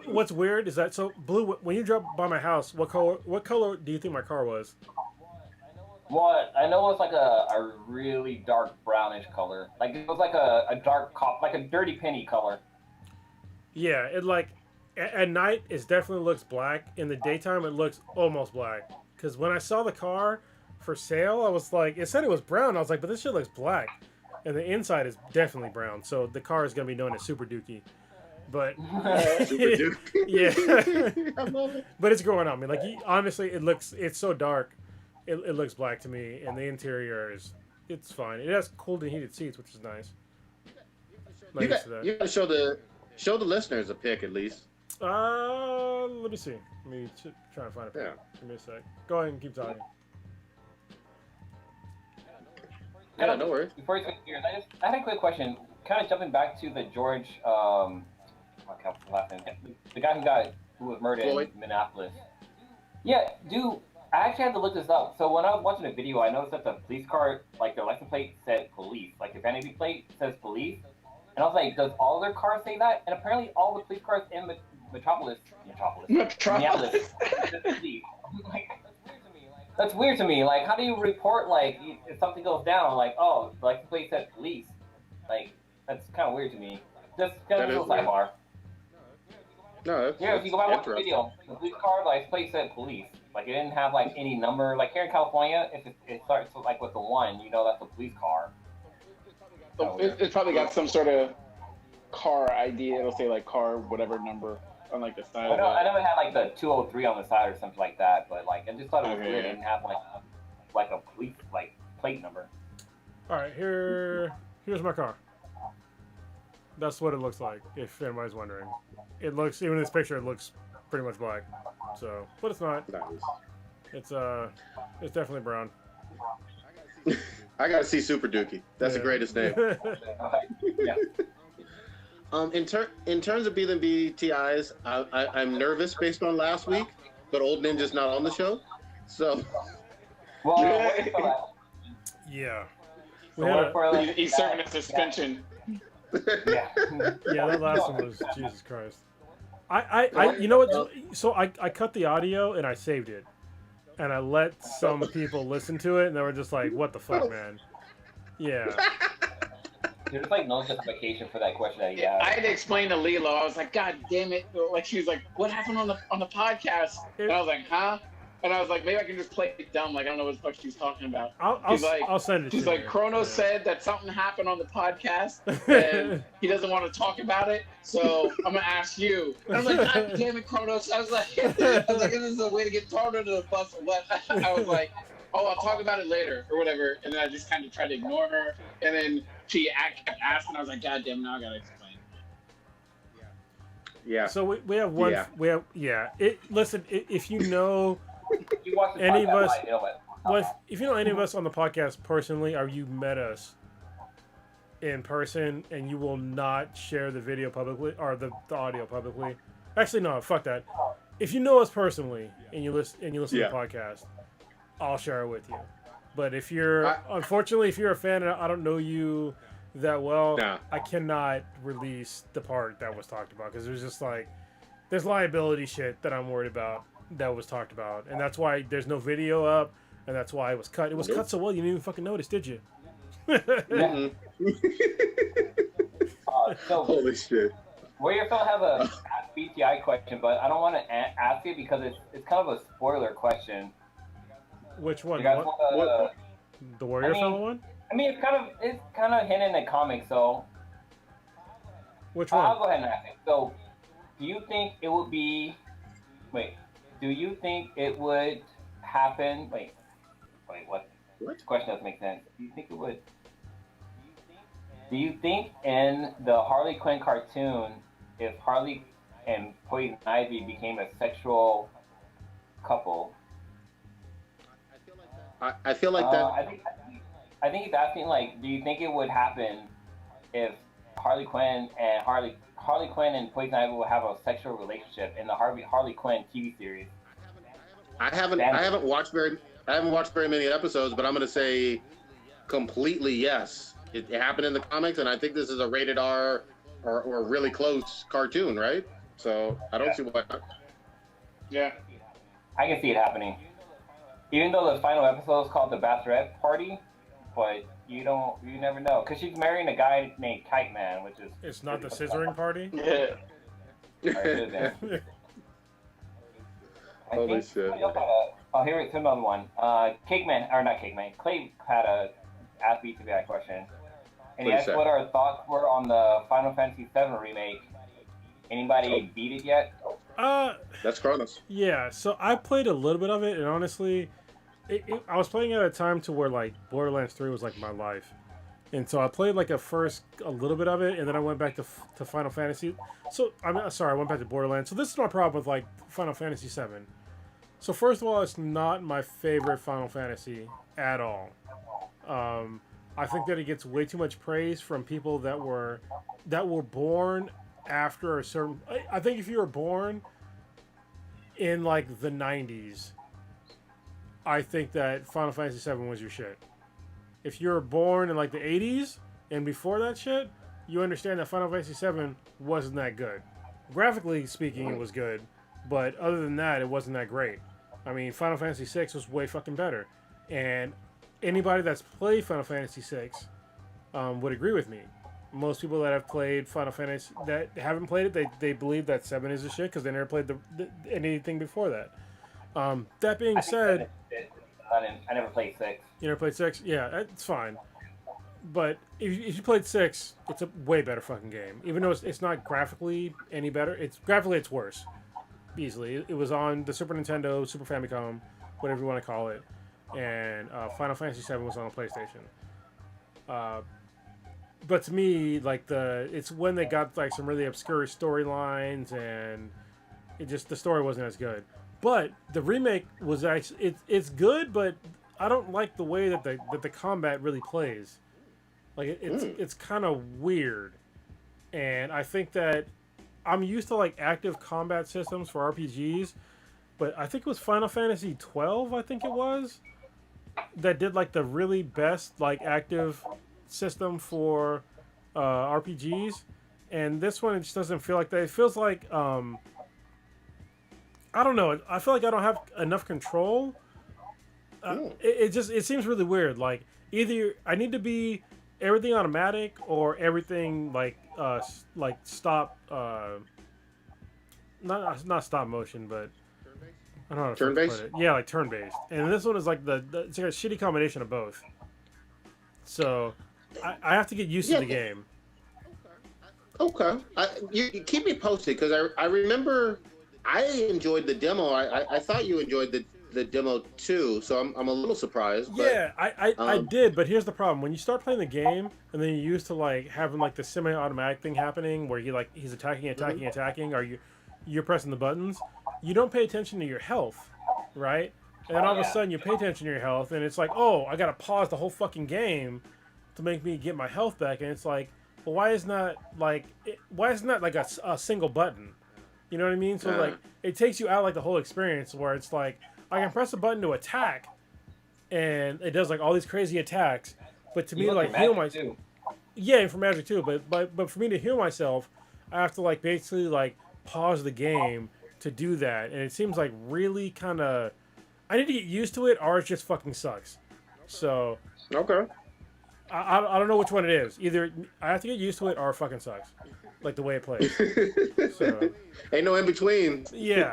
What's weird is that Blue, when you drove by my house, what color do you think my car was? What I know it was like a really dark brownish color. Like it was like a dark like a dirty penny color. Yeah, it like at night it definitely looks black. In the daytime it looks almost black. Because when I saw the car for sale, I was like, it said it was brown. I was like, but this shit looks black. And the inside is definitely brown, so the car is going to be known as Super Dookie. But Super Dookie. Yeah, I love it. But it's growing on me. Like honestly, it's so dark it looks black to me, and the interior it's fine. It has cooled and heated seats, which is nice. Not used to that. You got to show the listeners a pic at least. Let me see. Let me try and find a pic. Yeah. Give me a sec. Go ahead and keep talking. Yeah, no worries. Before you switch gears, I had a quick question. Kind of jumping back to the George, the guy who was murdered Floyd? in Minneapolis. Yeah, dude, I actually had to look this up. So when I was watching the video, I noticed that the police car, like the license plate said police. Like the vanity plate says police. And I was like, does all their cars say that? And apparently all the police cars in Minneapolis. Like, that's weird to me. Like, how do you report, like, if something goes down, like, oh, the license plate said police? Like, that's kind of weird to me. Just kind of a little sidebar. No, Yeah, if you go back and watch the video, the police car license plate said police. Like, it didn't have, like, any number. Like, here in California, if it starts, like, with the 1, you know that's a police car. It's probably got some sort of car ID. It'll say, like, car whatever number on, like, the side of it. I never had, like, the 203 on the side or something like that, but, like, I just thought it was Okay, weird. yeah. It didn't have, like a police, like, plate number. All right, here's my car. That's what it looks like. If anybody's wondering, it looks even in this picture, it looks pretty much black. So, but it's not. Nice. It's definitely brown. I gotta see Super Dookie. That's the Yeah. greatest name. Yeah. In terms of BTIs, I'm nervous based on last week, but Old Ninja's not on the show, so Well, what do you feel like? Yeah. So We had what a- for, like, He's serving a suspension. Yeah. Yeah, that last one was Jesus Christ. I you know what? So I cut the audio and I saved it, and I let some people listen to it, and they were just like, "What the fuck, man?" Yeah. There's like no justification for that question that he I asked. had to explain to Lilo. I was like, God damn it! Like she was like, "What happened on the podcast?" And I was like, "Huh?" And I was like, maybe I can just play it dumb. Like I don't know what the fuck she was talking about. I'll send it. She's to like, you. Chrono said that something happened on the podcast, and he doesn't want to talk about it. So I'm gonna ask you. And I was like, God damn it, Chronos! I was like, this is a way to get thrown under the bus. Or what? I was like, oh, I'll talk about it later or whatever. And then I just kind of tried to ignore her. And then she kept asking. I was like, God damn, now I gotta explain. yeah. So we have one. Yeah. We have listen, if you know. You watch the Any of podcast, us- I know it. Well, if you know any of us on the podcast personally, or you met us in person, and you will not share the video publicly or the audio publicly. Actually, no, fuck that. If you know us personally and you listen to the podcast, I'll share it with you. But if you're unfortunately, if you're a fan and I don't know you that well, Nah. I cannot release the part that was talked about because there's just like there's liability shit that I'm worried about that was talked about, and that's why there's no video up, and that's why it was cut. It was cut so well you didn't even fucking notice, did you? Mhm. So, Holy shit. Warrior Phil have a BTI question, but I don't want to ask it because it's kind of a spoiler question. Which one? You guys What? want The Warrior I mean- Fellow one? I mean, it's kind of hidden in the comics, so Which I'll one? go ahead and ask it. So, do you think it would be? Wait, do you think it would happen? Wait, what? What? This question doesn't make sense. Do you think it would? Do you think in the Harley Quinn cartoon, if Harley and Poison Ivy became a sexual couple? I feel like that. I think he's asking like, do you think it would happen if Harley Quinn and Poison Ivy would have a sexual relationship in the Harley Quinn TV series? I haven't watched very many episodes, but I'm gonna say completely yes. It happened in the comics, and I think this is a rated R or really close cartoon, right? So I don't see why not. Yeah. I can see it happening. Even though the final episode is called the Bachelorette Party, but you never know, because she's marrying a guy named Kite Man, which is It's not the scissoring party? Yeah. I Holy think shit. somebody else had here's another one. Cake Man, or not Cake Man, Clay had asked me to be that question. And he What'd he asked say? what our thoughts were on the Final Fantasy VII remake. Anybody beat it yet? That's Kronos. Yeah, so I played a little bit of it, and honestly, I was playing at a time to where like Borderlands 3 was like my life, and so I played like a little bit of it, and then I went back to Final Fantasy. So I'm sorry, I went back to Borderlands. So this is my problem with like Final Fantasy 7. So first of all, it's not my favorite Final Fantasy at all. I think that it gets way too much praise from people that were born after a certain. I think if you were born in like the 90s, I think that Final Fantasy 7 was your shit. If you were born in like the 80s and before that shit, you understand that Final Fantasy 7 wasn't that good. Graphically speaking, it was good, but other than that, it wasn't that great. I mean, Final Fantasy 6 was way fucking better, and anybody that's played Final Fantasy 6 would agree with me. Most people that have played Final Fantasy that haven't played it, they believe that 7 is the shit because they never played anything before that. That being said, I never played 6. you never played 6? Yeah, that's fine. But if you played 6, it's a way better fucking game. Even though it's not graphically any better, it's worse. Easily. It was on the Super Nintendo, Super Famicom, whatever you want to call it. And Final Fantasy 7 was on the PlayStation. But to me, like it's when they got like some really obscure storylines, and the story wasn't as good. But the remake was actually it's good, but I don't like the way that the combat really plays. Like it's kind of weird, and I think that I'm used to like active combat systems for RPGs, but I think it was Final Fantasy 12. I think it was that did like the really best like active system for RPGs, and this one it just doesn't feel like that. It feels like I don't know. I feel like I don't have enough control. It seems really weird. Like either I need to be everything automatic or everything like stop not stop motion, but I don't know how to Turn-based? put it. Yeah, like turn based. And this one is like it's like a shitty combination of both. So I have to get used to the game. Okay. You keep me posted because I remember I enjoyed the demo. I thought you enjoyed the demo too, so I'm a little surprised. But, Yeah, I did, but here's the problem: when you start playing the game, and then you're used to like having like the semi-automatic thing happening, where he's attacking, or you're pressing the buttons, you don't pay attention to your health, right? And then all of a sudden you pay attention to your health, and it's like, oh, I gotta pause the whole fucking game to make me get my health back, and it's like, well, why isn't that like a single button? You know what I mean? So like it takes you out like the whole experience where it's like I can press a button to attack, and it does like all these crazy attacks. But to me, like heal myself, yeah, for magic too. But for me to heal myself, I have to like basically like pause the game to do that, and it seems like really kind of I need to get used to it, or it just fucking sucks. So okay. I don't know which one it is. Either I have to get used to it, or it fucking sucks, like the way it plays. So. Ain't no in between. Yeah.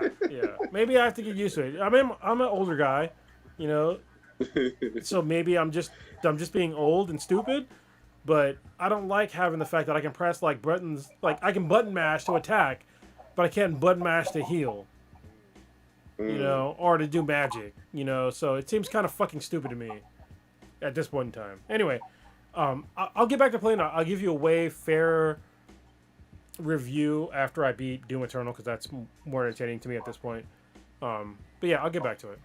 Maybe I have to get used to it. I mean, I'm an older guy, you know, so maybe I'm just being old and stupid. But I don't like having the fact that I can press like buttons, like I can button mash to attack, but I can't button mash to heal, you know, or to do magic, you know. So it seems kind of fucking stupid to me at this point in time. Anyway, I'll get back to playing. I'll give you a way fairer review after I beat Doom Eternal because that's more entertaining to me at this point. But yeah, I'll get back to it.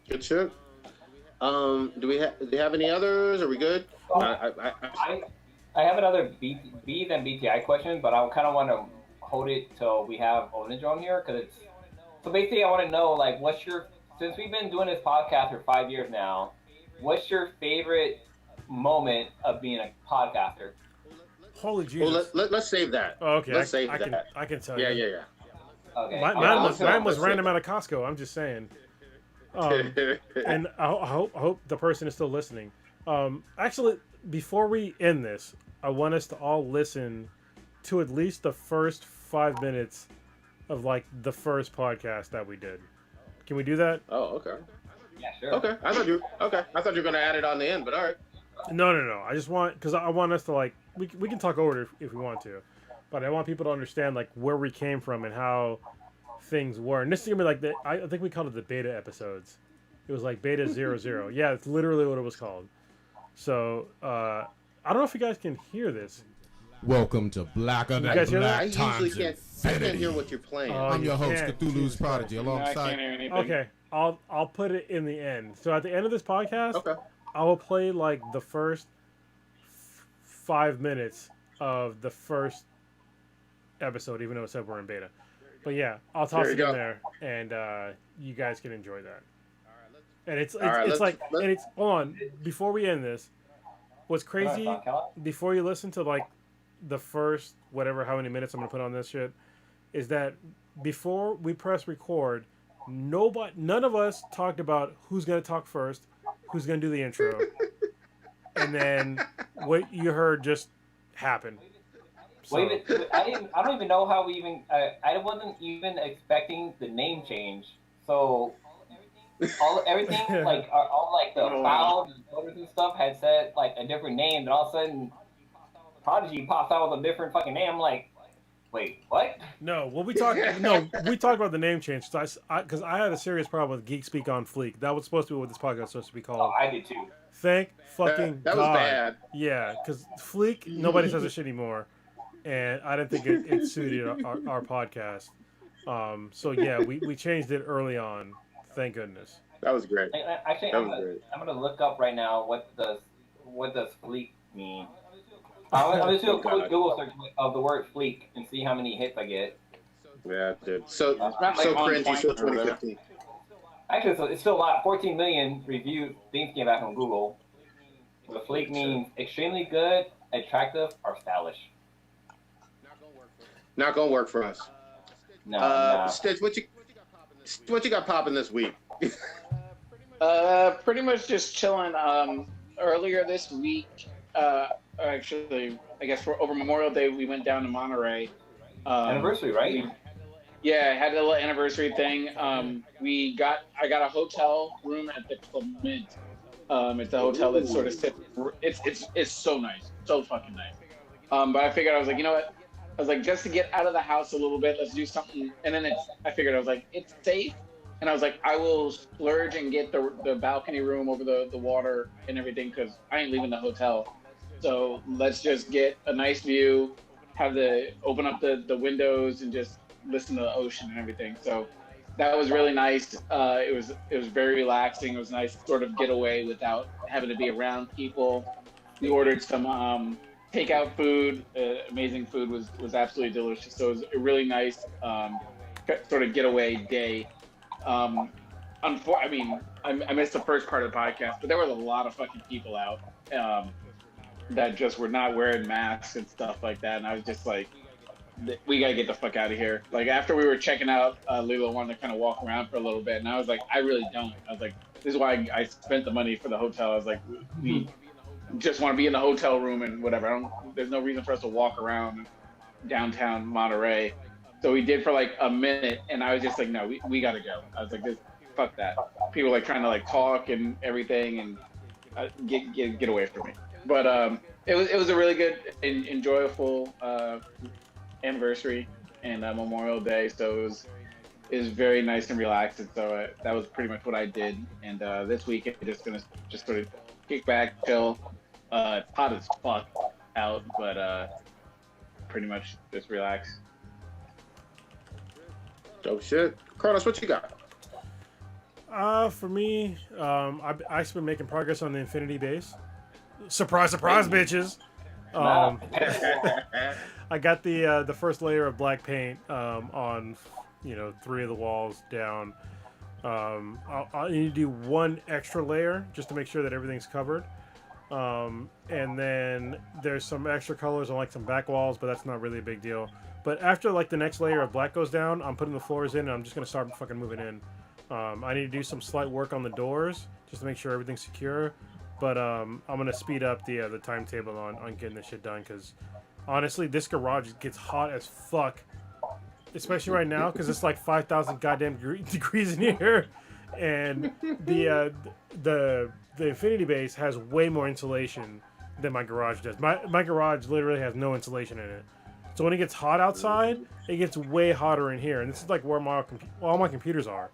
Good shit. Do you have any others? Are we good? I have another B than BTI question, but I kind of want to hold it till we have Onage on here because it's so basically I want to know like since we've been doing this podcast for 5 years now, what's your favorite moment of being a podcaster? Holy Jesus! Well, let's save that. Oh, okay, let's save that. I can tell Yeah. you. Okay. Mine was random out of Costco. I'm just saying. And I hope the person is still listening. Actually, before we end this, I want us to all listen to at least the first 5 minutes of like the first podcast that we did. Can we do that? Oh, okay. Yeah, sure. Okay. I thought you were gonna add it on the end, but all right. No. I just want because I want us to like we can talk over it if we want to, but I want people to understand like where we came from and how things were. And this is gonna be like I think we called it the beta episodes. It was like Beta 00. Yeah, it's literally what it was called. So I don't know if you guys can hear this. Welcome to Blacker Than guys hear that? Black I usually Times can't Infinity. hear what you're playing. Oh, I'm you your host, can't. Cthulhu's Jesus Prodigy, Christ. No, I can't alongside. hear anything. Okay, I'll put it in the end. So at the end of this podcast, Okay. I will play like the first 5 minutes of the first episode, even though it said we're in beta. But yeah, I'll toss There it you in go. there, and you guys can enjoy that. And it's right, it's like let's- and it's hold on before we end this. What's crazy before you listen to like the first whatever how many minutes I'm gonna put on this shit is that before we press record, none of us talked about who's gonna talk first, who's gonna do the intro, and then what you heard just happened. So, Wait, I don't even know how we even. I wasn't even expecting the name change. So everything like all like the files and photos and stuff had said like a different name, and all of a sudden Prodigy pops out with a different fucking name. I'm like, wait, what? no, we talked about the name change because I had a serious problem with Geek Speak on Fleek. That was supposed to be what this podcast was supposed to be Oh, called. I did too. Thank fucking That God. was bad. Yeah, because Fleek, nobody says this shit anymore, and I didn't think it suited our podcast. So yeah, we changed it early on. Thank goodness. That was great. Actually, That was great. I'm gonna look up right now what does fleek mean. I'm gonna do a quick Google search of the word fleek and see how many hits I get. Yeah, dude. So It's not like so on cringy. point So or whatever. 2015. Actually, it's still a lot. 14 million reviewed things came back on Google. The fleek means extremely good, attractive, or stylish. Not gonna work for us. No, Stitch, what you got popping this week? Pretty much just chilling. Earlier this week, actually, I guess for over Memorial Day, we went down to Monterey. Anniversary, right? Yeah, I had a little anniversary thing. I got a hotel room at the Club Mint. It's a hotel that sort of sits. It's so nice, so fucking nice. But I figured I was like, you know what? I was like, just to get out of the house a little bit, let's do something. And then I figured I was like, it's safe. And I was like, I will splurge and get the balcony room over the water and everything because I ain't leaving the hotel. So let's just get a nice view, open up the windows and just listen to the ocean and everything. So that was really nice. It was very relaxing. It was nice to sort of get away without having to be around people. We ordered some takeout food. Amazing food was absolutely delicious. So it was a really nice sort of getaway day. I missed the first part of the podcast, but there was a lot of fucking people out that just were not wearing masks and stuff like that. And I was just like, we gotta get the fuck out of here. Like after we were checking out, Lilo wanted to kind of walk around for a little bit, and I was like, I really don't. I was like, this is why I spent the money for the hotel. I was like, we just want to be in the hotel room and whatever. There's no reason for us to walk around downtown Monterey. So we did for like a minute, and I was just like, no, we gotta go. I was like, fuck that. People like trying to like talk and everything, and get away from me. But it was a really good, enjoyable anniversary and Memorial Day. So it was very nice and relaxing. So that was pretty much what I did. And this week I'm just gonna sort of kick back, chill. Hot as fuck out, but pretty much just relax. Dope shit. Kronos, what you got? For me, I've been making progress on the Infinity base. Surprise, surprise, bitches. I got the first layer of black paint on 3 of the walls down. I need to do one extra layer just to make sure that everything's covered. And then there's some extra colors on like some back walls, but that's not really a big deal. But after like the next layer of black goes down, I'm putting the floors in and I'm just gonna start fucking moving in. I need to do some slight work on the doors just to make sure everything's secure. But I'm gonna speed up the timetable on getting this shit done because honestly, this garage gets hot as fuck, especially right now because it's like 5,000 goddamn degrees in here, and the Infinity base has way more insulation than my garage does. My garage literally has no insulation in it. So when it gets hot outside, it gets way hotter in here, and this is like where all my computers are.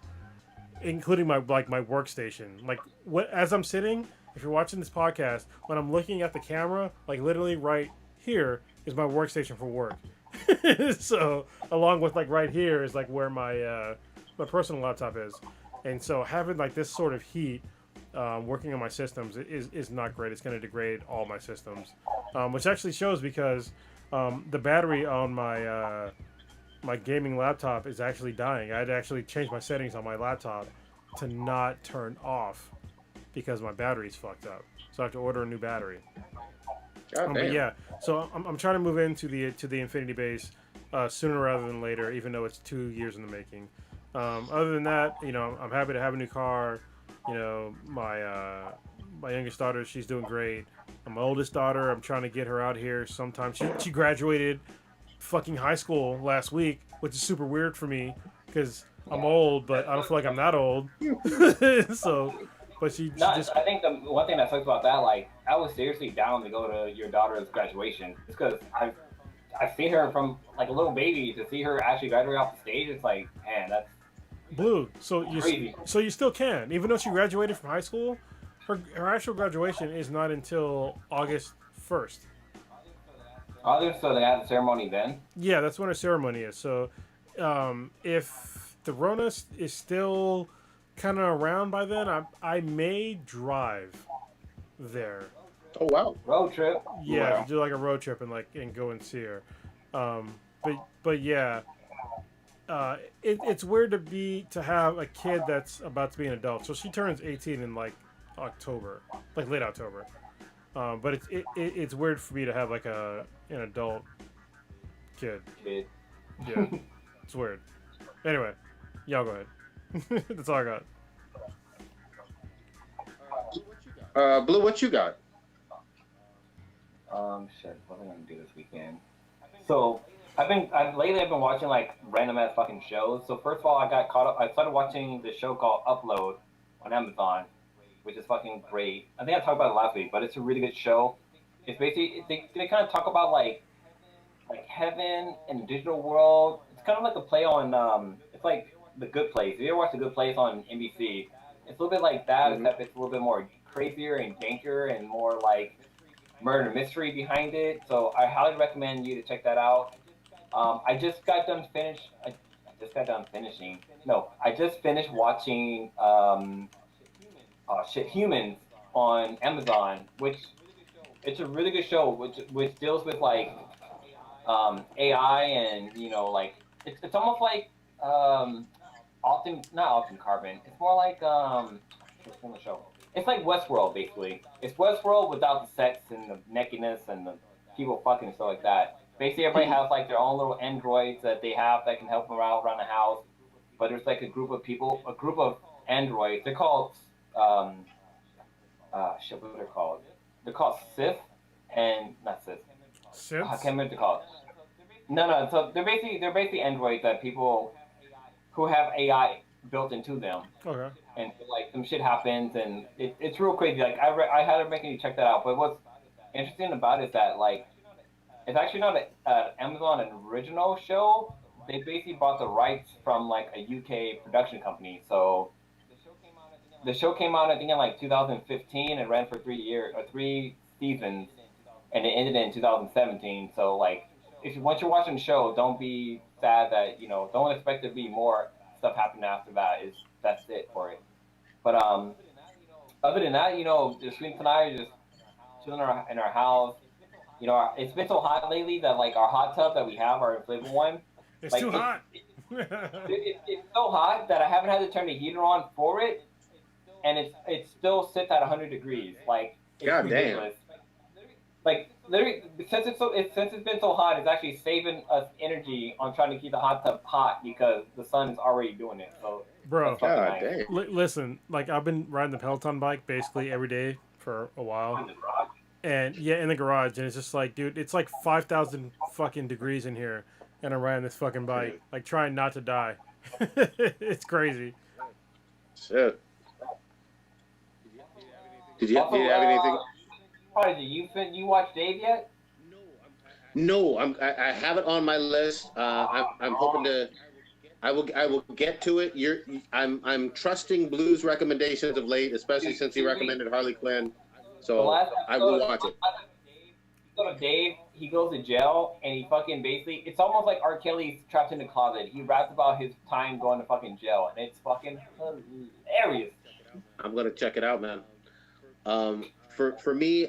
including my workstation. Like what as I'm sitting, if you're watching this podcast, when I'm looking at the camera, like literally right here is my workstation for work. So along with like right here is like where my personal laptop is, and so having like this sort of heat working on my systems is not great. It's going to degrade all my systems, which actually shows because the battery on my gaming laptop is actually dying. I had to actually change my settings on my laptop to not turn off because my battery's fucked up. So I have to order a new battery. But yeah, so I'm trying to move into the Infinity base sooner rather than later, even though it's 2 years in the making. Other than that, you know, I'm happy to have a new car. You know, my youngest daughter, she's doing great. My oldest daughter, I'm trying to get her out here sometime. She graduated fucking high school last week, which is super weird for me because I'm old, but I don't feel like I'm that old. So, but she just. I think the one thing that sucks about that, like, I was seriously down to go to your daughter's graduation, just because I've seen her from like a little baby to see her actually graduate off the stage. It's like, man, that's Blue. crazy. So you still can, even though she graduated from high school. Her actual graduation is not until August 1st. So they had the ceremony then. Yeah, that's when her ceremony is. So, if the Rona is still kind of around by then, I may drive there. Oh wow. Road trip. Yeah, to do like a road trip and go and see her. But yeah, it's weird to have a kid that's about to be an adult. So she turns 18 in like October, like late October. But it's weird for me to have like an adult kid. Yeah, it's weird. Anyway, y'all go ahead. That's all I got. Blue, what you got? Shit, what am I gonna do this weekend? So lately I've been watching like random ass fucking shows. So first of all, I got caught up. I started watching this show called Upload on Amazon, which is fucking great. I think I talked about it last week, but it's a really good show. It's basically they kind of talk about like heaven and the digital world. It's kind of like a play on it's like The Good Place. If you ever watch The Good Place on NBC, it's a little bit like that, except it's a little bit more crazier and jankier and more like murder mystery behind it. So I highly recommend you to check that out. I just finished watching Humans on Amazon, which it's a really good show, which deals with like AI and like it's almost like not Alton Carbon. It's more like what's the show? It's like Westworld basically. It's Westworld without the sex and the nakedness and the people fucking and stuff like that. Basically, everybody has like their own little androids that they have that can help them around the house. But there's like a group of androids. They're called what are they called? They're called Sith and not Sith. Sith? I can't remember what they're called. No. So they're basically androids that people who have AI built into them. Okay. And so, like some shit happens and it's real crazy. Like I had to make you check that out. But what's interesting about it is that like it's actually not an Amazon original show. They basically bought the rights from like a UK production company. So the show came out I think in like 2015 and ran for 3 seasons, and it ended in 2017. So like once you're watching the show, don't be sad that don't expect there to be more stuff happening after that. That's it for it. But other than that, the Sweet and I are just chilling in our house. It's been so hot lately that like our hot tub that we have, our inflatable one, It's too hot. It's so hot that I haven't had to turn the heater on for it, and it still sits at 100 degrees. Like it's God ridiculous. Like literally, since it's been so hot, it's actually saving us energy on trying to keep the hot tub hot because the sun is already doing it. So Bro, God damn. listen, like I've been riding the Peloton bike basically every day for a while. And yeah, in the garage, and it's just like, dude, it's like 5,000 fucking degrees in here, and I'm riding this fucking bike, like trying not to die. It's crazy. Shit. Did you have anything? Prodigy, you watched Dave yet? No, I have it on my list. I'm hoping to. I will get to it. I'm trusting Blue's recommendations of late, especially since he recommended Harley Quinn. So I will watch it. So Dave, he goes to jail and he fucking basically, it's almost like R. Kelly's trapped in the closet. He raps about his time going to fucking jail, and it's fucking hilarious. I'm gonna check it out, man. For me,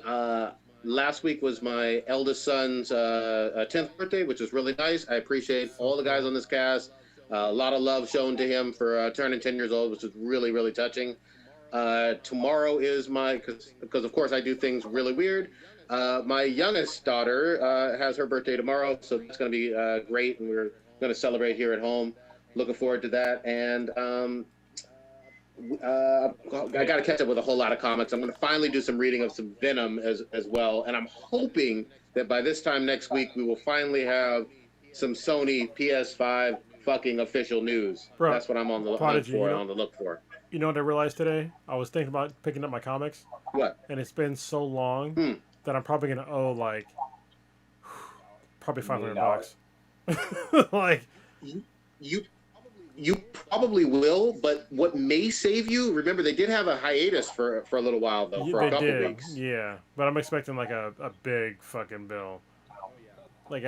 last week was my eldest son's 10th birthday, which was really nice. I appreciate all the guys on this cast. A lot of love shown to him for turning 10 years old, which was really, really touching. Tomorrow is because of course I do things really weird. My youngest daughter has her birthday tomorrow, so it's going to be great, and we're going to celebrate here at home. Looking forward to that. And I got to catch up with a whole lot of comics. I'm going to finally do some reading of some Venom as well, and I'm hoping that by this time next week we will finally have some Sony PS5 fucking official news. Bro, that's what I'm on the look for. You know what I realized today? I was thinking about picking up my comics. What? And it's been so long that I'm probably gonna owe like probably $500. Like you probably will, but what may save you? Remember, they did have a hiatus for a little while though, for a couple weeks. Yeah, but I'm expecting like a big fucking bill. Like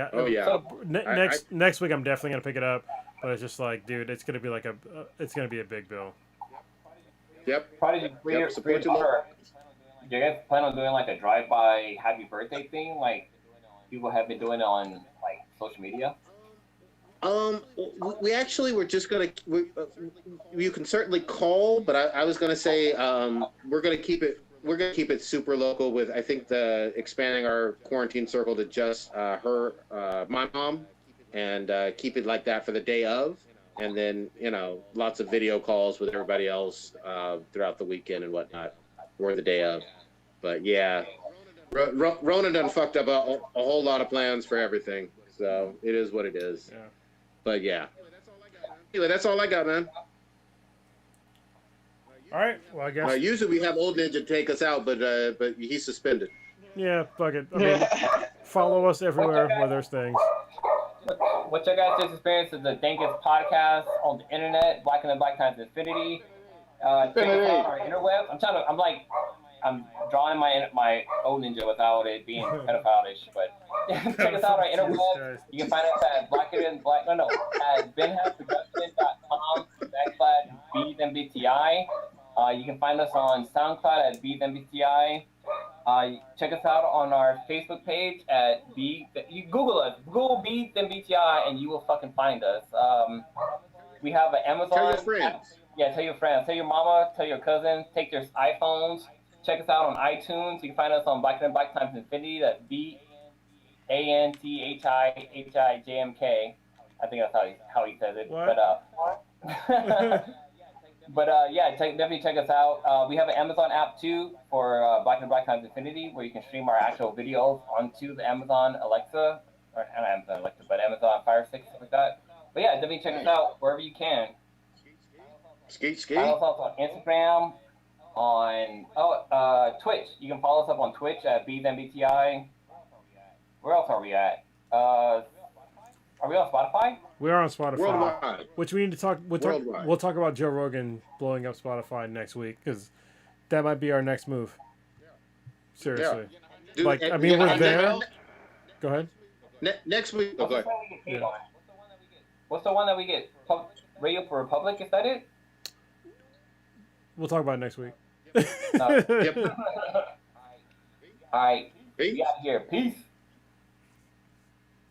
next week I'm definitely gonna pick it up, but it's just like, dude, it's gonna be like it's gonna be a big bill. Yep. Prodigy, you guys plan on doing like a drive-by happy birthday thing, like people have been doing on like social media? We actually were just gonna. You can certainly call, but I was gonna say we're gonna keep it super local. With I think expanding our quarantine circle to just my mom, and keep it like that for the day of, and then lots of video calls with everybody else throughout the weekend and whatnot, or the day of. But yeah, Rona done fucked up a whole lot of plans for everything, so it is what it is. Yeah. But yeah. Anyway, that's all I got, man. All right. Well, I guess. Usually we have Old Ninja take us out, but he's suspended. Yeah, fuck it. I mean, follow us everywhere where there's things. What you guys just experienced is the Dankest podcast on the internet, Black and the Black times Infinity. Check us out on our interwebs. I'm drawing my old ninja without it being pedophile-ish, but check us out on our interwebs. You can find us at at benhassproductions.com/BeesMBTI. You can find us on SoundCloud at BeesMBTI. Check us out on our Facebook page at you Google us, Google BeesMBTI, and you will fucking find us. We have an Amazon. Tell your friends. Yeah, tell your friends. Tell your mama. Tell your cousin. Take their iPhones. Check us out on iTunes. You can find us on Black and Black times Infinity. That's BANTHIHIJMK. I think that's how he says it. What? But definitely check us out. We have an Amazon app too for Black and Black times Infinity, where you can stream our actual videos onto the Amazon Alexa, or not Amazon Alexa, but Amazon Fire Stick, stuff like that. But yeah, definitely check us out wherever you can. Skate. Follow us also on Instagram, on Twitch. You can follow us up on Twitch at BeesMBTI. Where else are we at? Are we on Spotify? We are on Spotify. Worldwide. Which we need to talk. We'll talk about Joe Rogan blowing up Spotify next week, because that might be our next move. Seriously. Yeah. Dude, we're there. Go ahead. Next week. Oh, go ahead. What's the one that we get? Radio for Republic? Is that it? We'll talk about it next week. Yep. All right. We out here. Peace.